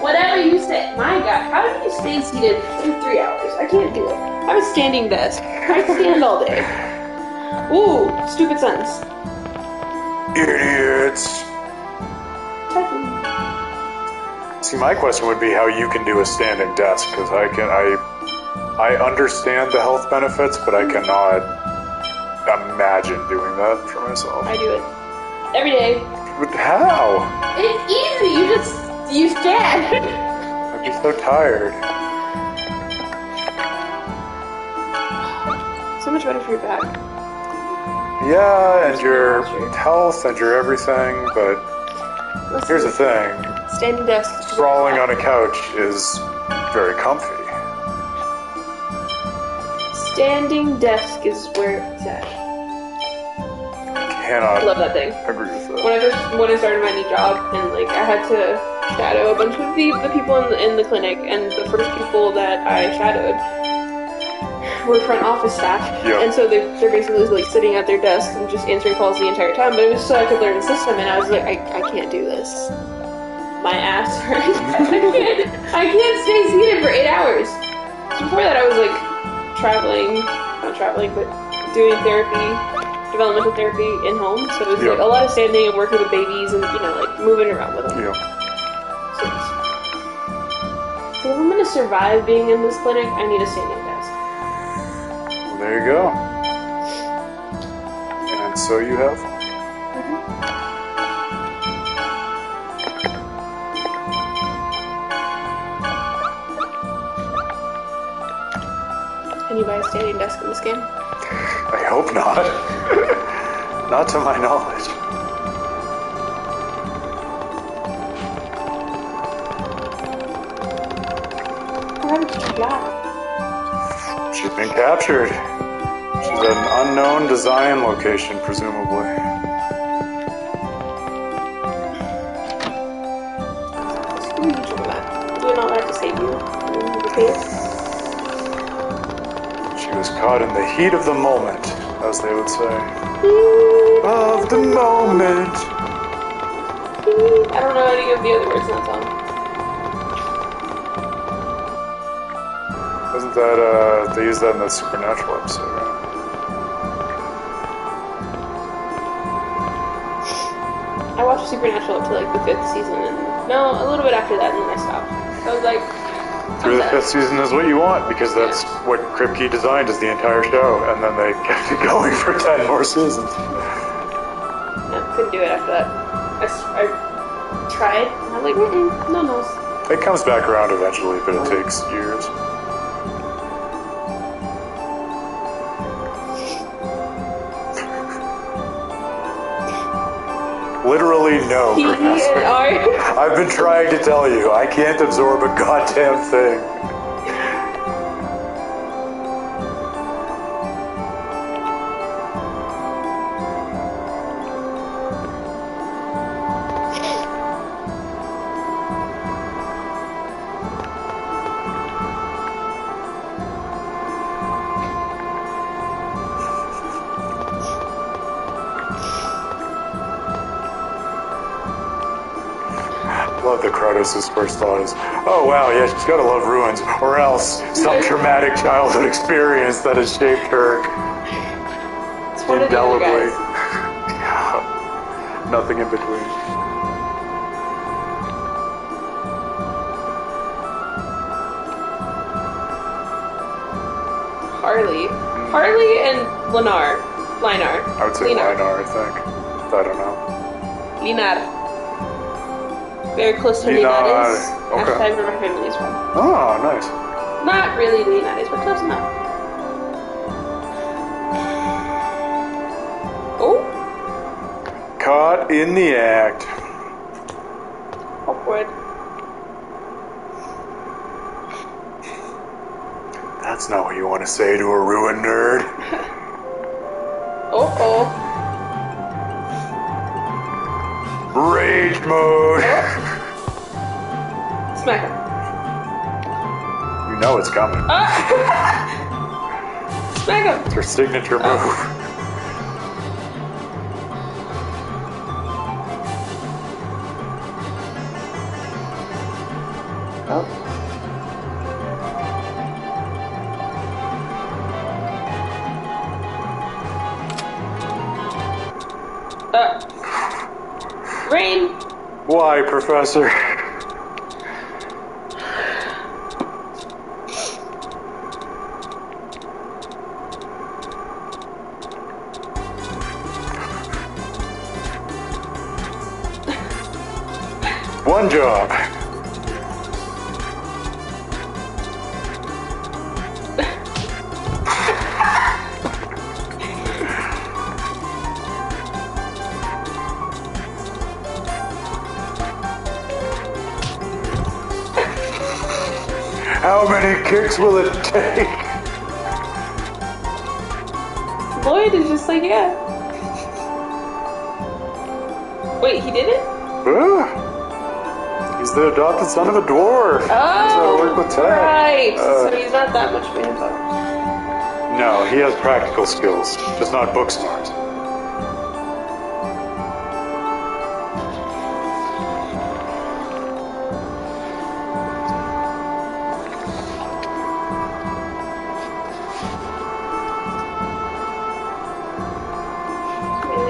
Whatever you say. My God, how do you stay seated for 3 hours? I can't do it. I have a standing desk. I stand all day. Ooh, stupid sentence. Idiots. See, my question would be how you can do a standing desk, because I understand the health benefits, but I cannot imagine doing that for myself. I do it every day. But how? It's easy. You stand. I'd be so tired. So much better for your back. Yeah, and your health and your everything, but here's the thing. Standing desk. Sprawling on a couch is very comfy. Standing desk is where it's at. Cannot I love that thing. agree with that. When I started my new job, and like I had to shadow a bunch of the people in the clinic, and the first people that I shadowed were front office staff, and so they're basically like sitting at their desks and just answering calls the entire time. But it was so I could learn the system, and I was like, I can't do this. My ass hurts. I can't stay seated for 8 hours. So before that, I was like not traveling, but doing therapy, developmental therapy in home. So it was like a lot of standing and working with babies and like moving around with them. So if I'm gonna survive being in this clinic, I need a standing desk. Well, there you go. And so you have. Can you buy a standing desk in this game? I hope not. Not to my knowledge. How did you fly? She's been captured. She's at an unknown design location, presumably. Screw you, Chocolate. I'm doing all that to save you. She was caught in the heat of the moment, as they would say. Of the moment. I don't know any of the other words in that song. Wasn't that, they used that in the Supernatural episode, right? I watched Supernatural up to like the 5th season, and no, a little bit after that, and then I stopped. I was like, Through the 5th season is what you want, because that's what Kripke designed as the entire show, and then they kept it going for 10 more seasons. I couldn't do it after that. I tried, and I'm like, no nose. It comes back around eventually, but it takes years. Literally no, Professor. I've been trying to tell you, I can't absorb a goddamn thing. Love that Kratos' first thought is, oh wow, yeah, she's gotta love ruins, or else some traumatic childhood experience that has shaped her indelibly. Yeah. Nothing in between. Harley and Linar. I would say Linar, I think. I don't know. Linar. Very close to Linares. Okay. That's where my family's from. Oh, nice. Not really Linares, but close enough. Oh. Caught in the act. Awkward. That's not what you want to say to a ruined nerd. Uh-oh. Rage mode. Smack him. You know it's coming. Smack him. It's her signature move. Rain. Why, Professor? One job. How many kicks will it take? Lloyd is just like, yeah. Wait, he did it? He's the adopted son of a dwarf. Oh, work with tech. Right. So he's not that much of an info. No, he has practical skills, just not book smart.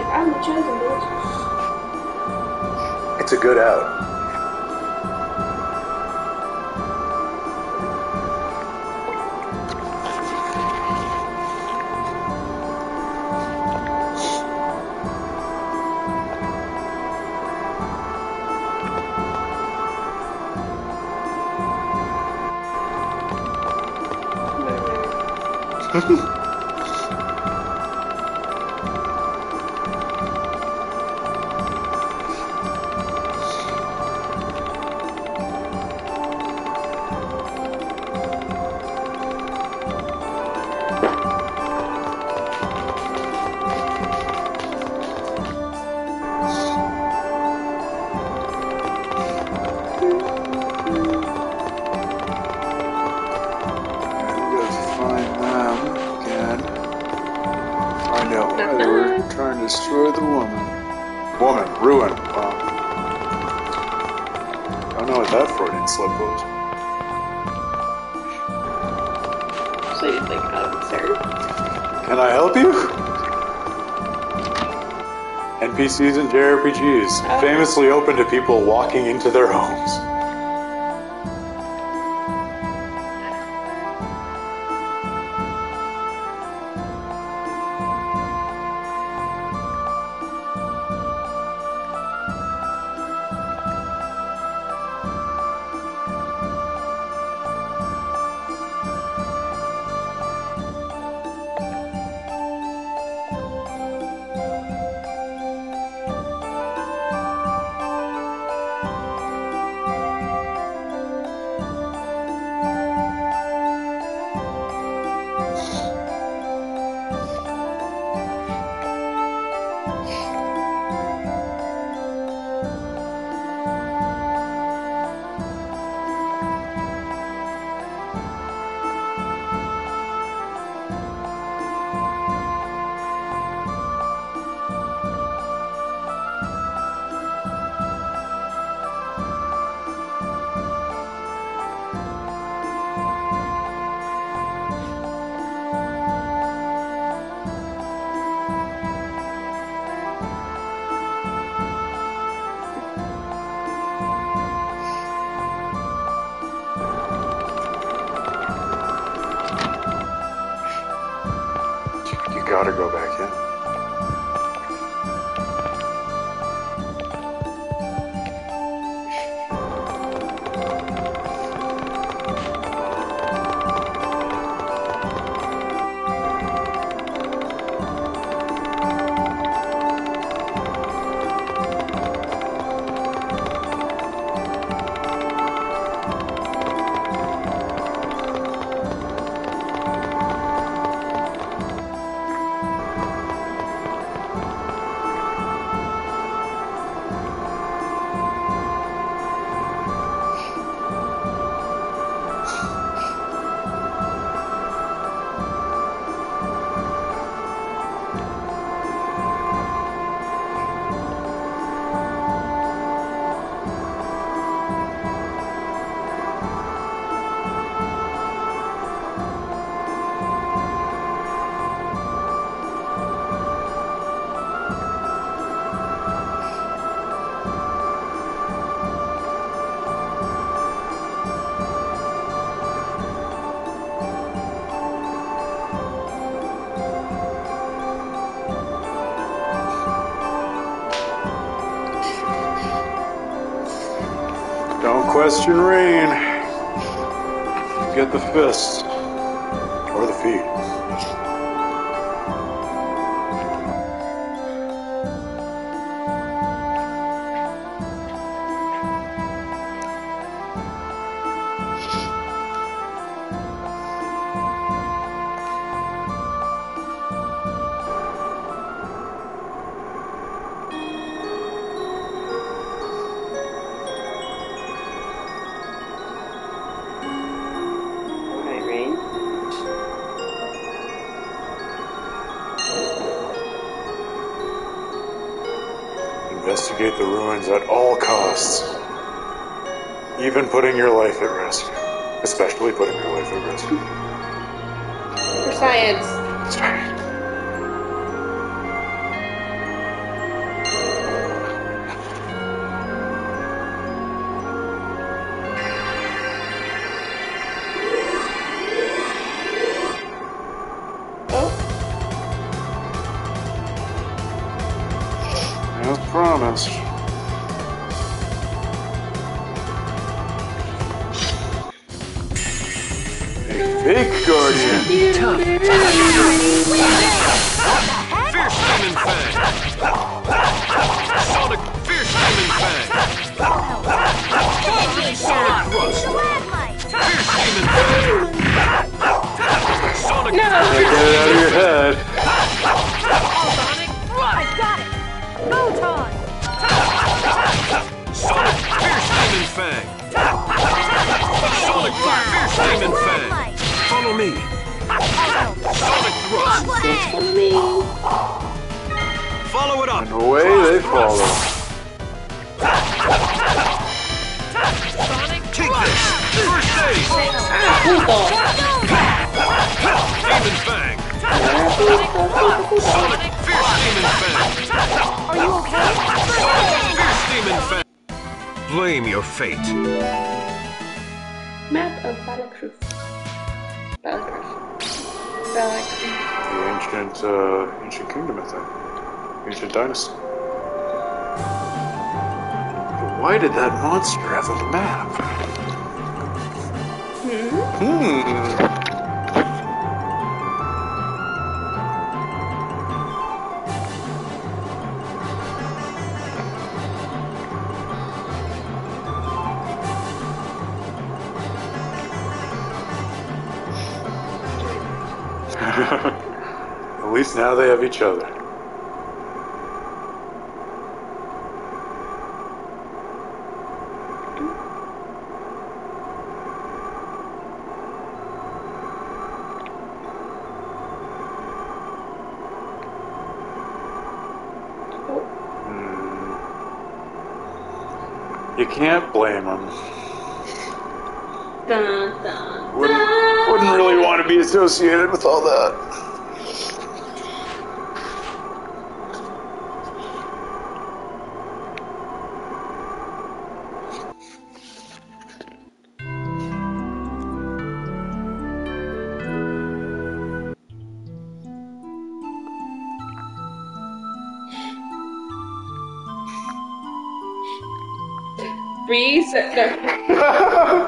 I'm the chosen bitch. It's a good out. Ruin. Don't know what that Freudian slip was. So you think, sir? Can I help you? NPCs and JRPGs, famously open to people walking into their homes. Gotta go back in. Don't question rain. Get the fist. Or the feet. Investigate the ruins at all costs. Even putting your life at risk. Especially putting your life at risk. For science. That's right. As promised. A fake guardian. Fierce Demon Fang. Sonic Fierce Demon Fang. Sonic Thrust. Fierce Demon Fang. Sonic Get it out of your head. I've got it! Go time! Sonic Fierce Demon Fang. Sonic Fierce Demon Fang. Follow me. Sonic Thrust. Follow me. Follow it up. And away they follow. Take this! First aid! Demon Fang! Sonic Fierce Demon Fang! Are you okay? Fierce Demon Fang! Blame your fate. Map of Battlecruf. Battlecruf. The ancient kingdom, I think. Ancient dynasty. But why did that monster have a map? At least now they have each other. You can't blame them. Dun, dun, Wouldn't really want to be associated with all that.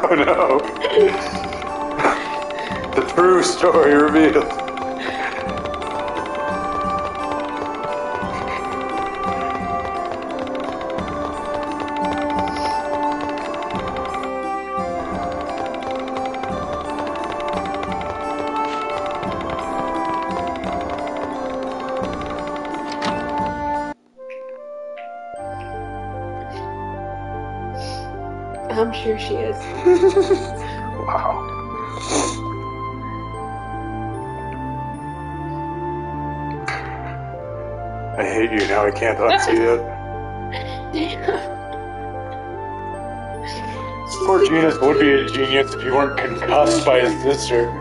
Oh no. The true story revealed. I'm sure she is. Wow. I hate you now. I can't unsee it. Poor Genus would be a genius if he weren't concussed by his sister.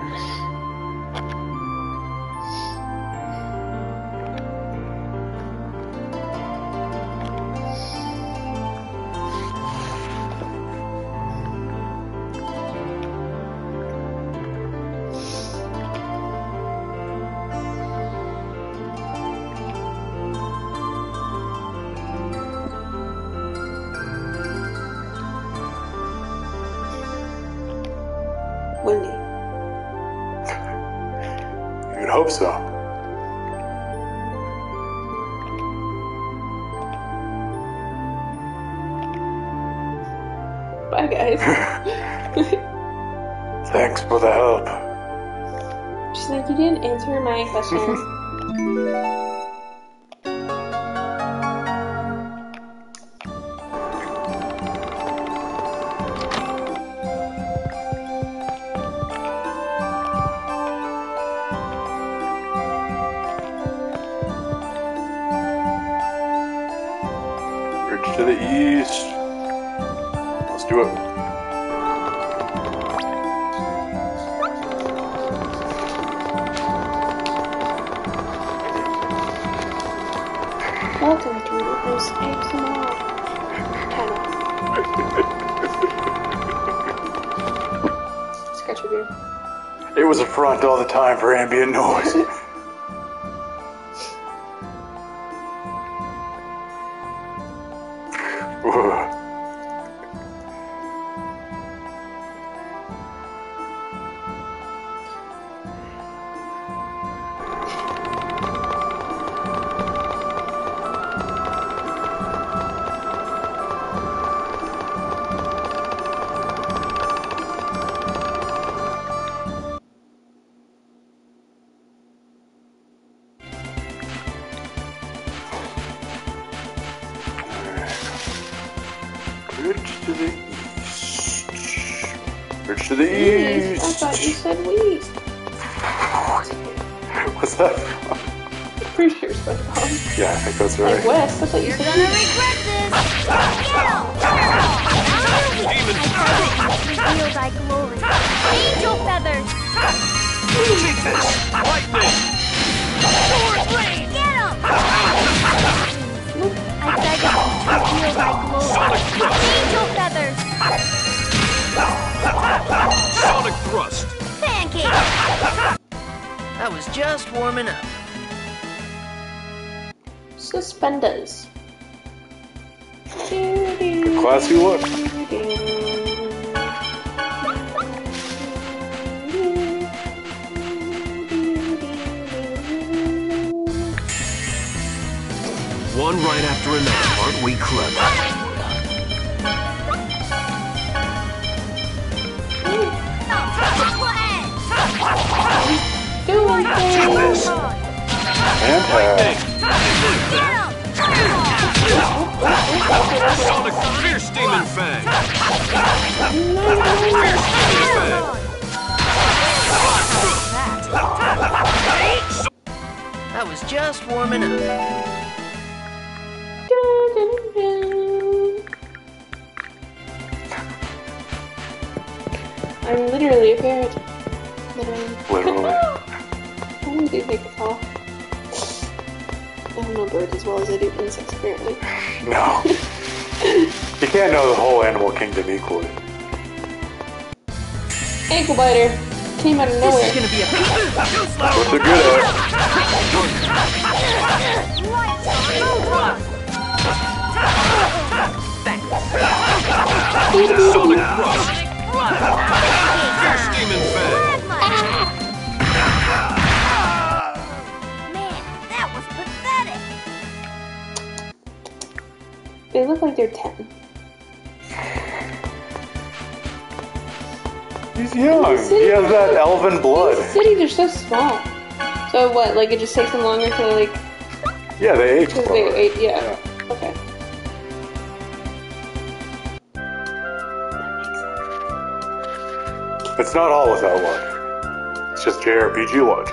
Wendy. You'd hope so. Bye, guys. Thanks for the help. She's like, you didn't answer my question. Bridge to the east. Let's do it. Welcome to this ASMR channel. Scratch review. It was a front all the time for ambient noise. Bridge to the east. Bridge to the east. I thought you said west. What's that? I'm pretty sure it's SpongeBob. Yeah, I think that's right. Like west, I thought you You're said gonna east. regret this. this! Lightning! Sword blade! Get him! I beg of you to heal my glory. Sonic thrust! Angel feathers! Sonic thrust! Pancake! I was just warming up. Suspenders. Classy look. One right after another, aren't we clever? Doing things. Fantastic. Sonic Fierce Demon Fang! Fierce Demon Fang! I was just warming up. I'm literally a parrot. Literally. How do they make a call? I don't know birds as well as I do insects, apparently. No. You can't know the whole animal kingdom equally. Ankle biter came out of nowhere. This is gonna be a What they're good at. Sonic thrust! Fierce Demon Fang! Man, that was pathetic. They look like they're 10. He's young. He has that elven blood. These cities are so small. So what, like it just takes them longer to like... Yeah, they age Because slower. they ate, yeah. Okay. It's not all without luck. It's just JRPG luck.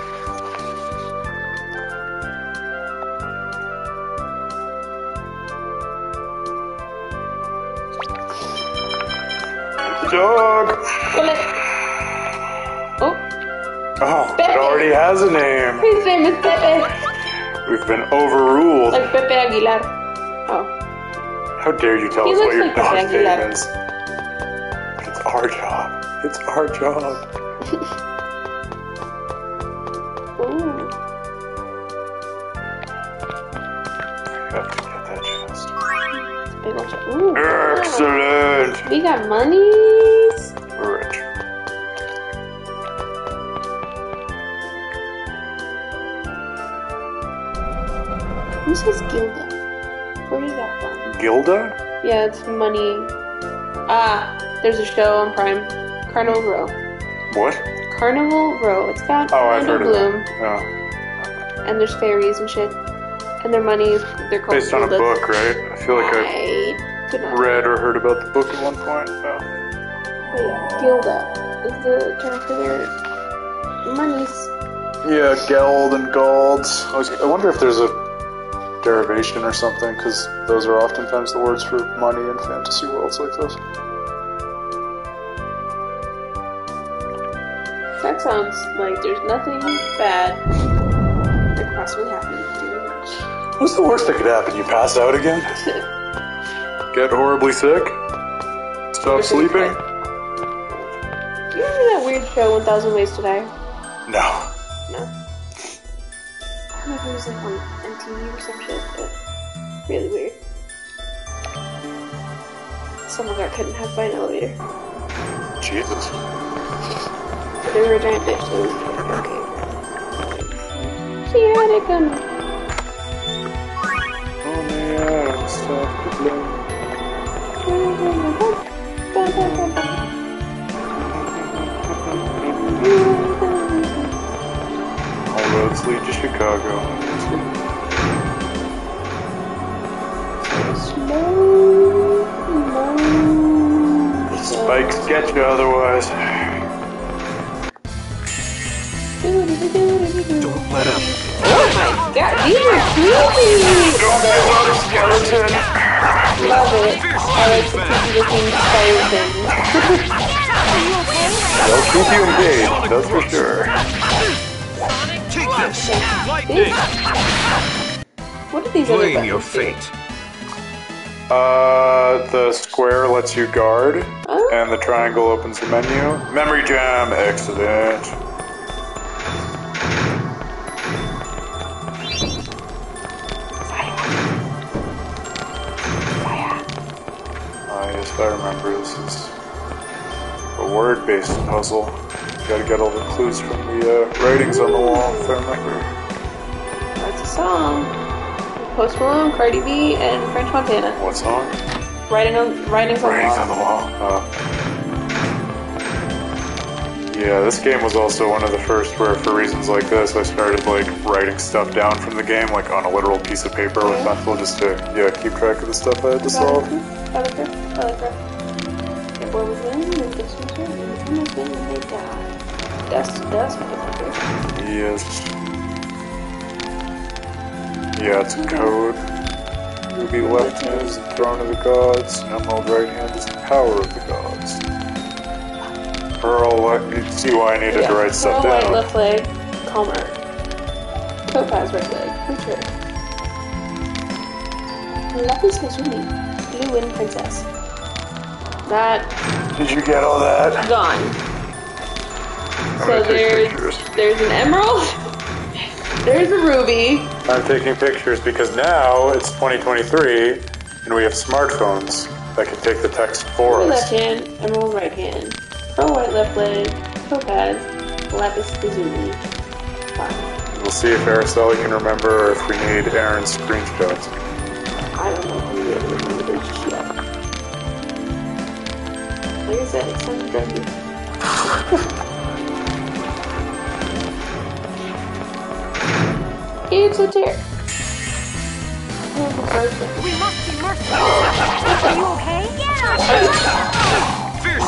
Dog! Oh, Oh, Pepe. it already has a name. his name is Pepe. We've been overruled. Like Pepe Aguilar. Oh. How dare you tell He us what looks your like Pepe dog's name Aguilar. is? It's our job. It's our job. Ooh. I have to get that chest. Big old shot. Ooh. Excellent. We got monies. Rich. Who says Gilda? Where is that from? Gilda? Yeah, it's money. Ah, there's a show on Prime. Carnival Row. What? Carnival Row. It's got Oh, I've heard of Bloom, that. Oh. and there's fairies and shit. And their money, they're called Based on a Gildas. book, right? I feel like I I could not read or heard about the book at one point. Oh. But yeah, Gilda is the term for their monies. Yeah, Geld and Galds. I wonder if there's a derivation or something, because those are oftentimes the words for money in fantasy worlds like this. That sounds like there's nothing bad that could possibly happen. What's the worst that could happen? You pass out again? Get horribly sick? Stop sleeping? You remember that weird show, 1000 Ways to Die? No. No. I don't know if it was like on MTV or some shit, but really weird. Someone got kidnapped by an elevator. Jesus. But they were a giant bitch, so it was okay. Here they come. Only I stop the blow. All roads lead to Chicago. Spikes get you otherwise. Don't let him. Oh my god, these are creepy! Don't be about a skeleton. Love it. I like the creepy looking spider things. They'll keep you engaged, that's for sure. Blast! Lightning! What are these other Blame your buttons do? fate. The square lets you guard, and the triangle opens the menu. Memory jam, excellent. Yes, I remember. This is a word-based puzzle. You gotta get all the clues from the writings on the wall, if I remember. That's a song. Post Malone, Cardi B, and French Montana. What song? Writings on the wall. Yeah, this game was also one of the first where, for reasons like this, I started like writing stuff down from the game, like on a literal piece of paper with pencil, just to keep track of the stuff I had to solve. I like that. It was in the distance, and it's been when they die. Dust, motherfucker. Yes. Yeah, it's a code. Ruby left hand is the throne of the gods. Emerald right hand is the power of the gods. Pearl, you see why I needed to write stuff Pearl down. white left leg, calmer. Topaz right leg, creature. Lapis lazuli, blue wind princess. That. Did you get all that? Gone. So there's an emerald. There's a ruby. I'm taking pictures because now it's 2023 and we have smartphones that can take the text for Ruby us. left hand, emerald right hand. Pearl white left leg, topaz, lapis lazuli. Fine. We'll see if Araceli can remember or if we need Aaron's screenshots. I don't know if we really remember this shit. Like I said, it's time to drug you. It's a tear. We must be merciful. Are you okay?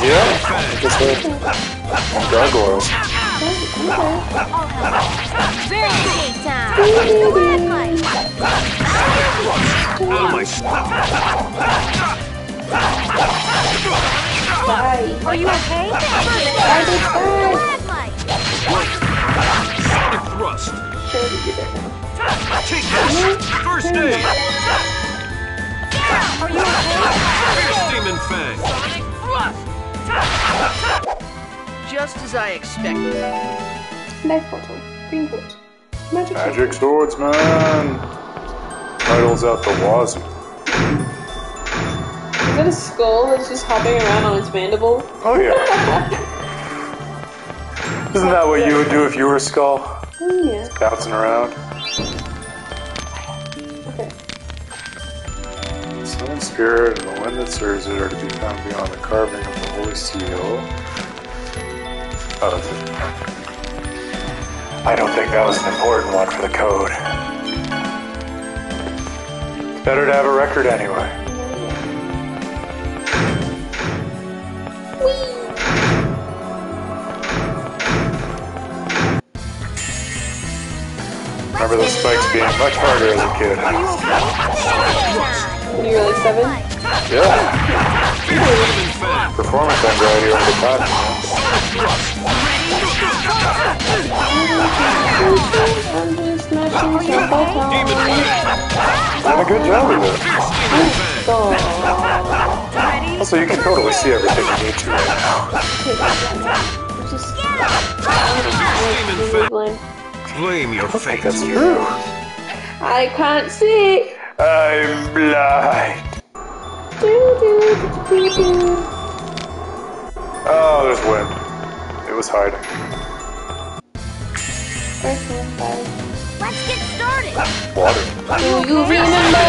Yeah, I guess so. Gargoyles. Out of my stuff. Are you okay? Sonic thrust. Take this. First aid. Are you okay? Fierce demon fang. Just as I expected. Knife bottle, green coat, Magic swordsman. Titles out the wazoo. Is that a skull that's just hopping around on its mandible? Oh yeah. Isn't that what you would do if you were a skull? Oh yeah. Bouncing around. Okay. The Sun Spirit and the wind that serves it are to be found beyond the carving of the Holy Seal. I don't think that was an important one for the code. It's better to have a record anyway. Remember the spikes being much harder as a kid. When you were like 7? Yeah. Performance anxiety over the top. I'm just smashing some buttons. Done a good job with it. Also, you can totally see everything you need to right now. Just... Blame your fate. That's true. I can't see. I'm blind. Oh, there's wind. It was hiding. Let's get started. Water. Do you remember?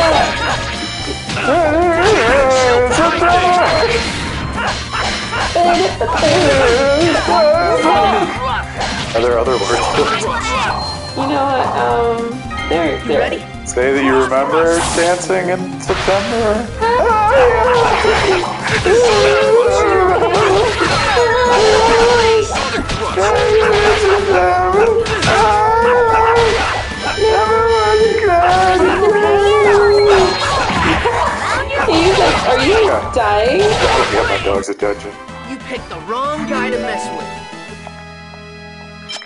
Are there other words? You know what? They're ready. Say that you remember dancing in September. Are you dying? Get my dog's attention. You picked the wrong guy to mess with.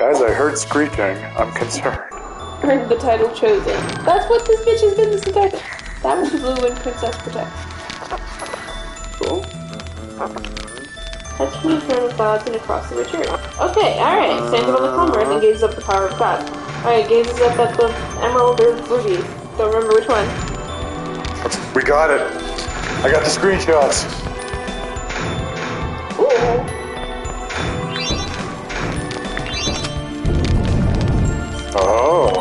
Guys, I heard screeching. I'm concerned. Earned the title chosen. That's what this bitch has been this entire time. That was the blue and Princess Protect. Cool. Touch me in front of gods and across the rich earth. Okay, alright. Stands above the calm earth and gazes up the power of God. Alright, gazes up at the emerald or ruby. Don't remember which one. We got it. I got the screenshots. Ooh. Oh.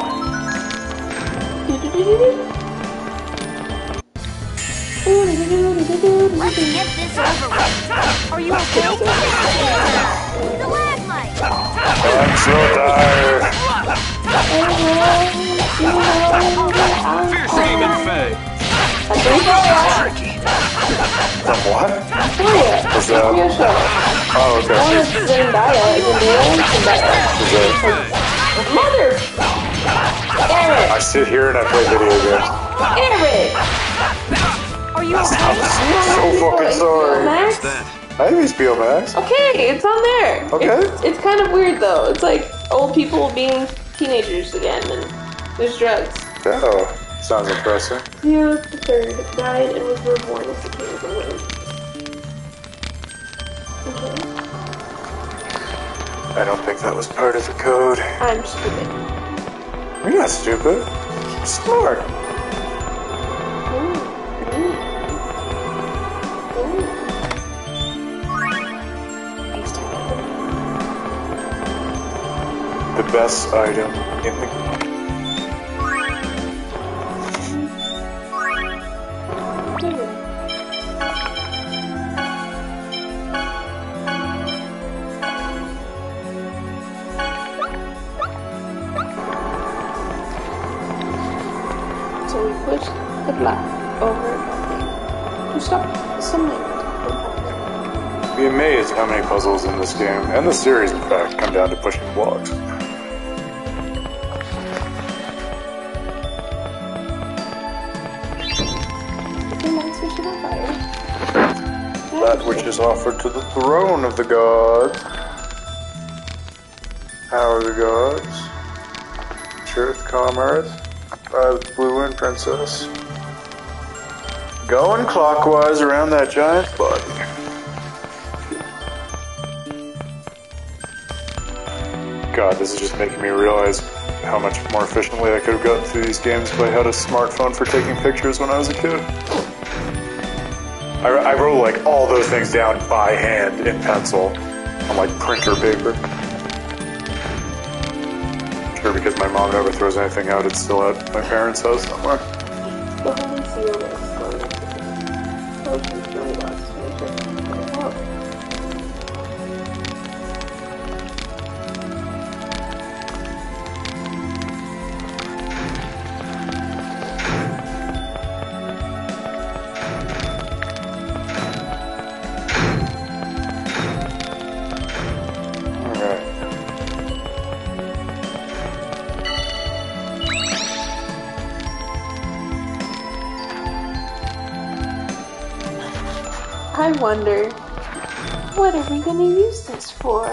Let's get this over with. Are you okay? The lag. I'm so tired. Fierce Demon Fang. From what? What's that? Oh, okay. Mother! Eric! I sit here and I play video games. Eric! Are you I'm so fucking sorry. Max? I use Max. Okay, it's on there. Okay. It's kind of weird though. It's like old people being teenagers again, and there's drugs. Oh, sounds impressive. Theo III died and was reborn as the king of the world. Okay. I don't think that was part of the code. I'm stupid. You're not stupid. You're smart. The best item in the game. So we push the block over to stop something. Be amazed how many puzzles in this game, and the series in fact, come down to pushing blocks. That which is offered to the throne of the gods. Power of the gods. Earth, calm earth. By the blue wind princess. Going clockwise around that giant body. God, this is just making me realize how much more efficiently I could have gotten through these games if I had a smartphone for taking pictures when I was a kid. I wrote like all those things down by hand in pencil on like printer paper. I'm sure because my mom never throws anything out, it's still at my parents' house somewhere. The Holy Seal is really lost. I wonder, what are we gonna use this for?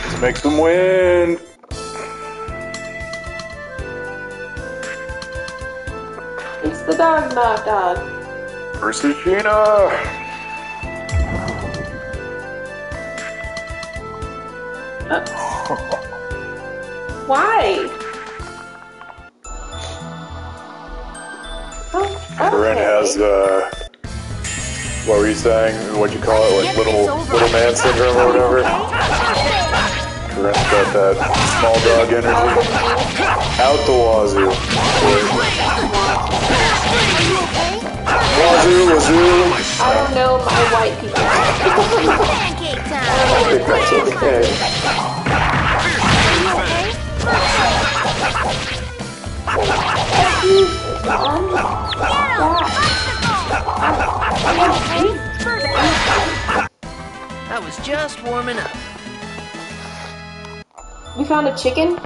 Let's make some wind! It's the dog knock dog. Versus Sheena! Why? Corinne has, what were you saying? What'd you call it? Like little man syndrome or whatever? Corinne's got that small dog energy. Out the wazoo. Wazoo. I don't know my white people. I think that's okay. I was just warming up. We found a chicken. I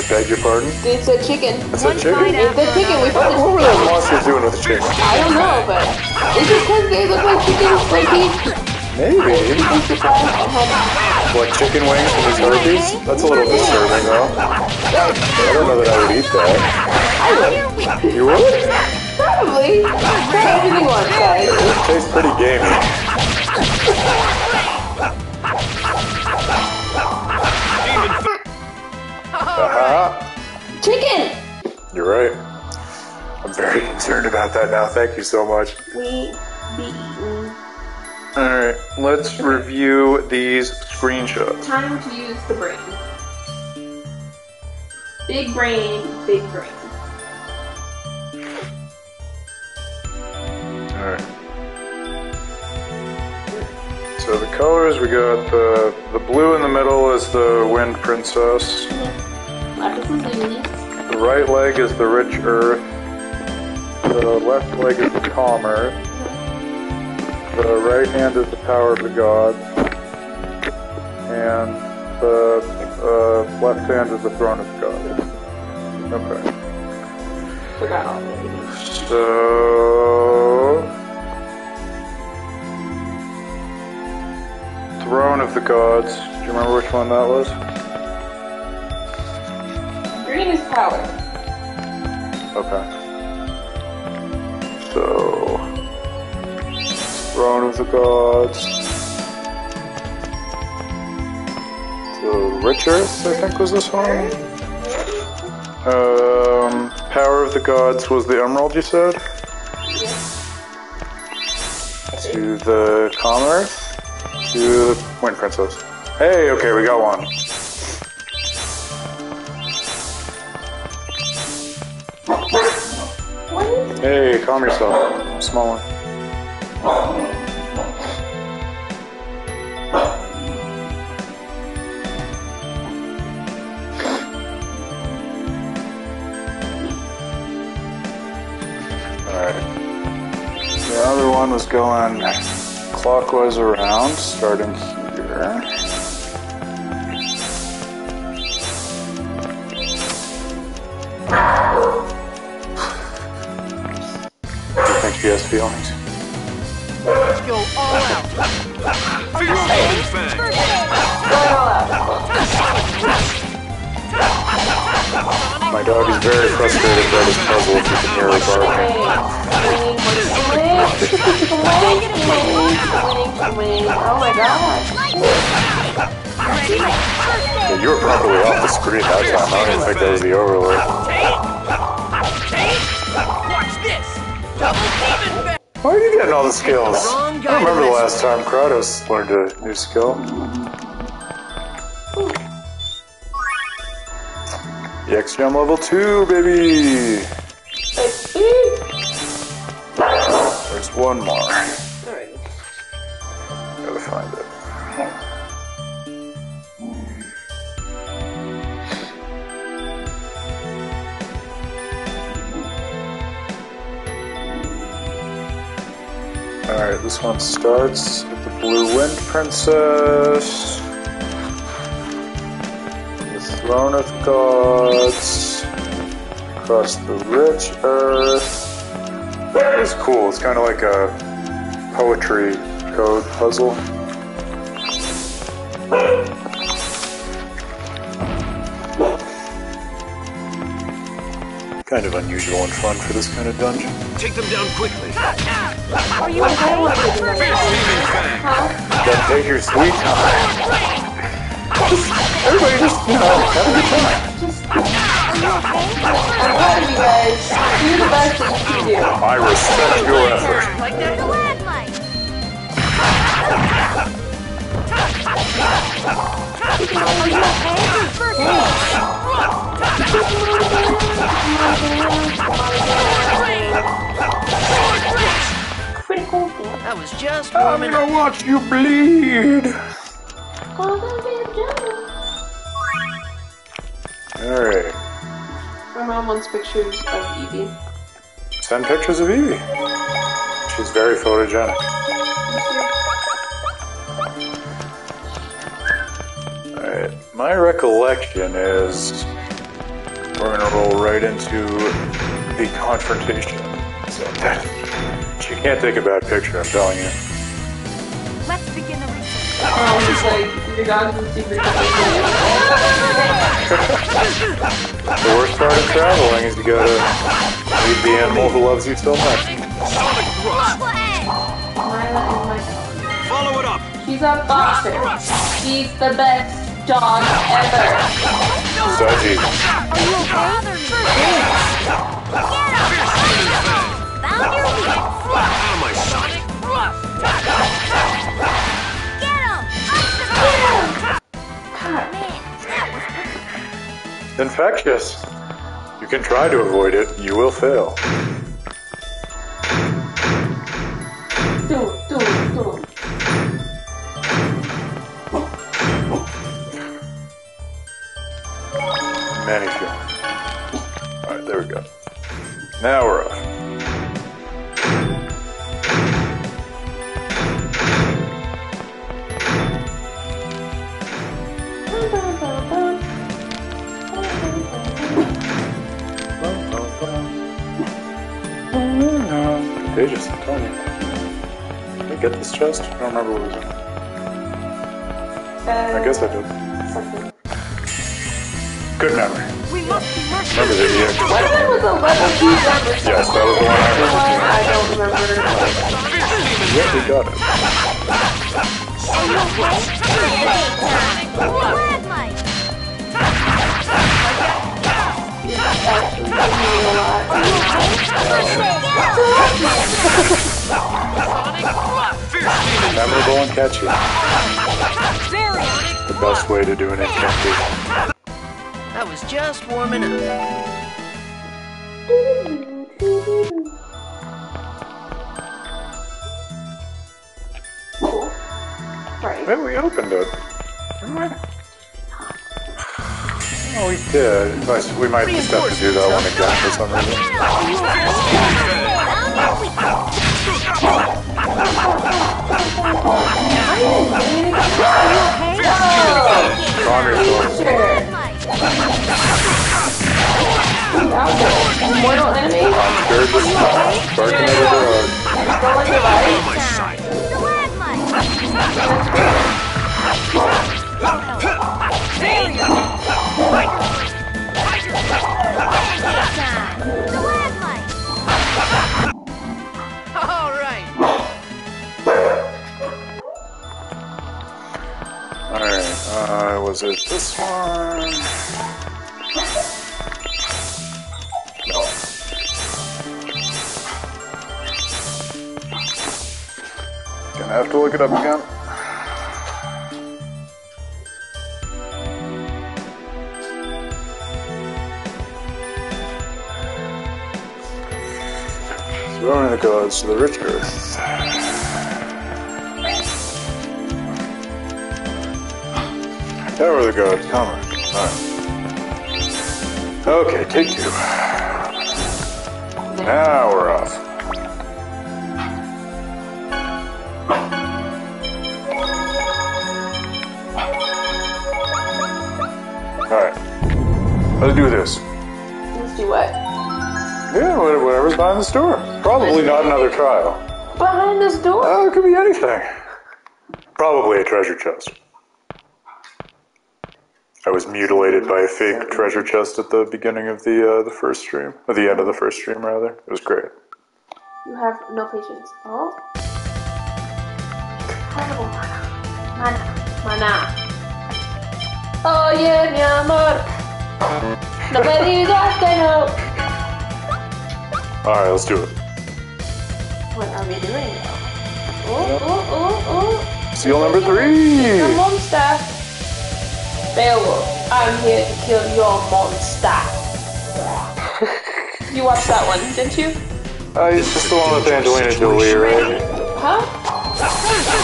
beg your pardon? It's a chicken. It's a chicken? It's the chicken. We found What were those monsters doing with the chicken? I don't know, but it's just because they look like chickens. Like Maybe. What, chicken wings from these herpes? That's a little disturbing, though. I don't know that I would eat that. You would? Probably. Try everything once, guys. It tastes pretty gamey. Chicken! You're right. I'm very concerned about that now. Thank you so much. We be eaten. Alright, let's review these screenshots. Time to use the brain. Big brain, big brain. Alright. So the colors, we got the blue in the middle is the Wind Princess. The right leg is the Rich Earth. The left leg is the Calm Earth. The right hand is the Power of the Gods. And the left hand is the Throne of the Gods. Okay. Forgot all of it. So... Throne of the Gods. Do you remember which one that was? Green is power. Okay. So... Throne of the Gods. The Rich Earth, I think, was this one? Power of the Gods was the Emerald, you said? To the Calm Earth? To the Wind Princess. Hey, okay, we got one. Hey, calm yourself. Small one. Alright. The other one was going clockwise around, starting here. Do you think he has feelings? Let's go all out. My dog is very frustrated by this puzzle, if you can hear her barking. Oh my god. Yeah, you were properly off the screen that time. I don't even think that was the overlay. Watch this. Double demon back. Why are you getting all the skills? I don't remember the last time Kratos learned a new skill. EX Gem level 2, baby! There's one more. Alright. Gotta find it. Alright, this one starts with the Blue Wind Princess. The Throne of Gods. Across the Rich Earth. It's cool, it's kind of like a poetry code puzzle. Kind of unusual and fun for this kind of dungeon. Take them down quickly. Are you okay? Then take your sweet time. Everybody just, have a good time. I'm proud of you guys. Do the best that you can do. I respect your effort. Like that landmine. Critical. That was just I'm warming gonna watch you bleed. Alright. My mom wants pictures of Evie. Send pictures of Evie. She's very photogenic. Alright. My recollection is we're gonna roll right into the confrontation. So that, she can't take a bad picture, I'm telling you. Let's begin the research. Oh, it's like, your dog's a secret. The worst part of traveling is you gotta meet the animal who loves you so much. Sonic thrust. Myla is my dog. Follow it up. She's a boxer. She's the best dog ever. Saji. Are you okay? Found your lead. Out of my sight. Get him! Infectious. You can try to avoid it. You will fail. Do. Many feelings. Alright, there we go. Now we're off. Contagious, I'm telling you. Did I get this chest? I don't remember what was in it. I guess I did. Something. Good memory. We must be merciful. Remember the EX. What if it was a level 2 number? Yes, that was the one I remember. I don't remember. Yeah, we got it. Memorable and catchy. The best way to do an incantation. I was just warming up. Cool. Right. Maybe we opened it. Oh, we did. We might just have to do that one again for some reason. Stronger souls. Mortal enemy? I'm sure just barking at the road. Don't like the light? All right. Alright, was it this one? No. Gonna have to look it up again. Throwing the gods to the rich earth. There were the gods, come on. Alright. Okay, take 2. Now we're off. Alright. Let's do this. Let's do what? Yeah, whatever's behind this door. Probably not another trial. Behind this door? Oh, it could be anything. Probably a treasure chest. I was mutilated by a fake treasure chest at the beginning of the first stream. At the end of the first stream, rather. It was great. You have no patience. Oh. Mana. Oye, mi amor. No me digas que no. Alright, let's do it. What are we doing now? Oh. Seal number 3! The monster. Beowulf, I'm here to kill your monster. You watched that one, didn't you? It's just the one with Angelina Jolie, right? Huh?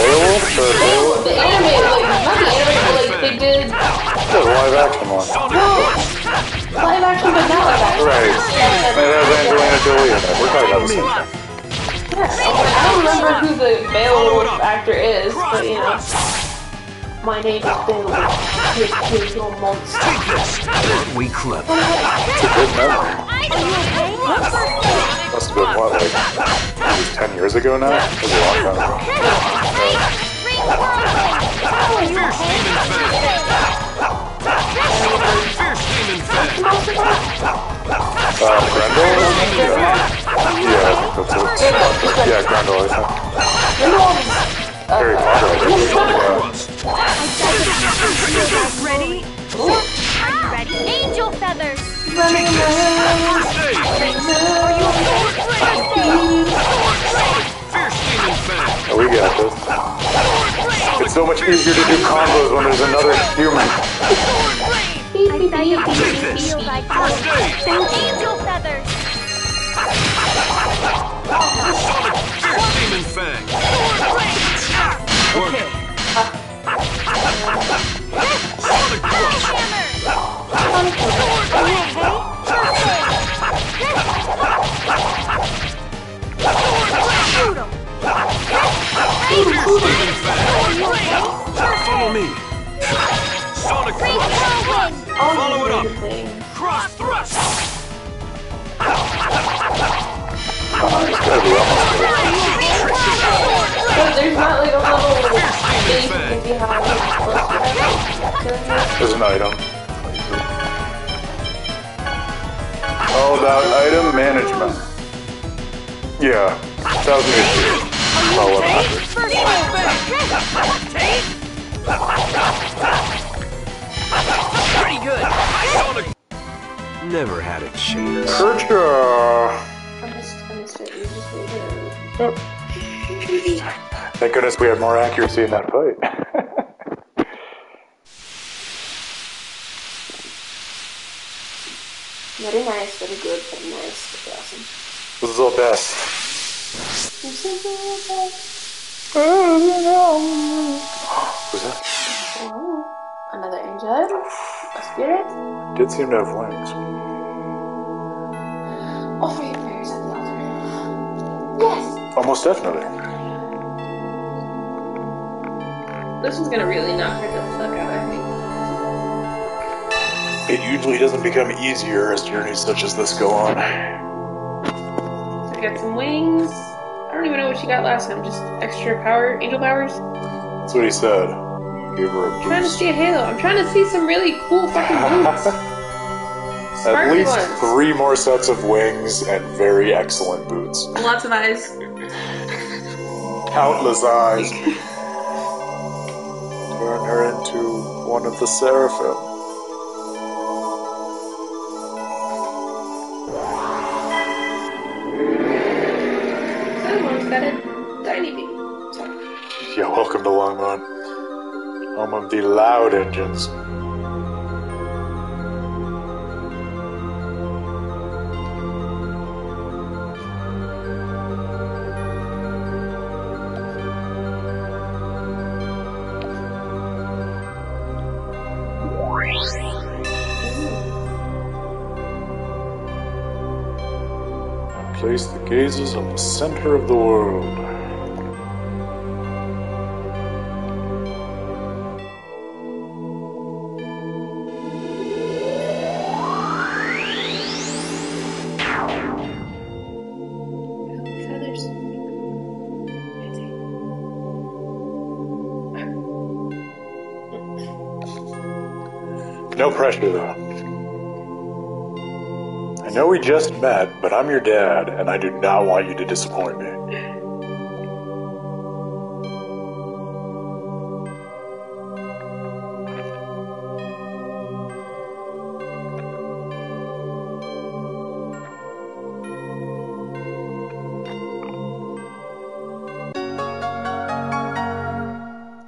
Beowulf? The animated, like, not the animated, but like, they did... The live action one. No! Live action, but not live action. Right. It has Angelina Jolie in it. We're talking about the same thing. Yeah, I don't remember who the Beowulf actor is, but you know. My name is Beowulf. Here to kill your monster. We clever. It's a good memory. Must have been, what, like, it was 10 years ago now? It was a long time ago. Grendel? Yeah, I think that's it. Yeah, Grendel, I think. Harry Potter, I think. Ready? Are you ready? Angel feathers! Take this! First aid! Fierce demon fang! Oh, we got this. It's so much easier to do combos when there's another human. Take this! First aid! Angel feathers! Sonic fierce demon fang! Work it! Sonic thrust! Follow me! Sonic thrust! Follow it up! Cross thrust! It's gotta be almost good. There's not like a little thing behind. There's an item. All about item management. Yeah, 1,000 issues. About 100. Pretty good. Never had a chance. Kercha! I missed it. You just waited. Yep. Thank goodness we had more accuracy in that fight. Very nice, very good, very nice, very awesome. This is all best. Who's that? Oh, another angel? A spirit? Did seem to have wings. Offer your prayers at the altar. Yes! Almost definitely. This one's gonna really knock her the fuck out, I think. It usually doesn't become easier as journeys such as this go on. So I got some wings. I don't even know what she got last time, just extra power, angel powers. That's what he said. Give her a I'm trying to boost. see a halo. I'm trying to see some really cool fucking boots. At Sparkly least ones. 3 more sets of wings and very excellent boots. Lots of eyes. Countless eyes. Turn her into one of the seraphim. Someone's got a tiny baby. Yeah, welcome to Longmont. Home of the loud engines. Place the gazes on the center of the world. Feathers. No pressure, though. I know we just met, but I'm your dad, and I do not want you to disappoint me.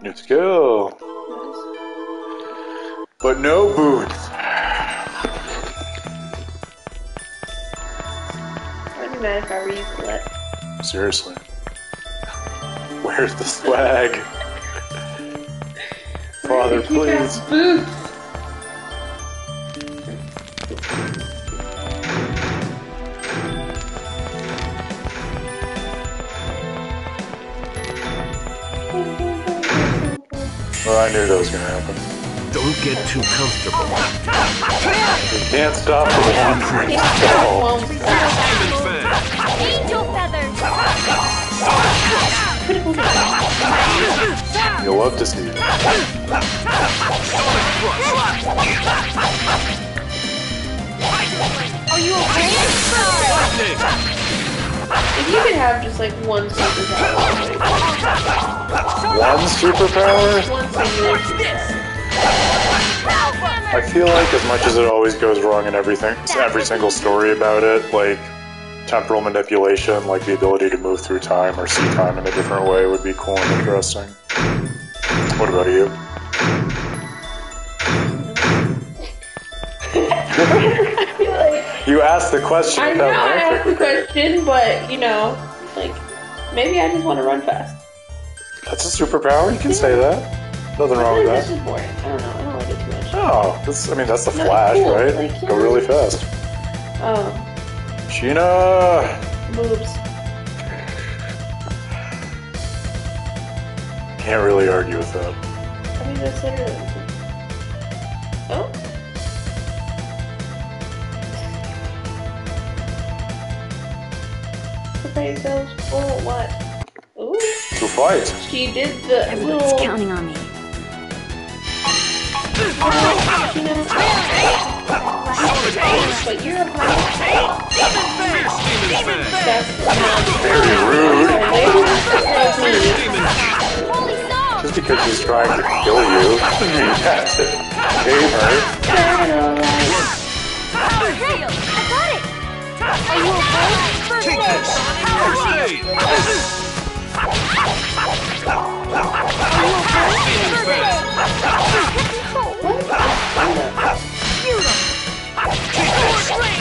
Let's go. But no boots. I'd be mad if I were you, Colette. Seriously. Where's the swag? Father, please. Boots. Well, I knew that was gonna happen. Don't get too comfortable. You can't stop the wandering. Angel feathers! You'll love to see it. Are you okay? If you could have just like one superpower. One superpower? One singular superpower. I feel like as much as it always goes wrong in every single story about it, like temporal manipulation, like the ability to move through time or see time in a different way would be cool and interesting. What about you? I feel like You asked the question. I know I asked the question, but you know, like maybe I just want to run fast. That's a superpower. You can say that. Nothing wrong with This that. is boring. I don't know. I don't like it too much. Oh, that's the No, Flash, cool. right? Like, yeah. Go really fast. Oh, Sheena! boobs. Can't really argue with that. I mean, that's literally. Oh. Surprise those. Oh, what? Ooh. To fight. She did the Everybody's little. counting on me. You know. But you're a Very rude. Just because she's trying to kill you, doesn't mean you have to aim her. I got it! Are you okay? Take this! First aid! Take this!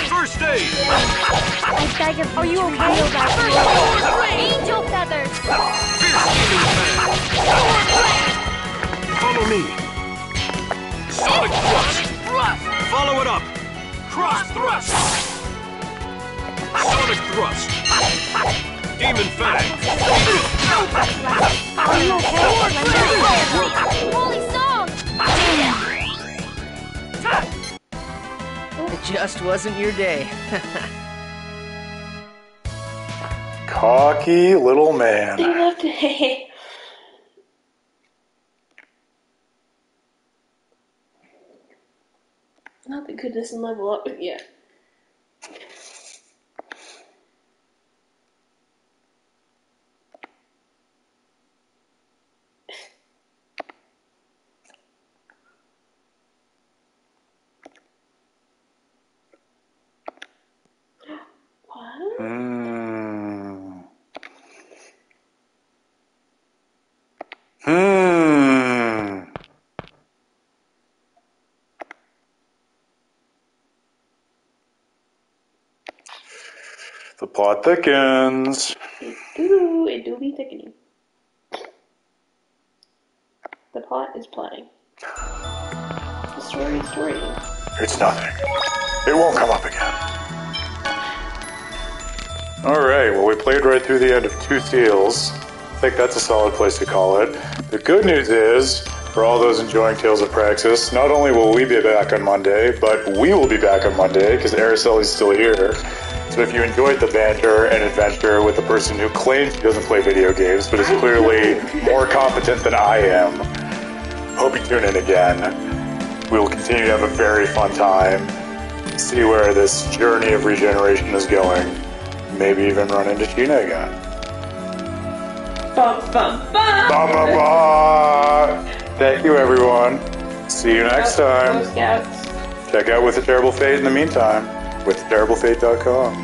First aid! I beg of you. Are you okay? Angel feathers! Fierce demon fan! Follow me. Sonic thrust! Follow it up! Cross thrust! Sonic thrust! Demon fang! Are you okay? Holy song! It just wasn't your day. Cocky little man. They left it. Not that good doesn't level up yet. What? The plot thickens. It do be thickening. The plot is plotting. The story is storying. It's nothing. It won't come up again. Alright, well we played right through the end of Two Seals. I think that's a solid place to call it. The good news is, for all those enjoying Tales of Praxis, not only will we be back on Monday, but we will be back on Monday, because Aracelli's still here. So if you enjoyed the banter and adventure with the person who claims he doesn't play video games, but is clearly more competent than I am, hope you tune in again. We will continue to have a very fun time, see where this journey of regeneration is going, maybe even run into Sheena again. Bum, bum, bum. Ba, ba, ba. Thank you, everyone. See you next time. Go Scouts. Check out With a Terrible Fate in the meantime. WithTheTerribleFate.com.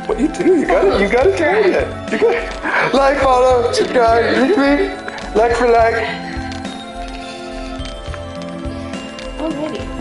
What do? You gotta tag it. You gotta like, follow, subscribe, retweet, like for like. Already.